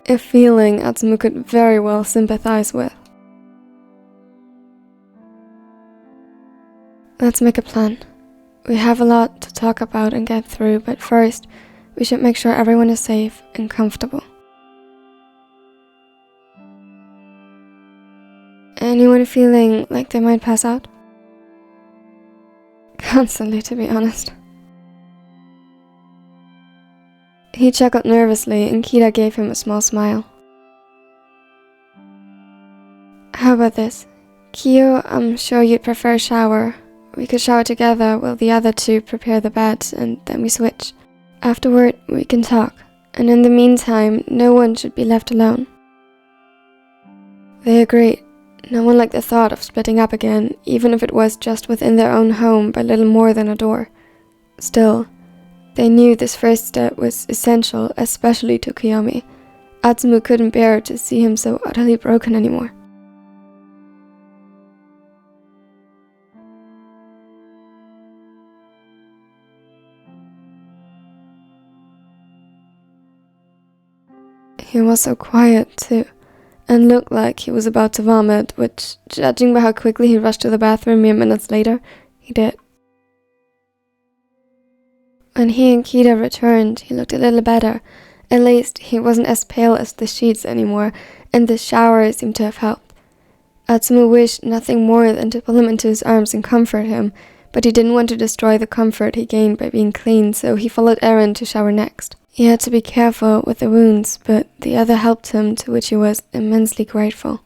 a feeling Atsumu could very well sympathize with. Let's make a plan. We have a lot to talk about and get through, but first, we should make sure everyone is safe and comfortable. Anyone feeling like they might pass out? Constantly, to be honest. He chuckled nervously and Kida gave him a small smile. How about this? Kyo, I'm sure you'd prefer a shower. We could shower together while the other two prepare the bed and then we switch. Afterward, we can talk, and in the meantime, no one should be left alone. They agreed. No one liked the thought of splitting up again, even if it was just within their own home by little more than a door. Still, they knew this first step was essential, especially to Kiyomi. Atsumu couldn't bear to see him so utterly broken anymore. He was so quiet, too, and looked like he was about to vomit, which, judging by how quickly he rushed to the bathroom mere minutes later, he did. When he and Kida returned, he looked a little better. At least, he wasn't as pale as the sheets anymore, and the shower seemed to have helped. Atsumu wished nothing more than to pull him into his arms and comfort him, but he didn't want to destroy the comfort he gained by being clean, so he followed Eren to shower next. He had to be careful with the wounds, but the other helped him, to which he was immensely grateful.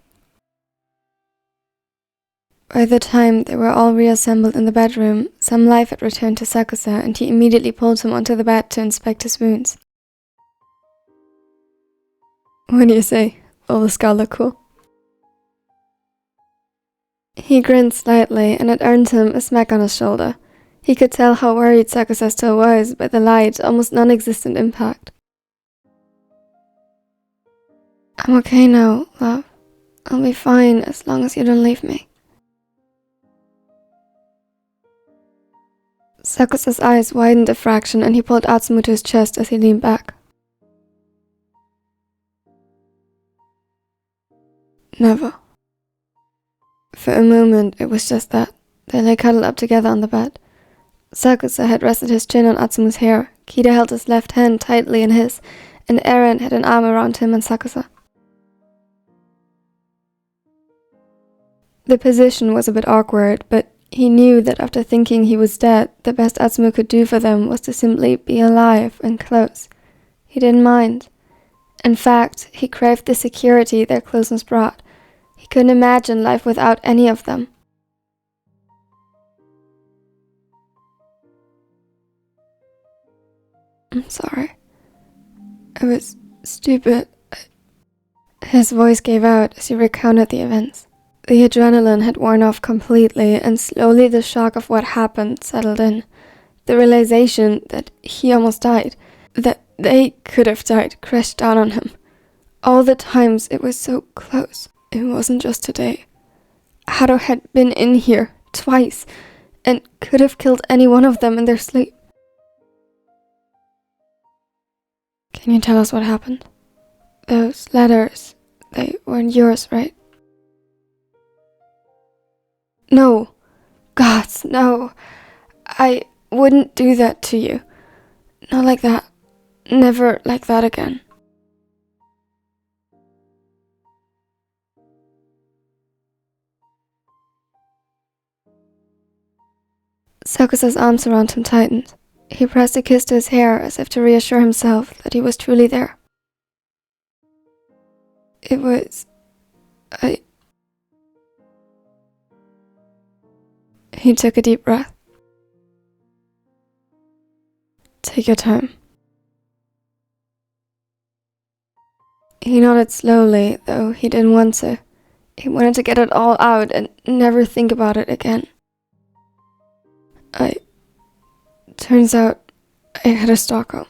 By the time they were all reassembled in the bedroom, some life had returned to Sakusa, and he immediately pulled him onto the bed to inspect his wounds. What do you say? Will the scar look cool? He grinned slightly, and it earned him a smack on his shoulder. He could tell how worried Sakusa still was by the light, almost non-existent impact. I'm okay now, love. I'll be fine as long as you don't leave me. Sakusa's eyes widened a fraction and he pulled Atsumu to his chest as he leaned back. Never. For a moment, it was just that. They lay cuddled up together on the bed. Sakusa had rested his chin on Atsumu's hair, Kida held his left hand tightly in his, and Eren had an arm around him and Sakusa. The position was a bit awkward, but he knew that after thinking he was dead, the best Atsumu could do for them was to simply be alive and close. He didn't mind. In fact, he craved the security their closeness brought. He couldn't imagine life without any of them. I'm sorry. I was stupid. His voice gave out as he recounted the events. The adrenaline had worn off completely, and slowly the shock of what happened settled in. The realization that he almost died, that they could have died, crashed down on him. All the times it was so close. It wasn't just today. Hado had been in here twice, and could have killed any one of them in their sleep. Can you tell us what happened? Those letters, they weren't yours, right? No. Gods, no. I wouldn't do that to you. Not like that. Never like that again. Sakusa's arms around him tightened. He pressed a kiss to his hair as if to reassure himself that he was truly there. It was... He took a deep breath. Take your time. He nodded slowly, though he didn't want to. He wanted to get it all out and never think about it again. Turns out I had a stalker.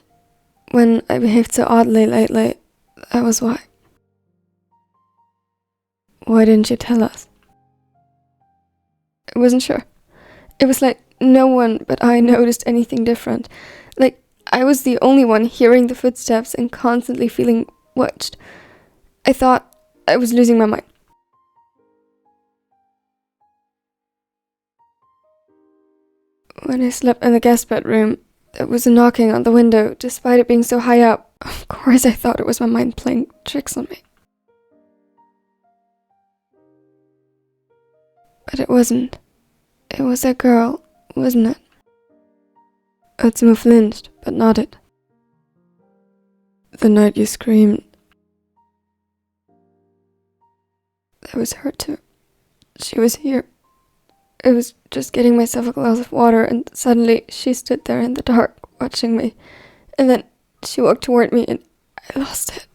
When I behaved so oddly lately, that was why. Why didn't you tell us? I wasn't sure. It was like no one but I noticed anything different. Like I was the only one hearing the footsteps and constantly feeling watched. I thought I was losing my mind. When I slept in the guest bedroom, there was a knocking on the window, despite it being so high up. Of course I thought it was my mind playing tricks on me. But it wasn't. It was that girl, wasn't it? Atsumu flinched, but nodded. The night you screamed. That was her too. She was here. I was just getting myself a glass of water and suddenly she stood there in the dark, watching me. And then she walked toward me and I lost it.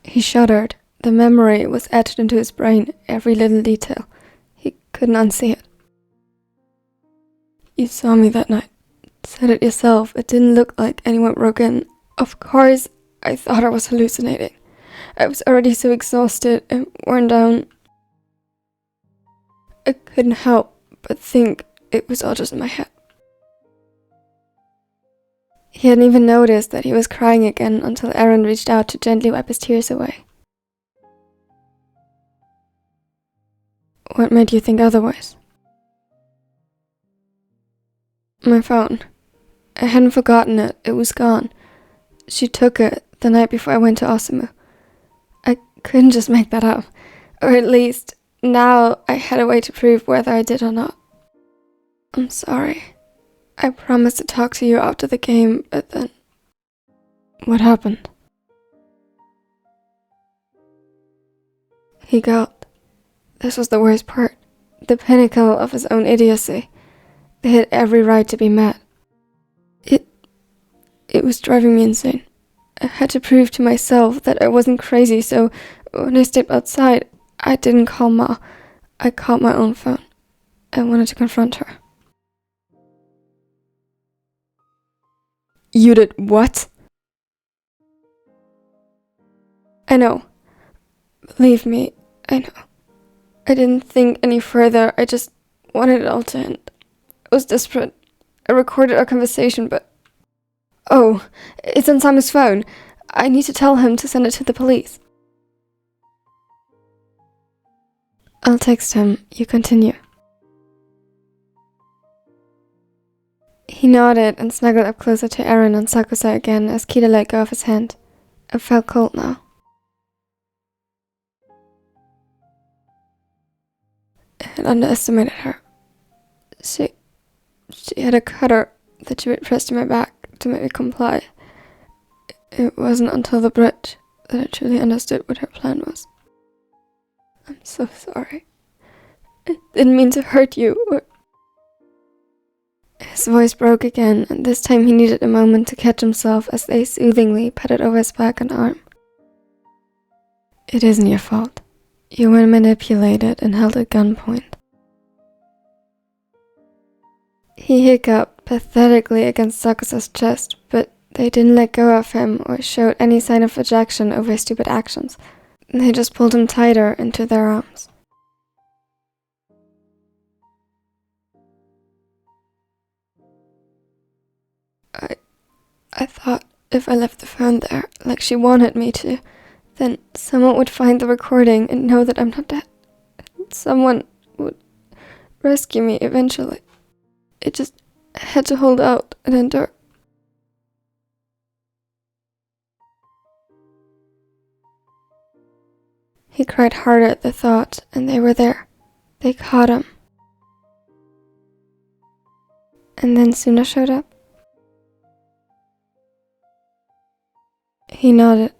He shuddered. The memory was etched into his brain, every little detail. He couldn't unsee it. You saw me that night. Said it yourself. It didn't look like anyone broke in. Of course, I thought I was hallucinating. I was already so exhausted and worn down. I couldn't help but think it was all just in my head. He hadn't even noticed that he was crying again until Eren reached out to gently wipe his tears away. What made you think otherwise? My phone. I hadn't forgotten it. It was gone. She took it the night before I went to Atsumu. I couldn't just make that up. Or at least, now I had a way to prove whether I did or not. I'm sorry. I promised to talk to you after the game, but then... What happened? He gulped. This was the worst part. The pinnacle of his own idiocy. They had every right to be mad. It was driving me insane. I had to prove to myself that I wasn't crazy, so when I stepped outside, I didn't call Ma. I called my own phone. I wanted to confront her. You did what? I know. Believe me, I know. I didn't think any further. I just wanted it all to end. I was desperate. I recorded our conversation, but... Oh, it's on Samu's phone. I need to tell him to send it to the police. I'll text him. You continue. He nodded and snuggled up closer to Eren and Sakusa again as Kida let go of his hand. It felt cold now. I had underestimated her. She had a cutter that she would press to my back to make me comply. It wasn't until the bridge that I truly understood what her plan was. I'm so sorry. I didn't mean to hurt you or... His voice broke again, and this time he needed a moment to catch himself as they soothingly patted over his back and arm. It isn't your fault. You were manipulated and held at gunpoint. He hiccuped pathetically against Sakusa's chest, but they didn't let go of him or showed any sign of rejection over his stupid actions. They just pulled him tighter into their arms. I thought if I left the phone there, like she wanted me to, then someone would find the recording and know that I'm not dead. Someone would rescue me eventually. It just had to hold out and endure. He cried harder at the thought, and they were there. They caught him. And then Suna showed up. He nodded.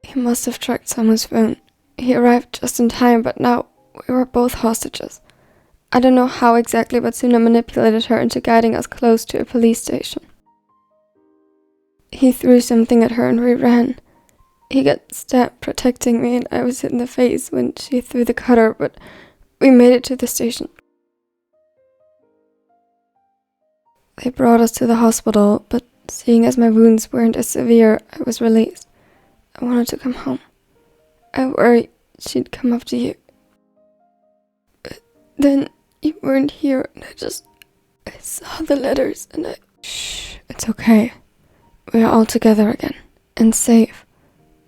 He must have tracked someone's phone. He arrived just in time, but now we were both hostages. I don't know how exactly, but Suna manipulated her into guiding us close to a police station. He threw something at her and we ran. He got stabbed protecting me and I was hit in the face when she threw the cutter, but we made it to the station. They brought us to the hospital, but seeing as my wounds weren't as severe, I was released. I wanted to come home. I worried she'd come after you. But then you weren't here and I saw the letters and I... Shh, it's okay. We are all together again. And safe.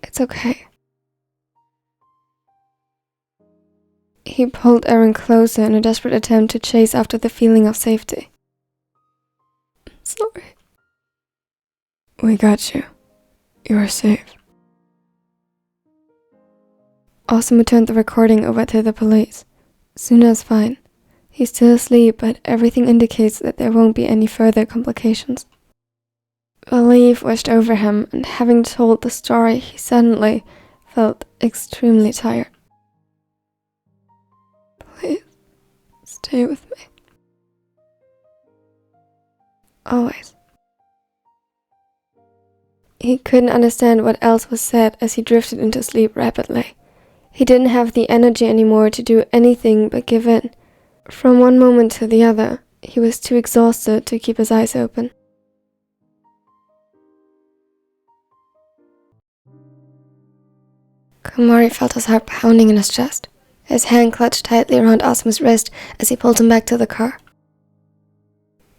It's okay. He pulled Eren closer in a desperate attempt to chase after the feeling of safety. I'm sorry. We got you. You are safe. Atsumu turned the recording over to the police. Suna's fine. He's still asleep, but everything indicates that there won't be any further complications. Relief washed over him, and having told the story, he suddenly felt extremely tired. Please, stay with me. Always. He couldn't understand what else was said as he drifted into sleep rapidly. He didn't have the energy anymore to do anything but give in. From one moment to the other, he was too exhausted to keep his eyes open. Komori felt his heart pounding in his chest. His hand clutched tightly around Asumu's wrist as he pulled him back to the car.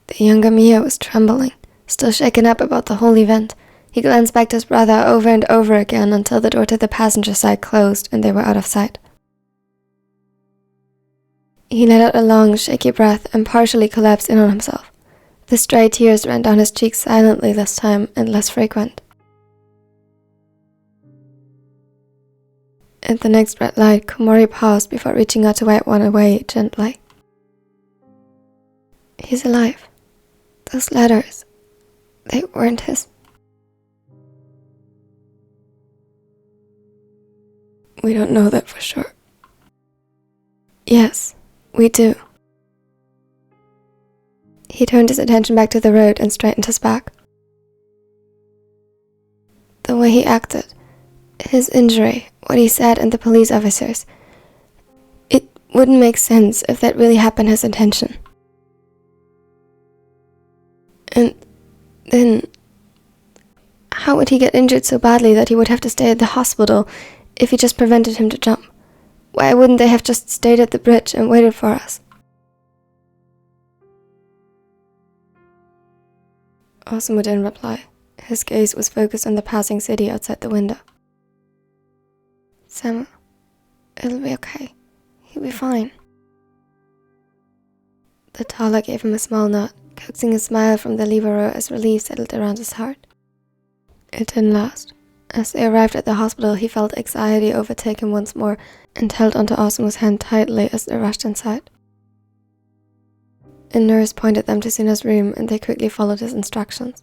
The younger Mia was trembling, still shaken up about the whole event. He glanced back to his brother over and over again until the door to the passenger side closed and they were out of sight. He let out a long, shaky breath and partially collapsed in on himself. The stray tears ran down his cheeks silently this time and less frequent. At the next red light, Komori paused before reaching out to wipe one away gently. He's alive. Those letters, they weren't his. We don't know that for sure. Yes, we do. He turned his attention back to the road and straightened his back. The way he acted, his injury, what he said and the police officers, it wouldn't make sense if that really happened his intention. And then, How would he get injured so badly that he would have to stay at the hospital if he just prevented him to jump? Why wouldn't they have just stayed at the bridge and waited for us? Atsumu didn't reply. His gaze was focused on the passing city outside the window. Samu, it'll be okay. He'll be fine. The Tala gave him a small nod, coaxing a smile from the libero as relief settled around his heart. It didn't last. As they arrived at the hospital, he felt anxiety overtake him once more and held onto Asumu's hand tightly as they rushed inside. A nurse pointed them to Suna's room and they quickly followed his instructions.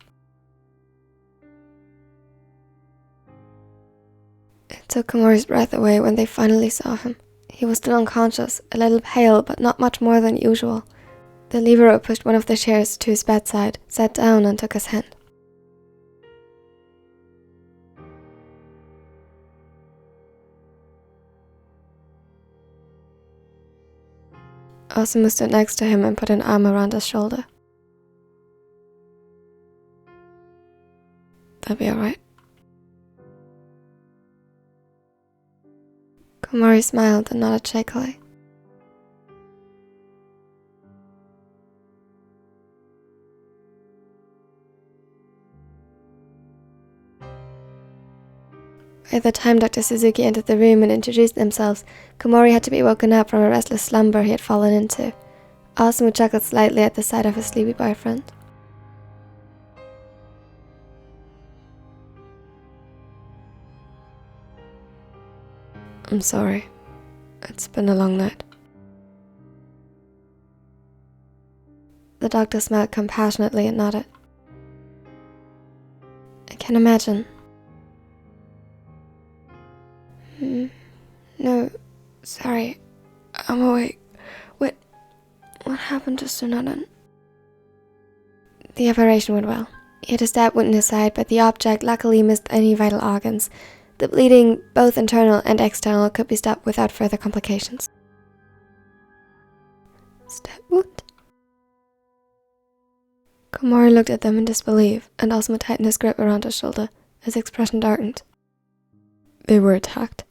It took Komori's breath away when they finally saw him. He was still unconscious, a little pale, but not much more than usual. The libero pushed one of the chairs to his bedside, sat down and took his hand. Atsumu stood next to him and put an arm around his shoulder. That'll be alright. Komori smiled and nodded shakily. By the time Dr. Suzuki entered the room and introduced themselves, Komori had to be woken up from a restless slumber he had fallen into. Atsumu chuckled slightly at the sight of his sleepy boyfriend. I'm sorry. It's been a long night. The doctor smiled compassionately and nodded. I can imagine. No, sorry. I'm awake. What happened to Tsunodan? The operation went well. He had a stab wound in his side, but the object luckily missed any vital organs. The bleeding, both internal and external, could be stopped without further complications. Stab wound? Komori looked at them in disbelief, and Asuma tightened his grip around his shoulder. His expression darkened. They were attacked.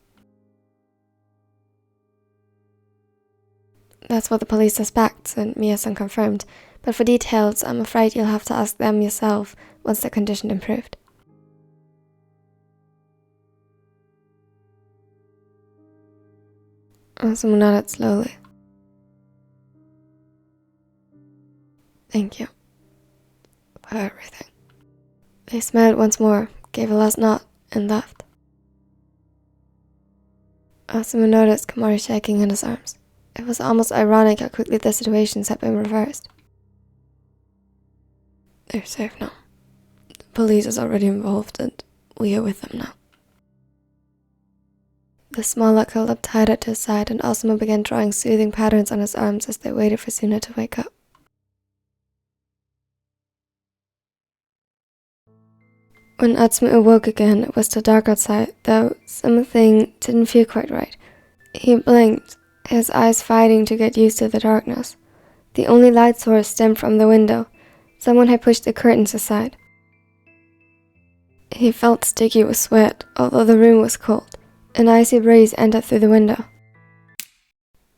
That's what the police suspects, and Miya-san confirmed. But for details, I'm afraid you'll have to ask them yourself once their condition improved. Atsumu nodded slowly. Thank you for everything. They smiled once more, gave a last nod, and left. Atsumu noticed Komori shaking in his arms. It was almost ironic how quickly the situations had been reversed. They're safe now. The police is already involved and we are with them now. The smaller curled up tighter to his side and Asuma began drawing soothing patterns on his arms as they waited for Suna to wake up. When Atsumu awoke again, it was still dark outside, though something didn't feel quite right. He blinked, his eyes fighting to get used to the darkness. The only light source stemmed from the window. Someone had pushed the curtains aside. He felt sticky with sweat, although the room was cold. An icy breeze entered through the window.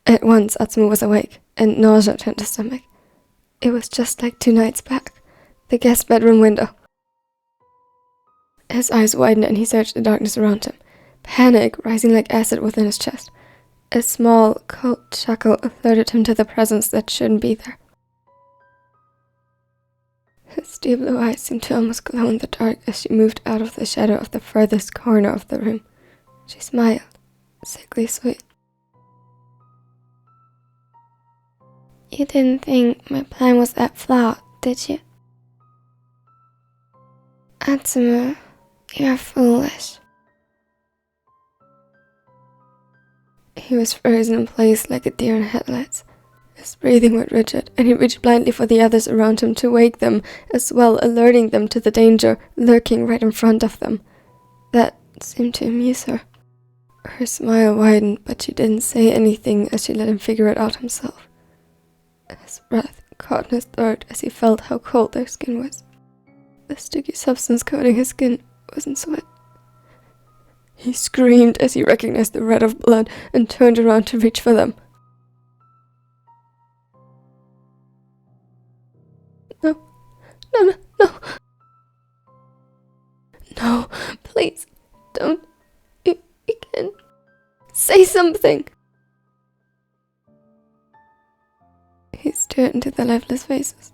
At once, Atsumu was awake, and nausea turned his stomach. It was just like 2 nights back, the guest bedroom window. His eyes widened and he searched the darkness around him, panic rising like acid within his chest. A small, cold chuckle alerted him to the presence that shouldn't be there. Her steel blue eyes seemed to almost glow in the dark as she moved out of the shadow of the furthest corner of the room. She smiled, sickly sweet. You didn't think my plan was that flawed, did you? Atsumu, you're foolish. He was frozen in place like a deer in headlights. His breathing went rigid, and he reached blindly for the others around him to wake them, as well alerting them to the danger lurking right in front of them. That seemed to amuse her. Her smile widened, but she didn't say anything as she let him figure it out himself. His breath caught in his throat as he felt how cold their skin was. The sticky substance coating his skin wasn't sweat. He screamed as he recognized the red of blood and turned around to reach for them. No. No, please, don't. You can't. Say something. He stared into their lifeless faces.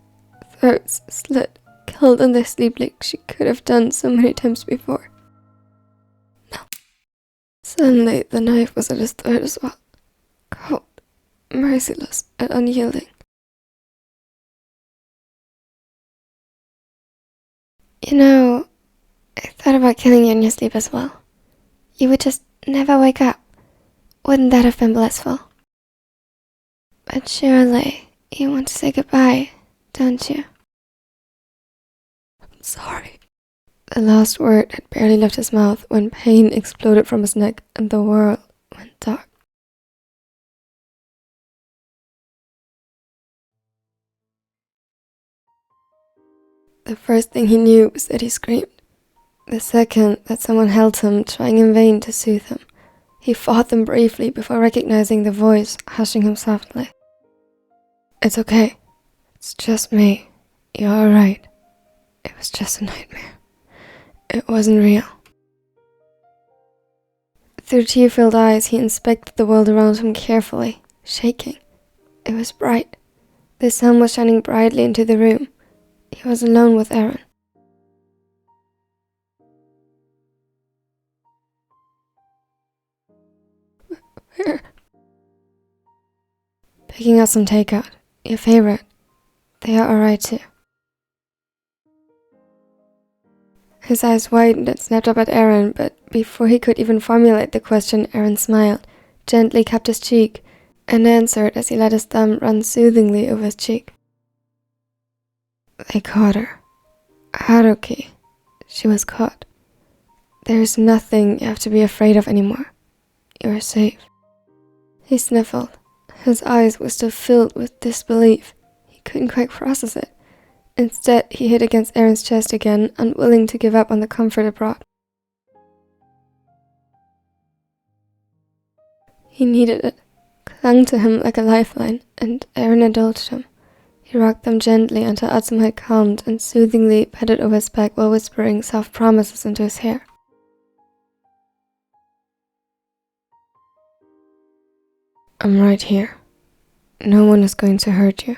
Throats slit, killed in their sleep like she could have done so many times before. No. Suddenly, the knife was at his throat as well. Cold, merciless, and unyielding. You know, I thought about killing you in your sleep as well. You would just never wake up. Wouldn't that have been blissful? But surely, you want to say goodbye, don't you? I'm sorry. The last word had barely left his mouth when pain exploded from his neck and the world went dark. The first thing he knew was that he screamed. The second that someone held him, trying in vain to soothe him. He fought them bravely before recognizing the voice, hushing him softly. It's okay. It's just me. You're alright. It was just a nightmare. It wasn't real. Through tear-filled eyes, he inspected the world around him carefully, shaking. It was bright. The sun was shining brightly into the room. He was alone with Eren. Where? Picking up some takeout. Your favorite. They are alright too. His eyes widened and snapped up at Eren, but before he could even formulate the question, Eren smiled, gently cupped his cheek, and answered as he let his thumb run soothingly over his cheek. They caught her. Haruki. She was caught. There is nothing you have to be afraid of anymore. You are safe. He sniffled. His eyes were still filled with disbelief. He couldn't quite process it. Instead, he hit against Eren's chest again, unwilling to give up on the comfort it brought. He needed it, clung to him like a lifeline, and Eren indulged him. He rocked them gently until Atsumu had calmed and soothingly patted over his back while whispering soft promises into his hair. I'm right here. No one is going to hurt you.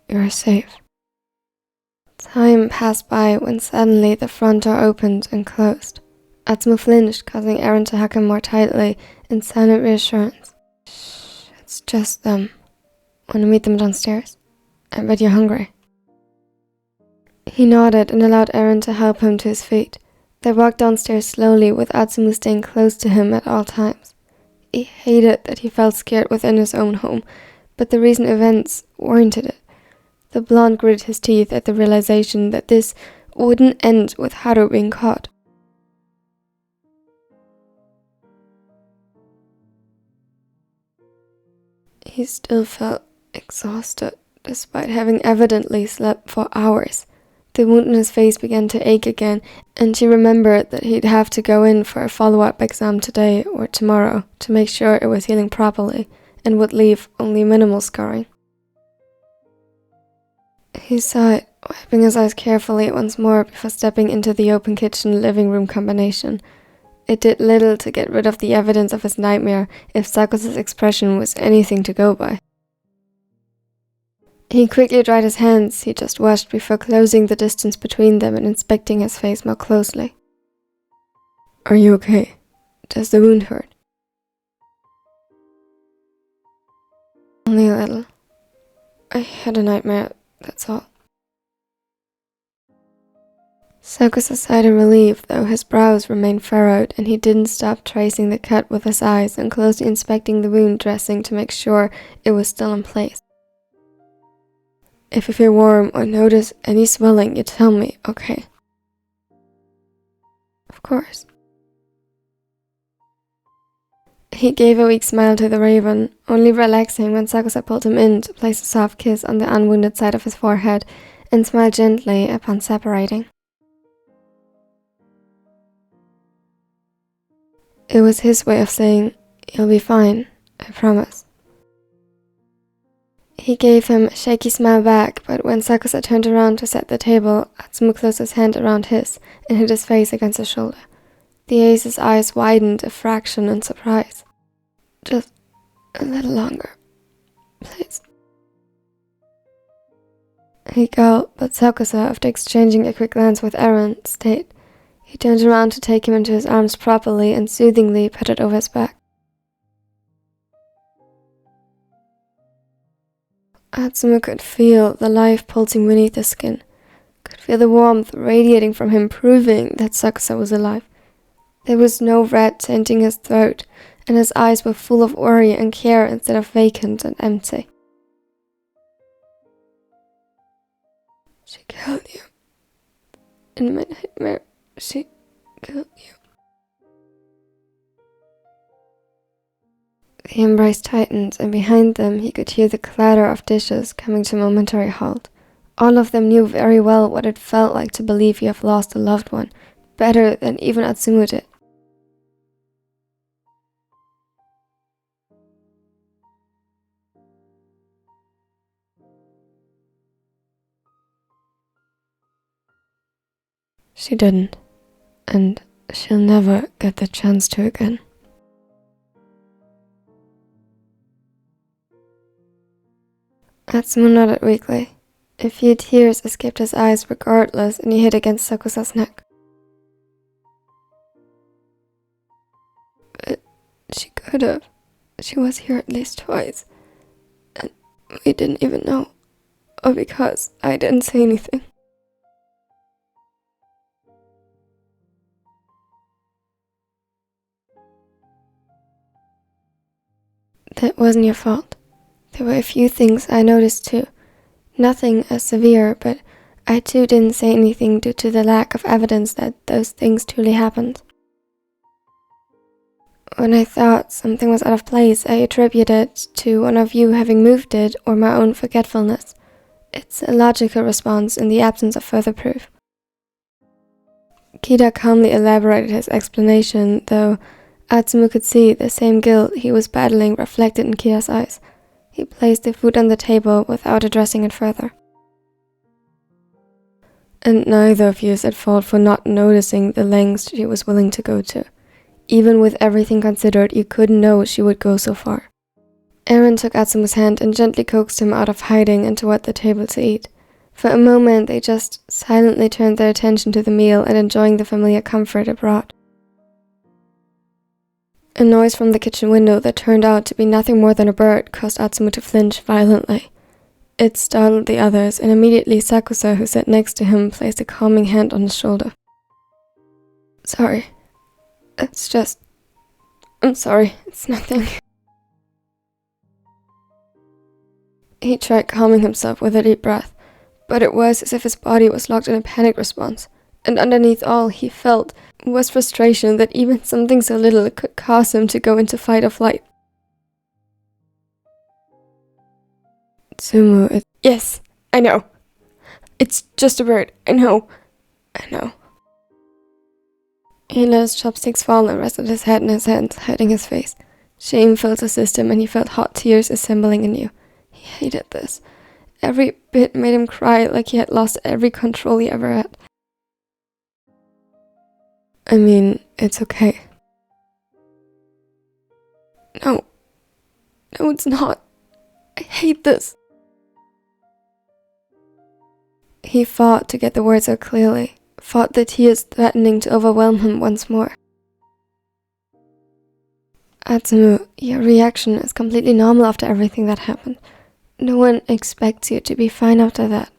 You are safe. Time passed by when suddenly the front door opened and closed. Atsumu flinched, causing Eren to hug him more tightly in silent reassurance. Shh, it's just them. Want to meet them downstairs? I bet you're hungry. He nodded and allowed Eren to help him to his feet. They walked downstairs slowly, with Atsumu staying close to him at all times. He hated that he felt scared within his own home, but the recent events warranted it. The blonde gritted his teeth at the realization that this wouldn't end with Haru being caught. He still felt exhausted, despite having evidently slept for hours. The wound in his face began to ache again, and she remembered that he'd have to go in for a follow-up exam today or tomorrow to make sure it was healing properly, and would leave only minimal scarring. He sighed, wiping his eyes carefully once more before stepping into the open kitchen-living room combination. It did little to get rid of the evidence of his nightmare if Sakusa's expression was anything to go by. He quickly dried his hands he just washed before closing the distance between them and inspecting his face more closely. Are you okay? Does the wound hurt? Only a little. I had a nightmare, that's all. Sakusa sighed in relief, though his brows remained furrowed, and he didn't stop tracing the cut with his eyes and closely inspecting the wound dressing to make sure it was still in place. If you feel warm or notice any swelling, you tell me, okay? Of course. He gave a weak smile to the raven, only relaxing when Sakusa pulled him in to place a soft kiss on the unwounded side of his forehead and smiled gently upon separating. It was his way of saying, "You'll be fine, I promise." He gave him a shaky smile back, but when Sakusa turned around to set the table, Atsumu closed his hand around his and hid his face against his shoulder. The ace's eyes widened a fraction in surprise. "Just a little longer, please." He gulped, but Sakusa, after exchanging a quick glance with Eren, stayed. He turned around to take him into his arms properly and soothingly patted over his back. Atsumu could feel the life pulsing beneath his skin, could feel the warmth radiating from him, proving that Sakusa was alive. There was no red tainting his throat, and his eyes were full of worry and care instead of vacant and empty. "She killed you. In my nightmare, she killed you." The embrace tightened, and behind them he could hear the clatter of dishes coming to a momentary halt. All of them knew very well what it felt like to believe you have lost a loved one, better than even Atsumu did. She didn't, and she'll never get the chance to again. Atsumu nodded weakly. A few tears escaped his eyes regardless, and he hid against Sakusa's neck. "But she could have. She was here at least twice. And we didn't even know. Or because I didn't say anything." "That wasn't your fault. There were a few things I noticed too. Nothing as severe, but I too didn't say anything due to the lack of evidence that those things truly happened. When I thought something was out of place, I attributed it to one of you having moved it or my own forgetfulness. It's a logical response in the absence of further proof." Kida calmly elaborated his explanation, though Atsumu could see the same guilt he was battling reflected in Kida's eyes. He placed the food on the table without addressing it further. "And neither of you is at fault for not noticing the lengths she was willing to go to. Even with everything considered, you couldn't know she would go so far." Eren took Atsumu's hand and gently coaxed him out of hiding and toward the table to eat. For a moment, they just silently turned their attention to the meal and enjoying the familiar comfort it brought. A noise from the kitchen window that turned out to be nothing more than a bird caused Atsumu to flinch violently. It startled the others, and immediately Sakusa, who sat next to him, placed a calming hand on his shoulder. "Sorry. I'm sorry, it's nothing." He tried calming himself with a deep breath, but it was as if his body was locked in a panic response, and underneath all he felt was frustration that even something so little could cause him to go into fight or flight. "Atsumu, yes, I know. It's just a bird, I know. He let his chopsticks fall and rested his head in his hands, hiding his face. Shame filled his system, and he felt hot tears assembling anew. He hated this. Every bit made him cry like he had lost every control he ever had. "I mean, it's okay." No, it's not. I hate this." He fought to get the words out clearly, fought the tears threatening to overwhelm him once more. "Atsumu, your reaction is completely normal after everything that happened. No one expects you to be fine after that."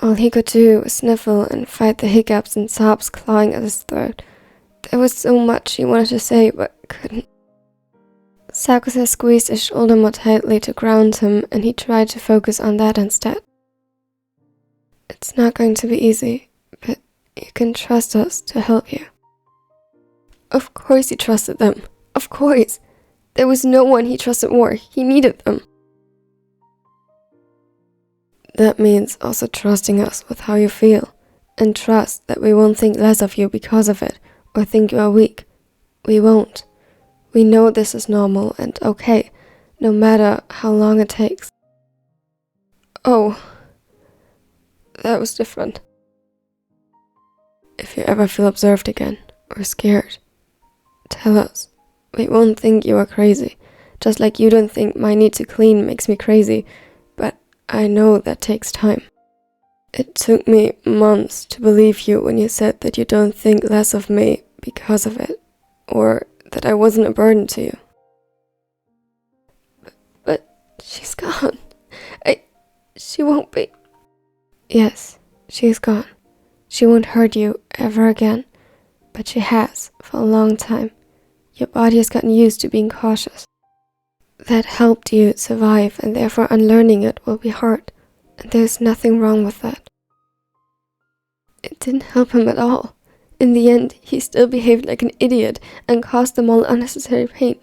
All he could do was sniffle and fight the hiccups and sobs clawing at his throat. There was so much he wanted to say, but couldn't. Sakusa squeezed his shoulder more tightly to ground him, and he tried to focus on that instead. "It's not going to be easy, but you can trust us to help you." Of course he trusted them. Of course. There was no one he trusted more. He needed them. "That means also trusting us with how you feel, and trust that we won't think less of you because of it, or think you are weak. We won't. We know this is normal and okay, no matter how long it takes. Oh, that was different. If you ever feel observed again, or scared, tell us. We won't think you are crazy, just like you don't think my need to clean makes me crazy, but I know that takes time. It took me months to believe you when you said that you don't think less of me because of it, or that I wasn't a burden to you. But she's gone. She won't be. Yes, she's gone. She won't hurt you ever again, but she has for a long time. Your body has gotten used to being cautious. That helped you survive, and therefore unlearning it will be hard, and there's nothing wrong with that. It didn't help him at all. In the end, he still behaved like an idiot and caused them all unnecessary pain.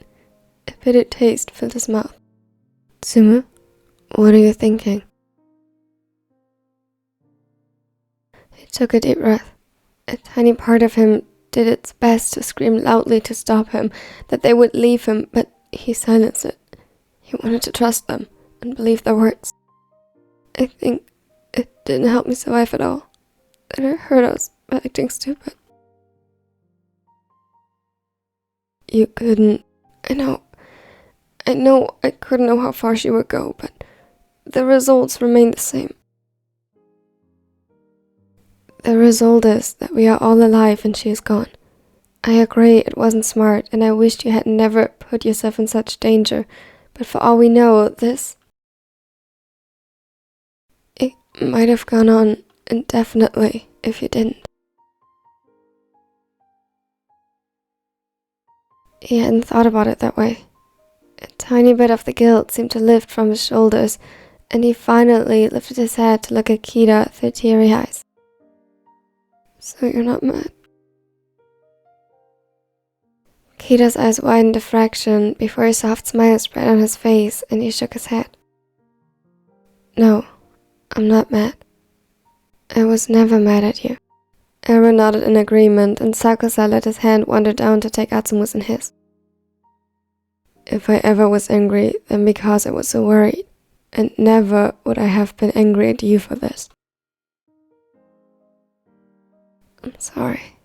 A bitter taste filled his mouth. Atsumu, what are you thinking? He took a deep breath. A tiny part of him did its best to scream loudly to stop him, that they would leave him, but he silenced it. He wanted to trust them and believe their words. I think it didn't help me survive at all. That it hurt us by acting stupid. You couldn't. I know I couldn't know how far she would go, but the results remain the same. The result is that we are all alive and she is gone. I agree it wasn't smart, and I wished you had never put yourself in such danger, but for all we know, it might have gone on indefinitely if you didn't. He hadn't thought about it that way. A tiny bit of the guilt seemed to lift from his shoulders, and he finally lifted his head to look at Kira through teary eyes. So you're not mad? Kira's eyes widened a fraction before a soft smile spread on his face, and he shook his head. No, I'm not mad. I was never mad at you. Aaron nodded in agreement, and Sakusa let his hand wander down to take Atsumu's in his. If I ever was angry, then because I was so worried, and never would I have been angry at you for this. I'm sorry.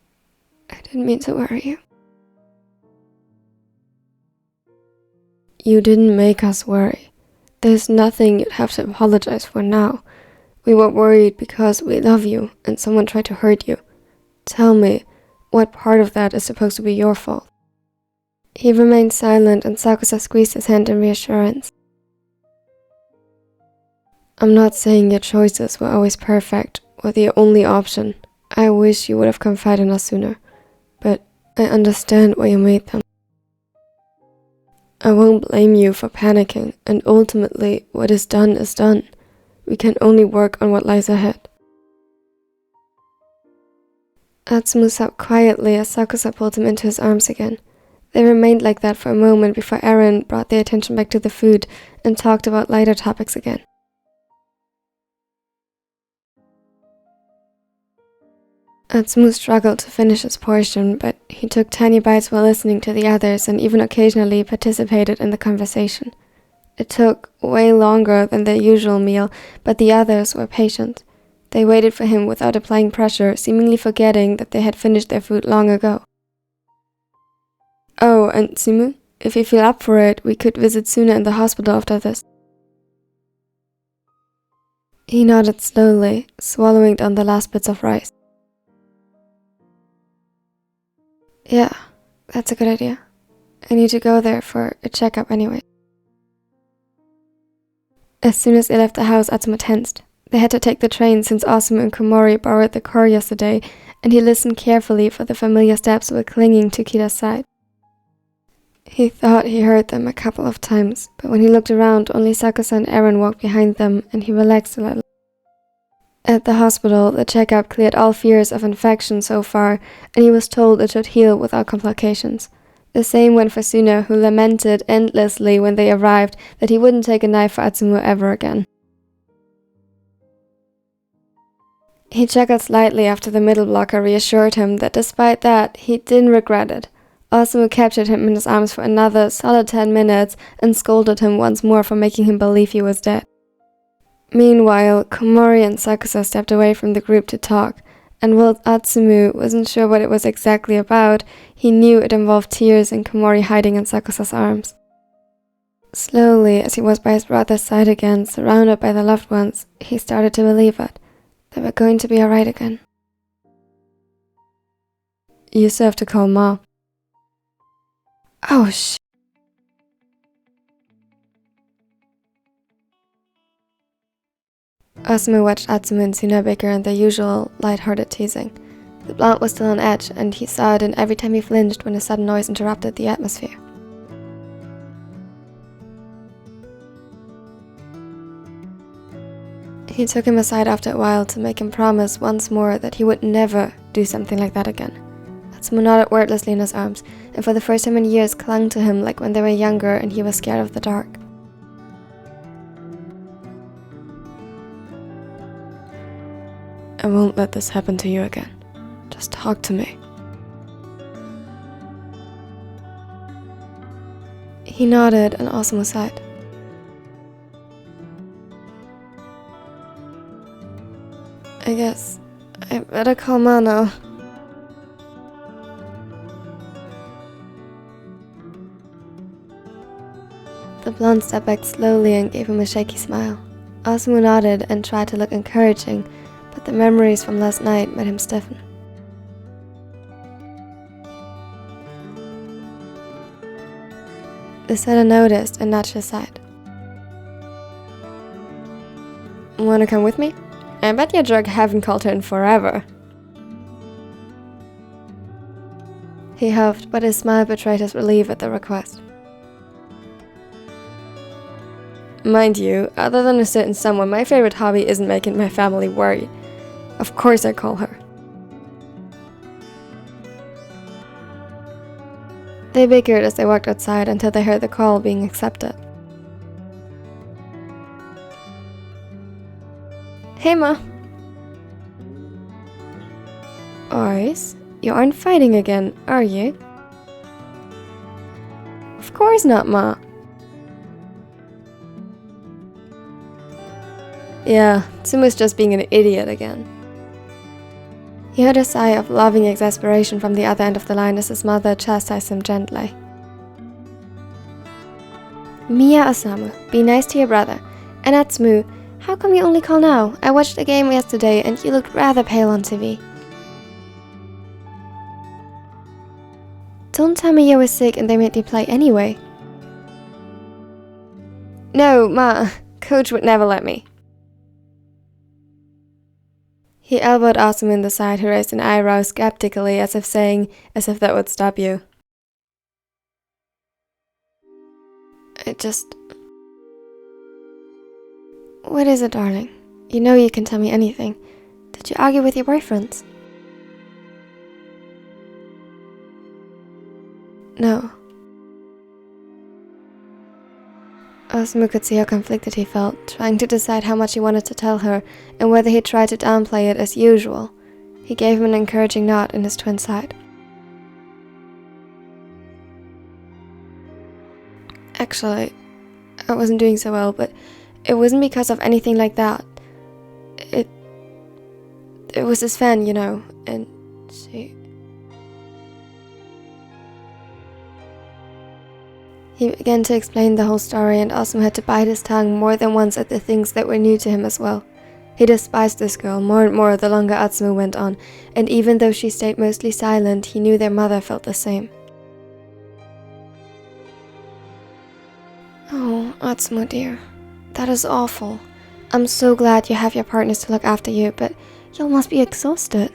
I didn't mean to worry you. You didn't make us worry. There's nothing you'd have to apologize for now. We were worried because we love you and someone tried to hurt you. Tell me, what part of that is supposed to be your fault? He remained silent, and Sakusa squeezed his hand in reassurance. I'm not saying your choices were always perfect or the only option. I wish you would have confided in us sooner, but I understand why you made them. I won't blame you for panicking, and ultimately, what is done is done. We can only work on what lies ahead. Atsumu sobbed quietly as Sakusa pulled him into his arms again. They remained like that for a moment before Aaron brought their attention back to the food and talked about lighter topics again. Atsumu struggled to finish his portion, but he took tiny bites while listening to the others and even occasionally participated in the conversation. It took way longer than their usual meal, but the others were patient. They waited for him without applying pressure, seemingly forgetting that they had finished their food long ago. Oh, and Atsumu, if you feel up for it, we could visit Suna in the hospital after this. He nodded slowly, swallowing down the last bits of rice. Yeah, that's a good idea. I need to go there for a checkup anyway. As soon as they left the house, Atsumu tensed. They had to take the train since Osamu and Komori borrowed the car yesterday, and he listened carefully for the familiar steps were clinging to Kira's side. He thought he heard them a couple of times, but when he looked around, only Sakusa and Aaron walked behind them, and he relaxed a little. At the hospital, the checkup cleared all fears of infection so far, and he was told it should heal without complications. The same went for Suna, who lamented endlessly when they arrived that he wouldn't take a knife for Atsumu ever again. He chuckled slightly after the middle blocker reassured him that despite that, he didn't regret it. Atsumu captured him in his arms for another solid 10 minutes and scolded him once more for making him believe he was dead. Meanwhile, Komori and Sakusa stepped away from the group to talk, and while Atsumu wasn't sure what it was exactly about, he knew it involved tears and Komori hiding in Sakusa's arms. Slowly, as he was by his brother's side again, surrounded by the loved ones, he started to believe it. They were going to be alright again. You still have to call Ma. Oh, shit. Atsumu watched Atsumu and Tsunabaker and their usual light-hearted teasing. The blonde was still on edge, and he saw it in every time he flinched when a sudden noise interrupted the atmosphere. He took him aside after a while to make him promise once more that he would never do something like that again. Atsumu nodded wordlessly in his arms, and for the first time in years clung to him like when they were younger and he was scared of the dark. I won't let this happen to you again. Just talk to me. He nodded and Atsumu sighed. I guess I better call Ma now. The blonde stepped back slowly and gave him a shaky smile. Atsumu nodded and tried to look encouraging, but the memories from last night made him stiffen. The setter noticed and nudged aside. Wanna come with me? I bet your jerk haven't called her in forever. He huffed, but his smile betrayed his relief at the request. Mind you, other than a certain someone, my favorite hobby isn't making my family worry. Of course I call her. They bickered as they walked outside until they heard the call being accepted. Hey Ma. Oris, you aren't fighting again, are you? Of course not, Ma. Yeah, Tsumu's just being an idiot again. He heard a sigh of loving exasperation from the other end of the line as his mother chastised him gently. Mia Osamu, be nice to your brother. And Atsumu, how come you only call now? I watched the game yesterday and you looked rather pale on TV. Don't tell me you were sick and they made you play anyway. No, Ma, Coach would never let me. He elbowed Atsumu in the side, who raised an eyebrow skeptically as if that would stop you. What is it, darling? You know you can tell me anything. Did you argue with your boyfriends? No. Atsumu could see how conflicted he felt, trying to decide how much he wanted to tell her and whether he tried to downplay it as usual. He gave him an encouraging nod in his twin side. Actually, I wasn't doing so well, but it wasn't because of anything like that. It was his fan, you know, and she... He began to explain the whole story, and Atsumu had to bite his tongue more than once at the things that were new to him as well. He despised this girl more and more the longer Atsumu went on, and even though she stayed mostly silent, he knew their mother felt the same. Oh, Atsumu dear, that is awful. I'm so glad you have your partners to look after you, but you must be exhausted.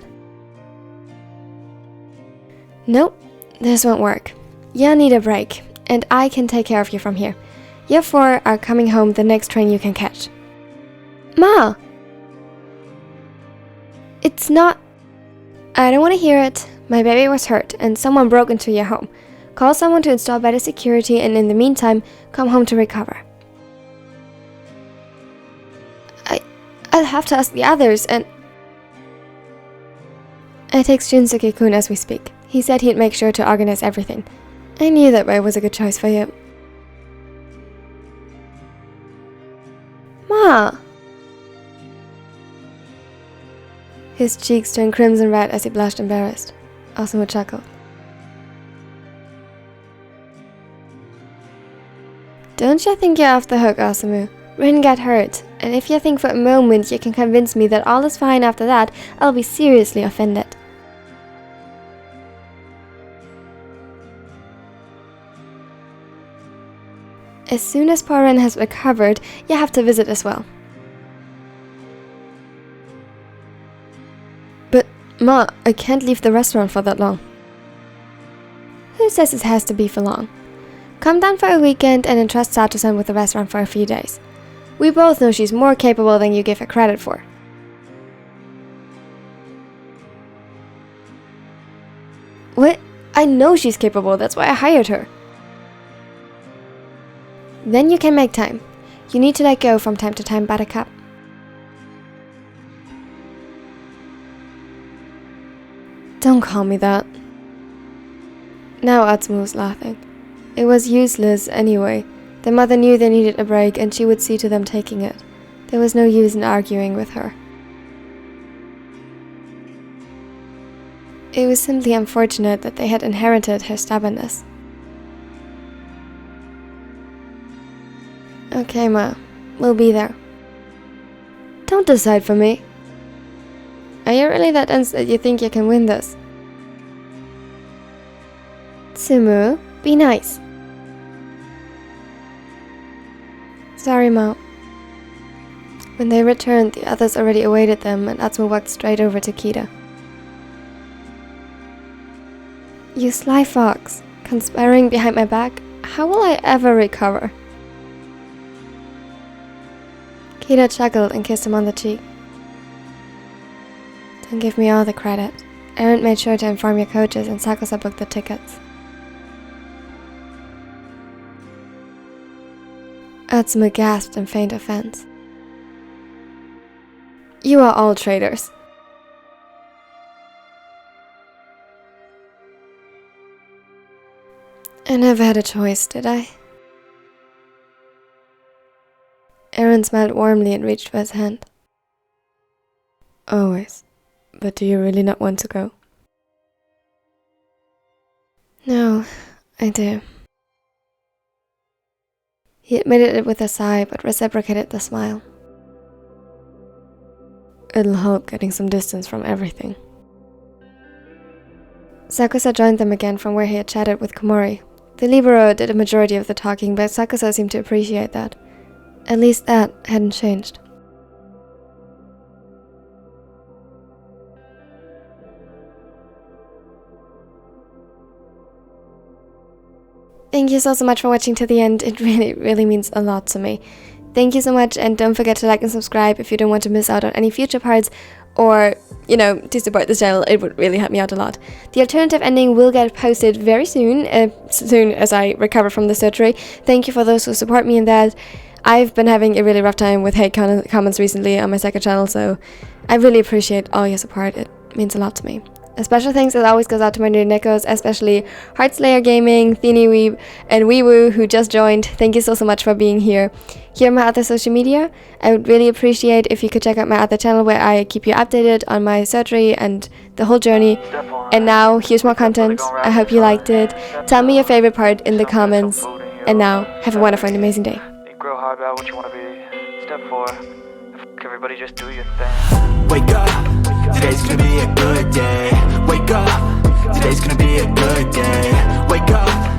Nope, this won't work. You'll need a break. And I can take care of you from here. You four are coming home the next train you can catch. Ma! It's not... I don't want to hear it. My baby was hurt and someone broke into your home. Call someone to install better security and in the meantime, come home to recover. I'll have to ask the others and... I text Shinsuke-kun as we speak. He said he'd make sure to organize everything. I knew that way was a good choice for you. Ma! His cheeks turned crimson red as he blushed embarrassed. Atsumu chuckled. Don't you think you're off the hook, Atsumu? Rin got hurt, and if you think for a moment you can convince me that all is fine after that, I'll be seriously offended. As soon as poor Rin has recovered, you have to visit as well. But, Ma, I can't leave the restaurant for that long. Who says it has to be for long? Come down for a weekend and entrust Sato-san with the restaurant for a few days. We both know she's more capable than you give her credit for. What? I know she's capable, that's why I hired her. Then you can make time. You need to let go from time to time, Buttercup. Don't call me that. Now Atsumu was laughing. It was useless anyway. The mother knew they needed a break and she would see to them taking it. There was no use in arguing with her. It was simply unfortunate that they had inherited her stubbornness. Okay, Ma. We'll be there. Don't decide for me. Are you really that dense that you think you can win this? Atsumu, be nice. Sorry, Ma. When they returned, the others already awaited them, and Atsumu walked straight over to Kita. You sly fox, conspiring behind my back? How will I ever recover? Kita chuckled and kissed him on the cheek. Don't give me all the credit. Aaron made sure to inform your coaches and Sakusa booked the tickets. Atsumu gasped in faint offense. You are all traitors. I never had a choice, did I? Aaron smiled warmly and reached for his hand. Always. But do you really not want to go? No, I do. He admitted it with a sigh, but reciprocated the smile. It'll help getting some distance from everything. Sakusa joined them again from where he had chatted with Komori. The libero did a majority of the talking, but Sakusa seemed to appreciate that. At least that hadn't changed. Thank you so much for watching to the end. It really means a lot to me. Thank you so much, and don't forget to like and subscribe if you don't want to miss out on any future parts, or, to support this channel. It would really help me out a lot. The alternative ending will get posted very soon, soon as I recover from the surgery. Thank you for those who support me in that. I've been having a really rough time with hate comments recently on my second channel, so I really appreciate all your support. It means a lot to me. A special thanks as always goes out to my new Nickos, especially Heartslayer Gaming, Theeny Weeb, and Weewoo, who just joined. Thank you so much for being here. Here are my other social media. I would really appreciate if you could check out my other channel where I keep you updated on my surgery and the whole journey. And now, here's more content. I hope you liked it. Tell me your favorite part in the comments. And now, have a wonderful and amazing day. Grow hard about what you want to be. Step 4. Everybody just do your thing. Wake up, today's gonna be a good day. Wake up, today's gonna be a good day. Wake up.